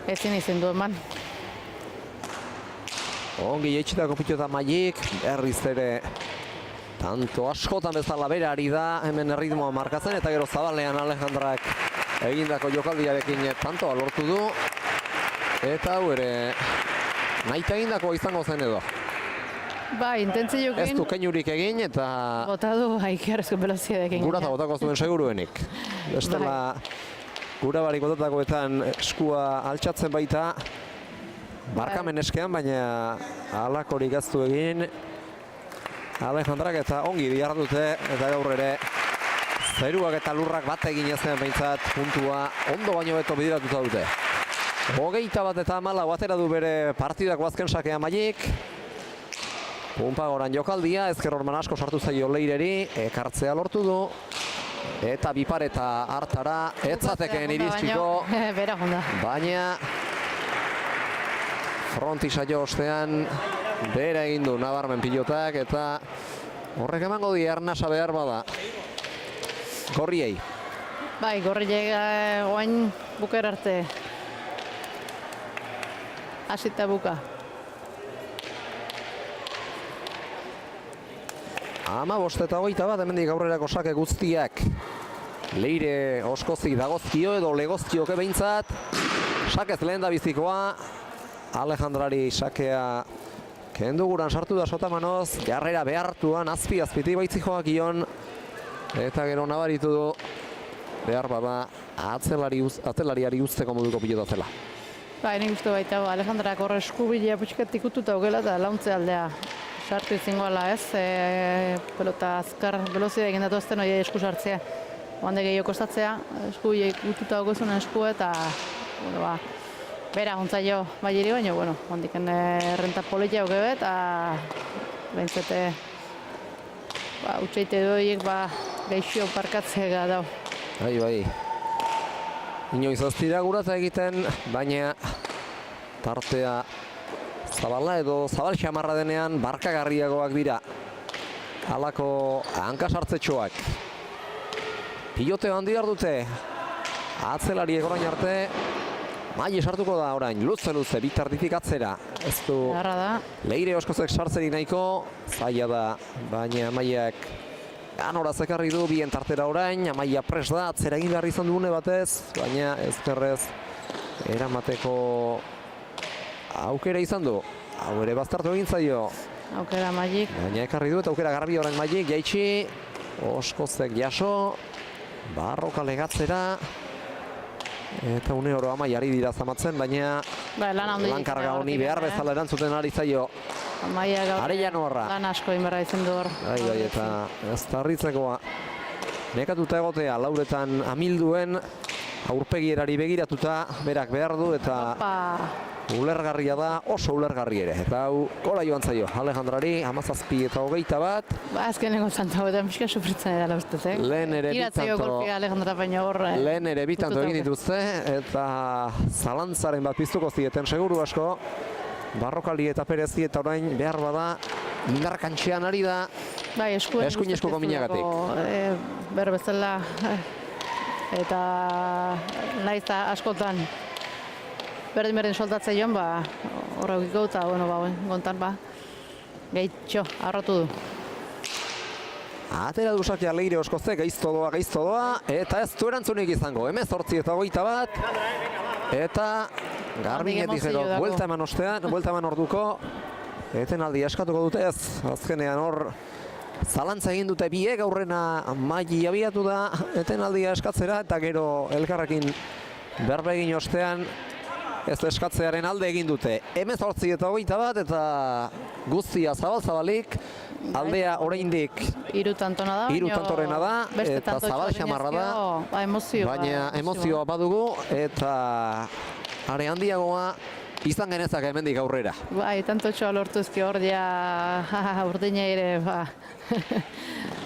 ezin izin du eman. Ongi jeitsitako pitota Maiik, berriz ere tanto askotan bezala bere ari da hemen erritmoa markatzen eta gero zabalean Alejandrak egindako jokaldiarekin tantoa lortu du eta hau ere nahita egindako izango zen edo. Intentzioekin. Ez du keinurik egin eta bota du Aikerrezko veloziadekin. Gura eta botako zuen seguruenik. Bestela gura barik botatakoetan eskua altxatzen baita barkamen eskean, baina halakorik ez du egin Alejandrak eta ongi dihardute eta gaur ere zeruak eta lurrak bat egin ezen behintzat puntua ondo baino beto bideratuta dute. 21-14 atera du bere partidako azken sakea Maiik. Punpagoran jokaldia, ezker horman asko sartu zaio Leireri, ekartzea lortu du. Eta bipareta hartara, etzateken iristiko. Baina fronti saio ostean bera egin du nabarmen pilotak eta horrek emango di arnasa behar bada. Gorriei. Gorriei guain buker arte. Hasita buka. 15-21 hemendik aurrerako sake guztiak Leire oskozi dagozkio edo legozkioke behintzat. Sakez lehen da bizikoa. Alejandrari sakea kendu guran sartu da sotamanoz. Jarrera behartuan azpi-azpiti baitzikoak ion. Eta gero nabaritu du behar bada atzelariari usteko moduko pilota zela. Nik uste baita Alejandrak horre eskubilea putxiketik ututa ugela eta launtze aldea sartu izingoala ez. Pelota azkar velozidea egin datu ezten hori esku sartzea. Oande gehiago kostatzea, eskubilea ututa ogozunen esku eta bera jontzaio Mairi baina, ondiken renta politia ogebe eta behintzete utxeite doiek geixio parkatzea dau. Bai. Inoiz ez dira gurata egiten, baina tartea zabala edo zabal xamarra denean barkagarriagoak dira. Halako hankasartzetxoak. Pilote handi dute. Atzelariek orain arte. Maile sartuko da orain, luze, bitartitik atzera. Ez du Leire oskozek sartzerik nahiko, zaila da, baina Amaiak ganora zekarri du bien tartera orain, Amaia pres da, atzera egin behar izan dugune batez, baina ezkerrez eramateko aukera izan du. Hau ere baztertu egin zaio. Aukera Maiik. Baina ekarri du eta aukera garbi orain Maiik, jaitsi, oskozek jaso, barroka legatzera. Eta une oro Amaiari dira zamatzen, baina lankarga honi behar bezala erantzuten ari zaio. Amaia gaur lan asko inberra izan du hor. Bai, eta ez tarritzekoa. Nekatuta egotea, lauretan amilduen aurpegierari begiratuta berak behar du eta ulergarria da, oso ulergarri ere. Eta hau gola joan zaio, Alejandrari, 17-21. Azkeneko zanta hauetan pixka sufritzen edala ustez, Lehen ere bitanto egin dituzte eta zalantzaren bat piztuko zieten seguru asko. Barrokali eta Perezi eta orain behar bada indarkantxean ari da eskuin eskuko minagatik. Berbezela eta naiz askotan berdin soltatzen joan, horrekiko eta gontan gehitxo, arrotu du. Atera du sakea Leire oskozek, gaizto doa, eta ez du erantzunik izango. 18-21 eta Garbinek dizero, buelta eman ostean, buelta eman orduko, etenaldi askatuko dute ez, azkenean hor zalantza egin dute biek, aurrena Maili abiatu da etenaldia eskatzera eta gero elkarrekin berbe egin ostean ez eskatzearen alde egin dute. 18-21 eta guztia zabal-zabalik, aldea oraindik Hiru tantona da, hiru tantorena da, beste eta tanto zabal xamarra da, baina emozioa badugu, eta are handiagoa izan genezak hemendik aurrera. Bai, tantotxoa lortu ezki hor, ja, urdina ere,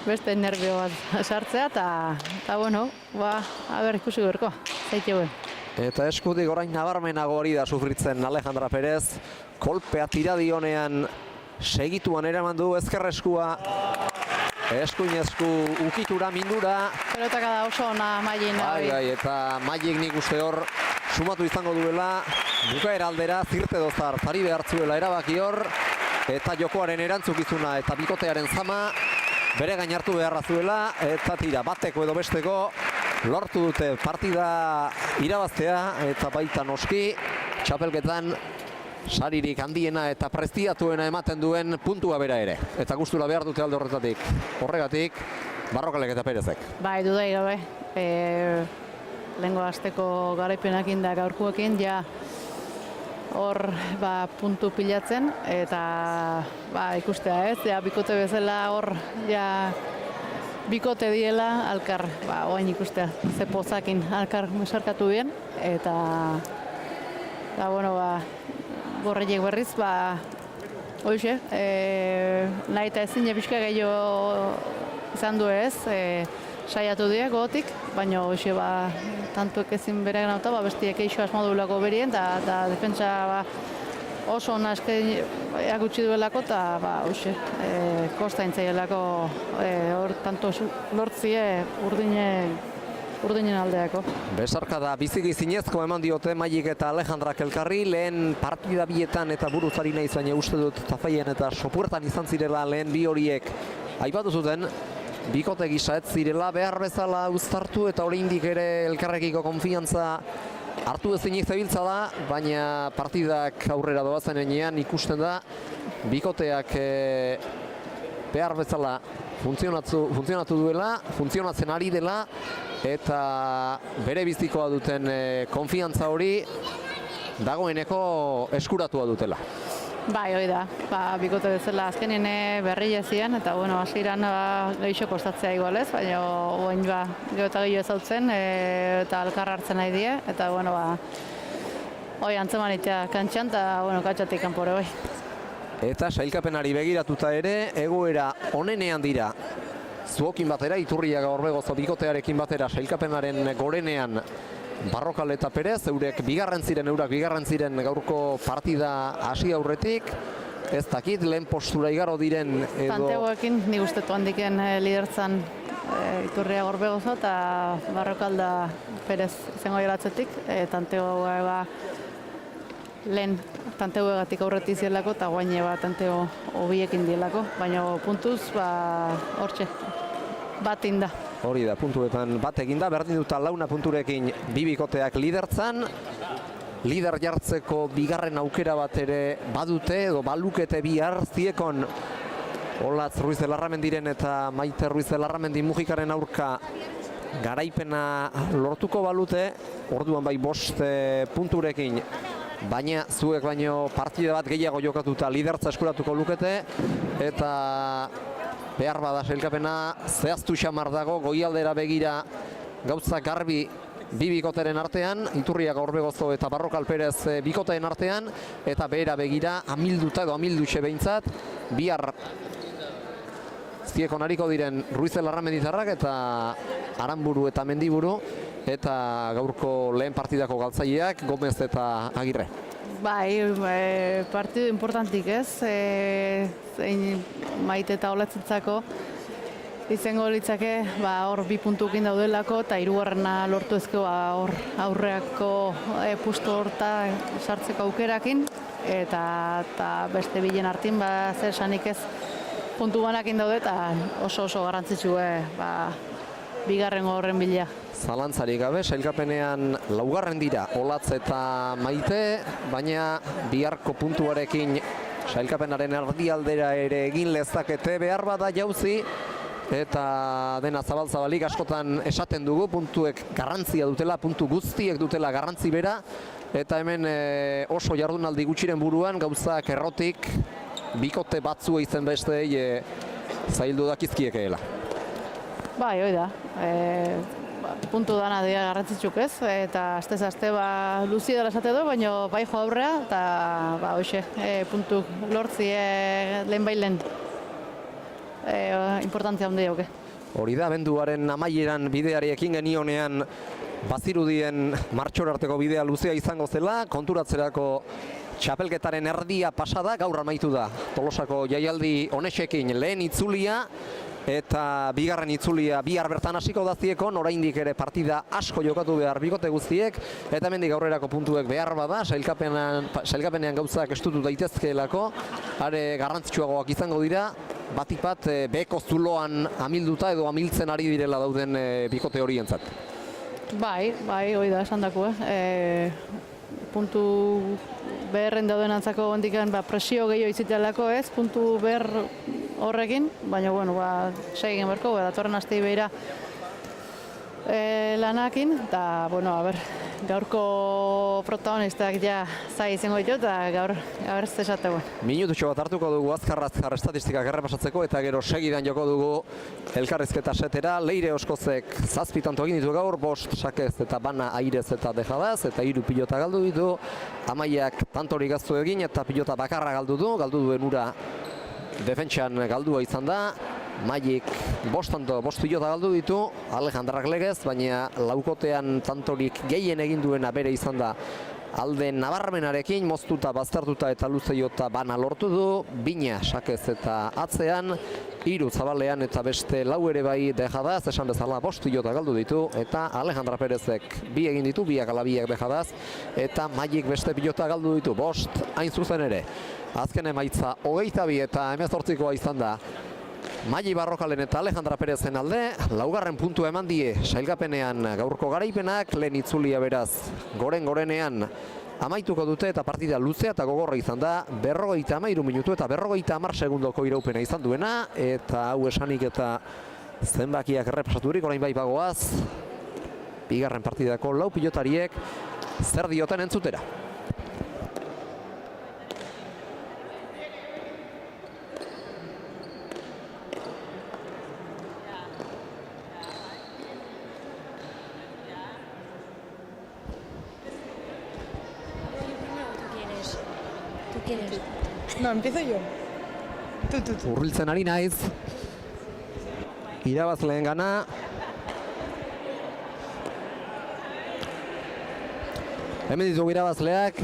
beste nervio bat sartzea, eta bueno, ikusi gorko, zaitxeuen. Eta eskutik orain nabarmenago hori da sufritzen Alejandra Perez, kolpea tiradionean segituan eraman du ezkerreskua, eskuin-esku ukitura mindura. Pelotaka da oso ona Mailin. Bai, eta Mailik nik uste hor sumatu izango duela, bukaera aldera zirte dozar, zari behartzuela erabaki hor, eta jokoaren erantzukizuna eta bikotearen zama bere gain hartu beharra zuela, eta tira, bateko edo besteko lortu dute partida irabaztea, eta baita noski txapelketan saririk handiena eta prestiatuena ematen duen puntua bera ere. Eta gustura behar dute alde horretatik. Horregatik, Barrokalek eta Perezek. Bai, dudai gabe. Lehengo asteko garaipenakin da gaurkoekin, ja hor puntu pilatzen, eta ikustea ez, ja bikote bezala hor, ja bikote diela, alkar, oain ikustea, ze pozakin alkar mesarkatu bien, eta bueno, Borreiek berriz, hoxe, nahi eta ezin pixka gehiago izan du ez, saiatu dira gogotik, baina hoxe, tantuek ezin bere ganauta, bestiek eixo asmodulako berien, eta defentsa oso ona erakutsi duelako, eta hoxe, kostaintzaielako hor tanto lortzie urdinen aldeako. Besarka da biziki zinezko eman diote Mailik eta Alejandrak elkarri, lehen partida bietan eta buruzari nahi baina uste dut Tafaien eta Sopuertan izan zirela lehen bi horiek aipatu zuten, bikote gisa ez zirela behar bezala uztartu eta oraindik ere elkarrekiko konfiantza hartu ezinik zebiltza da, baina partidak aurrera doazen enean ikusten da bikoteak behar bezala funtzionatu duela, funtzionatzen ari dela, eta bere bizikoa duten konfiantza hori dagoeneko eskuratua dutela. Bai, hori da. Bikote bezala azkenien berri jazian, eta bueno, hasieran gehixo kostatzea igualez, baina oain gero eta gehiago ezautzen, eta alkar hartzen nahi die, eta bueno, hori antzeman itea kantxan, eta bueno, katxatik kanpore bai. Eta sailkapenari begiratuta ere, egoera onenean dira. Zuokin batera, Iturriaga Orbegozo bikotearekin batera, sailkapenaren gorenean Barrokal eta Perez, eurak bigarren ziren gaurko partida hasi aurretik. Ez dakit, lehen postura igaro diren edo... Tantegoekin, nik ustetu handiken lidertzan Iturriaga Orbegozo eta Barrokal da Perez izango geratzetik. Tantegoa lehen tantegoegatik aurretik zielako eta guaine tantego hobiekin dielako, baina puntuz hortxe bat inda. Hori da, puntuetan bat eginda, berdin duta launa punturekin bi bikoteak lidertzan. Lider jartzeko bigarren aukera bat ere badute edo balukete bihar ziekon Olatz Ruiz de Larramendiren eta Maite Ruiz de Larramendi Mujikaren aurka garaipena lortuko balute, orduan bai 5 punturekin, baina zuek baino partida bat gehiago jokatuta lidertza eskuratuko lukete, eta behar bada sailkapena zehaztu xamar dago, goialdera begira gauza garbi bi bikoteren artean, Iturriaga Orbegozo eta Barrokal Perez bikoteen artean, eta behera begira amilduta edo amildutxe behintzat, bihar ziekon hariko diren Ruiz de Larramenditarrak eta Aranburu eta Mendiburu, eta gaurko lehen partidako galtzaileak Gomez eta Agirre. Bai, partidu importantik ez, Maite eta Olatzentzako izango litzake hor 2 puntukin daudelako eta 3. lortu ezko hor aurreako pustu horta sartzeko aukerakin, eta beste bilen hartin zer esanik ez puntu banakin daude eta oso garrantzitsue bigarren horren bila. Zalantzarik gabe, sailkapenean 4. dira Olatz eta Maite, baina biharko puntuarekin sailkapenaren erdialdera ere egin lezakete, behar bada jauzi, eta dena zabal-zabalik askotan esaten dugu, puntuek garrantzia dutela, puntu guztiek dutela garrantzi bera, Eta hemen oso jardunaldi gutxiren buruan gauzak errotik bikote batzua izen besteei zaildu dakizkiekeela. Bai, hoi da. Puntu dana dira garrantzitsuk ez, eta astez-aste luzi dela esate du, baina bai jo aurrea, eta hoxe, puntu lortzi lehen importantzia handi dauke. Hori da, abenduaren amaieran bideari ekin genionean bazirudien martxor arteko bidea luzea izango zela, konturatzerako txapelketaren erdia pasada, gaur amaitu da Tolosako jaialdi honexekin lehen itzulia, eta bigarren itzulia bihar bertan hasiko daziekon, oraindik ere partida asko jokatu behar bikote guztiek, eta hemendik aurrerako puntuek behar bada, sailkapenean gauzak estutu daitezkeelako, are garrantzitsuagoak izango dira, batik bat beheko zuloan amilduta edo amiltzen ari direla dauden bikote horientzat. Bai, hoi da, esan dako, puntu beherren dauden antzako ondikan presio gehiago izitelako ez, puntu behar horrekin, baina, bueno, segin berko, datorren aste behira lanakin, eta, bueno, gaurko protagonistak ja zai izango ditu, eta gaur ez esateko. Minututxo bat hartuko dugu azkar estatistikak errepasatzeko, eta gero segidan joko dugu elkarrizketa setera. Leire Oskozek 7 tanto egin ditu gaur, 5 sakez eta bana airez eta dejadaz, eta 3 pilota galdu ditu. Amaiak tantori gaztu egin eta pilota bakarra galdu duen ura defentsan galdua izan da. Maiek 5 pilota galdu ditu, Alejandrak legez, baina laukotean tantorik gehien egin duena bere izan da alde nabarmenarekin, moztuta, baztertuta eta luzeiota bana lortu du, bina sakez eta atzean, 3 zabalean eta beste 4 ere bai dejadaz, esan bezala 5 pilota galdu ditu, eta Alejandra Perezek 2 egin ditu, 2 ala 2 dejadaz, eta Maiek beste pilota galdu ditu, 5 hain zuzen ere. Azken emaitza 22 eta 18koa izan da. Maili Barrokalen eta Alejandra Perezen alde, 2. puntua eman die sailkapenean gaurko garaipenak, lehen itzulia beraz gorenean amaituko dute eta partida luzea eta gogorra izan da, 53 minutu eta 50 segundoko iraupena izan duena, eta hau esanik eta zenbakiak errepasaturik, orain bai bagoaz, bigarren partidako 4 pilotariek zer dioten entzutera. No, empiezo yo. Tú. Urbiltzen ari naiz. Irabazleen gana. Hemen ditugu irabazleak.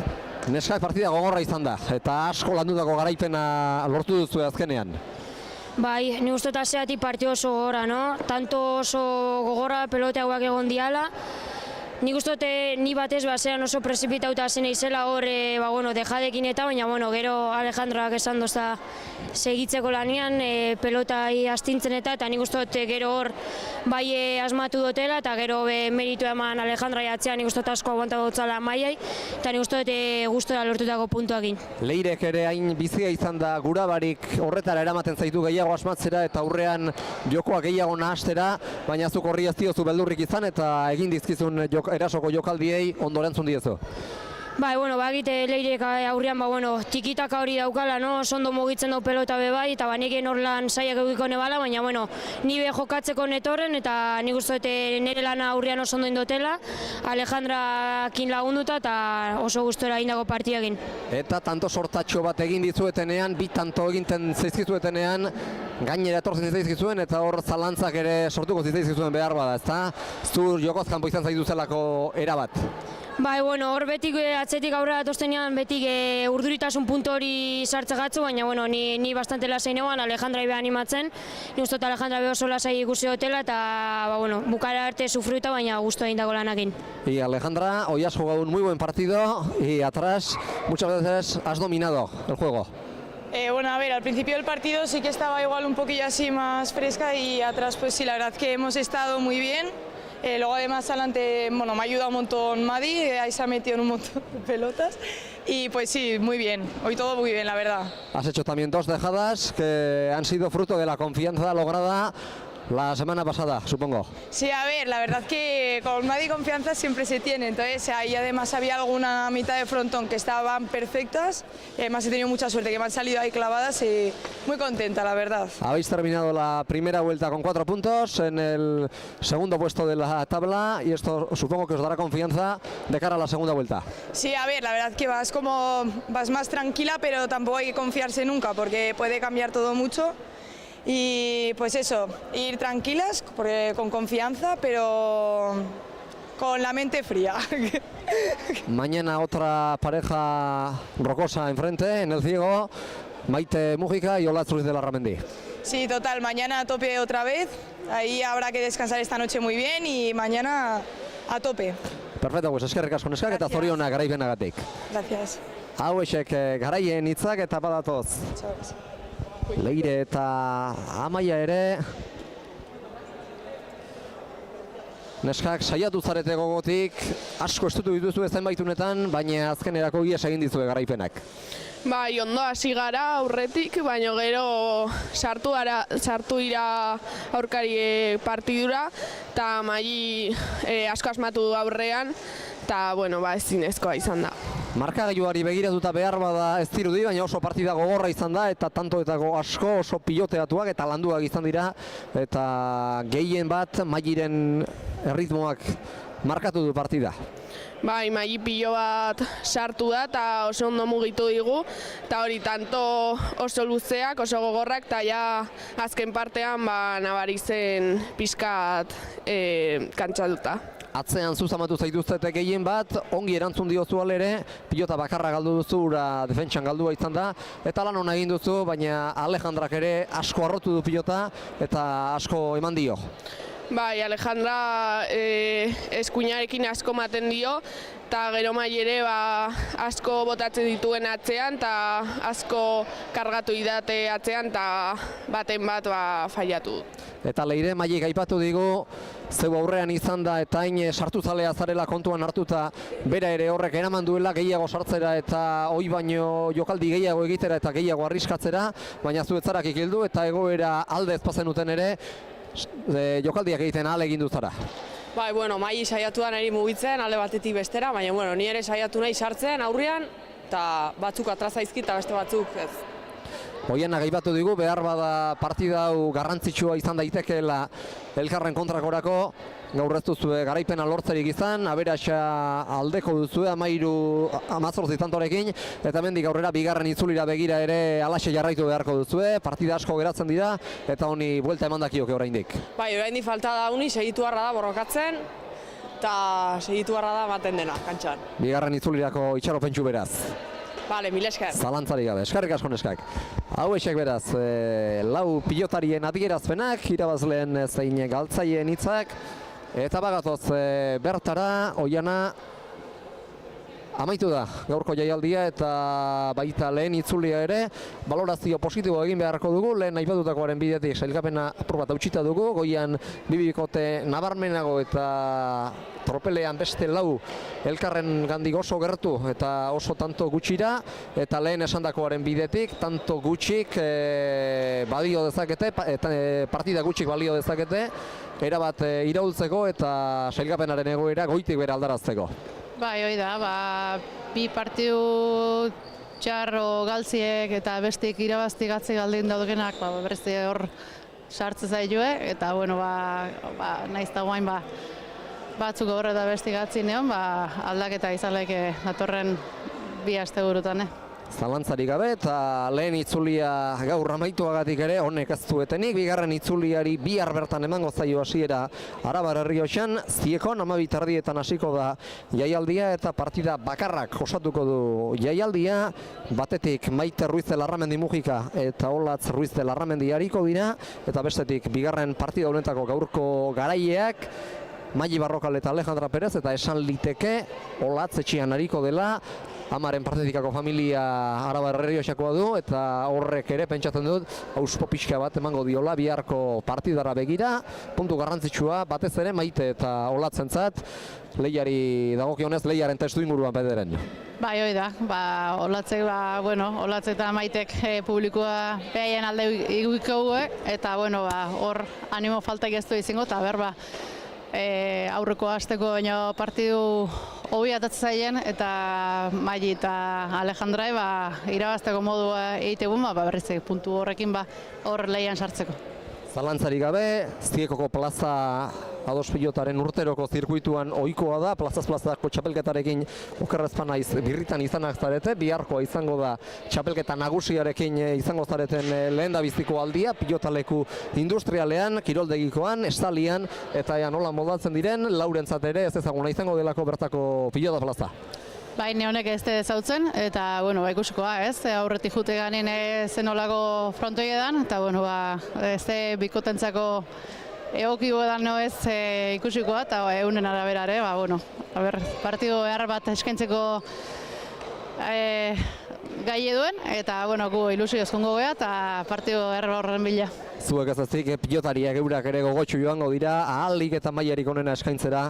Neskak partida gogorra izan da. Eta asko landutako garaipena lortu duzu azkenean. Bai, ni uste eta zeatik partio oso gogorra, no? Tanto oso gogorra pelota hauak egon diala. Nik uste ni batez zean oso prezipitauta zen izela hor dejadekin eta, baina gero Alejandroak esan dozta segitzeko lanian, pelotai astintzen eta nik uste gero hor bai asmatu dutela eta gero meritu eman Alejandra atzean nik uste asko aguantatu dutzala Maiai eta nik uste gustora lortutako puntuakin. Leirek ere hain bizia izan da gurabarik horretara eramaten zaitu gehiago asmatzera eta aurrean jokoa gehiago nahastera, baina zuk horri ez diozu beldurrik izan eta egin dizkizun erasoko jokaldiei ondo erantzun diezu. Bai, bagite Leirek aurrean, tikitaka hori daukala, ondo mugitzen dau pelota bebai, eta nekien hor lan zaiak egiko nebala, baina, ni be jokatzeko netorren, eta nik uste nire lana aurrean oso ondo indotela, Alejandrakin lagunduta, eta oso gustora indako partiagin. Eta tanto sortatxo bat egin dizuetenean, 2 tanto eginten zaizkizuetenean, gainera etortzen zaizkizuen, eta hor zalantzak ere sortuko zaizkizuen behar bada, ezta? Zu jokoz kanpo izan zaiduzelako erabat. Bai, hor betik atzetik aurrera datostenean betik urduritasun puntu hori sartze gatzu, baina ni bastante lasai negoan, Alejandra ibe animatzen, ni uste Alejandra be oso lasai ikusi dutela eta bukara arte sufruta, baina gustu egin dago lanakin. Y Alejandra, hoy has jugado un muy buen partido y atrás muchas veces has dominado el juego. Al principio del partido sí que estaba igual un poquillo así más fresca y atrás pues sí, la verdad que hemos estado muy bien. Luego además adelante, me ha ayudado un montón Madi, ahí se ha metido en un montón de pelotas y pues sí, muy bien, hoy todo muy bien, la verdad. Has hecho también 2 dejadas que han sido fruto de la confianza lograda la semana pasada, supongo. Sí, a ver, la verdad que calma y confianza siempre se tiene, entonces ahí además había alguna mitad de frontón que estaban perfectas, y además he tenido mucha suerte que me han salido ahí clavadas y muy contenta, la verdad. Habéis terminado la primera vuelta con 4 puntos en el segundo puesto de la tabla y esto supongo que os dará confianza de cara a la segunda vuelta. Sí, a ver, la verdad que vas más tranquila, pero tampoco hay que confiarse nunca porque puede cambiar todo mucho. Y pues eso, ir tranquilas, porque con confianza, pero con la mente fría. Mañana otra pareja rocosa enfrente, en el ciego, Maite Mújica y Olatz Ruiz de Larramendi. Sí, total, mañana a tope otra vez, ahí habrá que descansar esta noche muy bien y mañana a tope. Perfecto, pues eskerrik asko neskak eta zorionak garaipenagatik. Gracias. Hauexek garaien hitzak eta badatoz. Leire eta Amaia ere neskak saiatu zarete gogotik, asko estutu dituzu zenbaitunetan, baina azkenerako ihes egin dizue garaipenak. Bai, ondo hasi gara aurretik, baina gero sartu dira aurkari partidura, eta Maili asko asmatu du aurrean, eta bueno, ezinezkoa izan da. Markagailuari begiratuta behar bada ez dirudi, baina oso partida gogorra izan da, eta tantoetako asko oso piloteatuak eta landuak izan dira, eta gehien bat Mailiren erritmoak markatu du partida. Bai, Maili pilo bat sartu da eta oso ondo mugitu digu, eta hori tanto oso luzeak, oso gogorrak, eta ja azken partean nabari zen pixkat kantxatuta. Atzean zuzamatu zaituztete gehien bat, ongi erantzun diozu alere, pilota bakarra galdu duzu, ura defentsan galdua izan da, eta lan hona egin duzu, baina Alejandrak ere asko arrotu du pilota eta asko eman dio. Bai, Alejandra eskuinarekin asko maten dio, eta gero Maili ere asko botatzen dituen atzean, eta asko kargatu idate atzean, eta baten bat faiatu. Eta Leire, Mailik aipatu digu, zeu aurrean izan da eta hain sartuzalea zarela kontuan hartuta, bera ere horrek eraman duela gehiago sartzera eta hoi baino jokaldi gehiago egitera eta gehiago arriskatzera, baina zu ez zara kikildu eta egoera alde ezpazenuten ere, jokaldiak egiten ahal egin duzara. Bai, bueno, Maili saiatu da niri mugitzen alde batetik bestera, baina bueno, ni ere saiatu nahi sartzen aurrean, eta batzuk atrazaizkit eta beste batzuk ez. Hoianak aipatu digu, behar bada partida hau garrantzitsua izan daitekeela elkarren kontrakorako, gaur ez duzue garaipena lortzerik izan, aberasa aldeko duzue 18 tantorekin, eta hemendik aurrera bigarren itzulira begira ere alaxe jarraitu beharko duzue, partida asko geratzen dira, eta honi buelta eman dakioke oraindik. Bai, oraindik falta da honi, segitu harra da borrokatzen, eta segitu harra da ematen dena, kantxan. Bigarren itzulirako itxaropentsu beraz. Bale, mil esker. Zalantzarik gabe, eskerrik asko neskak. Hauexek beraz, lau pilotarien adierazpenak, irabazleen zein galtzaien hitzak, eta bagatoz bertara, Oiana, amaitu da gaurko jaialdia eta baita lehen itzulia ere, balorazio positibo egin beharko dugu, lehen aipatutakoaren bidetik sailkapena apur bat hautsita dugu, goian bibikote nabarmenago eta tropelean beste lau elkarren gandik oso gertu eta oso tanto gutxira, eta lehen esandakoaren bidetik tanto gutxik balio dezakete, partida gutxik balio dezakete, erabat iraultzeko eta sailkapenaren egoera goitik bere aldarazteko. Bai, hoi da, bi partidu txarro galtziek eta bestik irabaztik atzi galdin daudenak, berezti hor sartze zailue, eta bueno, naiz da guain batzuk gaur eta bestik atzi neon, aldaketa izaleke datorren bi asteburutan. Zalantzarik gabe eta lehen itzulia gaur amaituagatik ere honek ez zuetenik, bigarren itzuliari bihar bertan emango zaio hasiera Arabar Errioxan, Ziekon 12:30 hasiko da jaialdia eta partida bakarrak osatuko du jaialdia, batetik Maite Ruiz de Larramendi Mújica eta Olatz Ruiz de Larramendi ariko dira, eta bestetik bigarren partida honetako gaurko garaileak Maili Barrokal eta Alejandra Perez, eta esan liteke Olatzetxean ariko dela, amaren partetikako familia Arabar Errioxakoa du, eta horrek ere pentsatzen dut auspo pixka bat emango diola biharko partidara begira. Puntu garrantzitsua batez ere Maite eta Olatzentzat, lehiari dagokionez, lehiaren testu inguruan bederen. Bai, hoi da, Olatzek, Olatze eta Maitek publikoa behaien alde iguiko eta hor animo faltak ez du izango, eta berba aurreko hasteko baino partidu hobi atatzen zaien, eta Maili eta Alejandrai irabazteko modua egitegun, berriz puntu horrekin hor lehian sartzeko. Zalantzarik gabe, Ziekoko plaza Ados Pilotaren urteroko zirkuituan ohikoa da, plazaz plazako txapelketarekin okerrezpan naiz birritan izanak zarete, biharkoa izango da txapelketa nagusiarekin izango zareten lehendabiziko aldia, pilotaleku industrialean, kiroldegikoan, estalian, eta nola moldatzen diren, laurentzat ere ez ezaguna izango delako bertako pilota plaza. Bai, ne honek ez zautzen, eta ikusikoa, ez? Aurretik jute ganin zenolako frontoi edan, eta ez bikotentzako egokigo edan ez ikusikoa, eta eunen araberare, partido behar bat eskaintzeko gai eduen, eta gu ilusioz kongo geha, eta partido behar horren bila. Zuek ez ezik, pilotariak eurak ere gogotxu joango dira, ahalik eta mailarik onena eskaintzera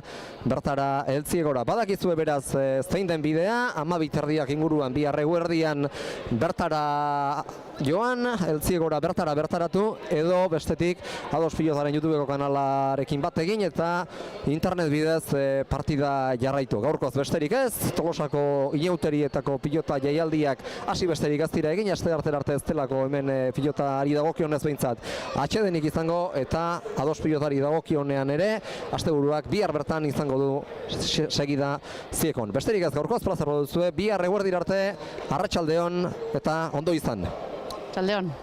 bertara Eltziegora. Badakizue beraz zein den bidea, 12 inguruan, bihar eguerdian bertara joan, Eltziegora bertaratu, edo bestetik Ados Pilotaren YouTubeko kanalarekin bat egin, eta internet bidez partida jarraitu. Gaurkoz besterik ez, Tolosako inauterietako pilota jaialdiak hasi besterik ez dira egin, aste arte ez delako hemen pilotari dagokionez behintzat atsedenik izango, eta Ados Pilotari dagokionean ere asteburuak bihar bertan izango du segida Ziekon. Besterik ez gaurkoz plazarro duzue, bihar eguerdira arte, arratsaldeon eta ondo izan. Arratsaldeon.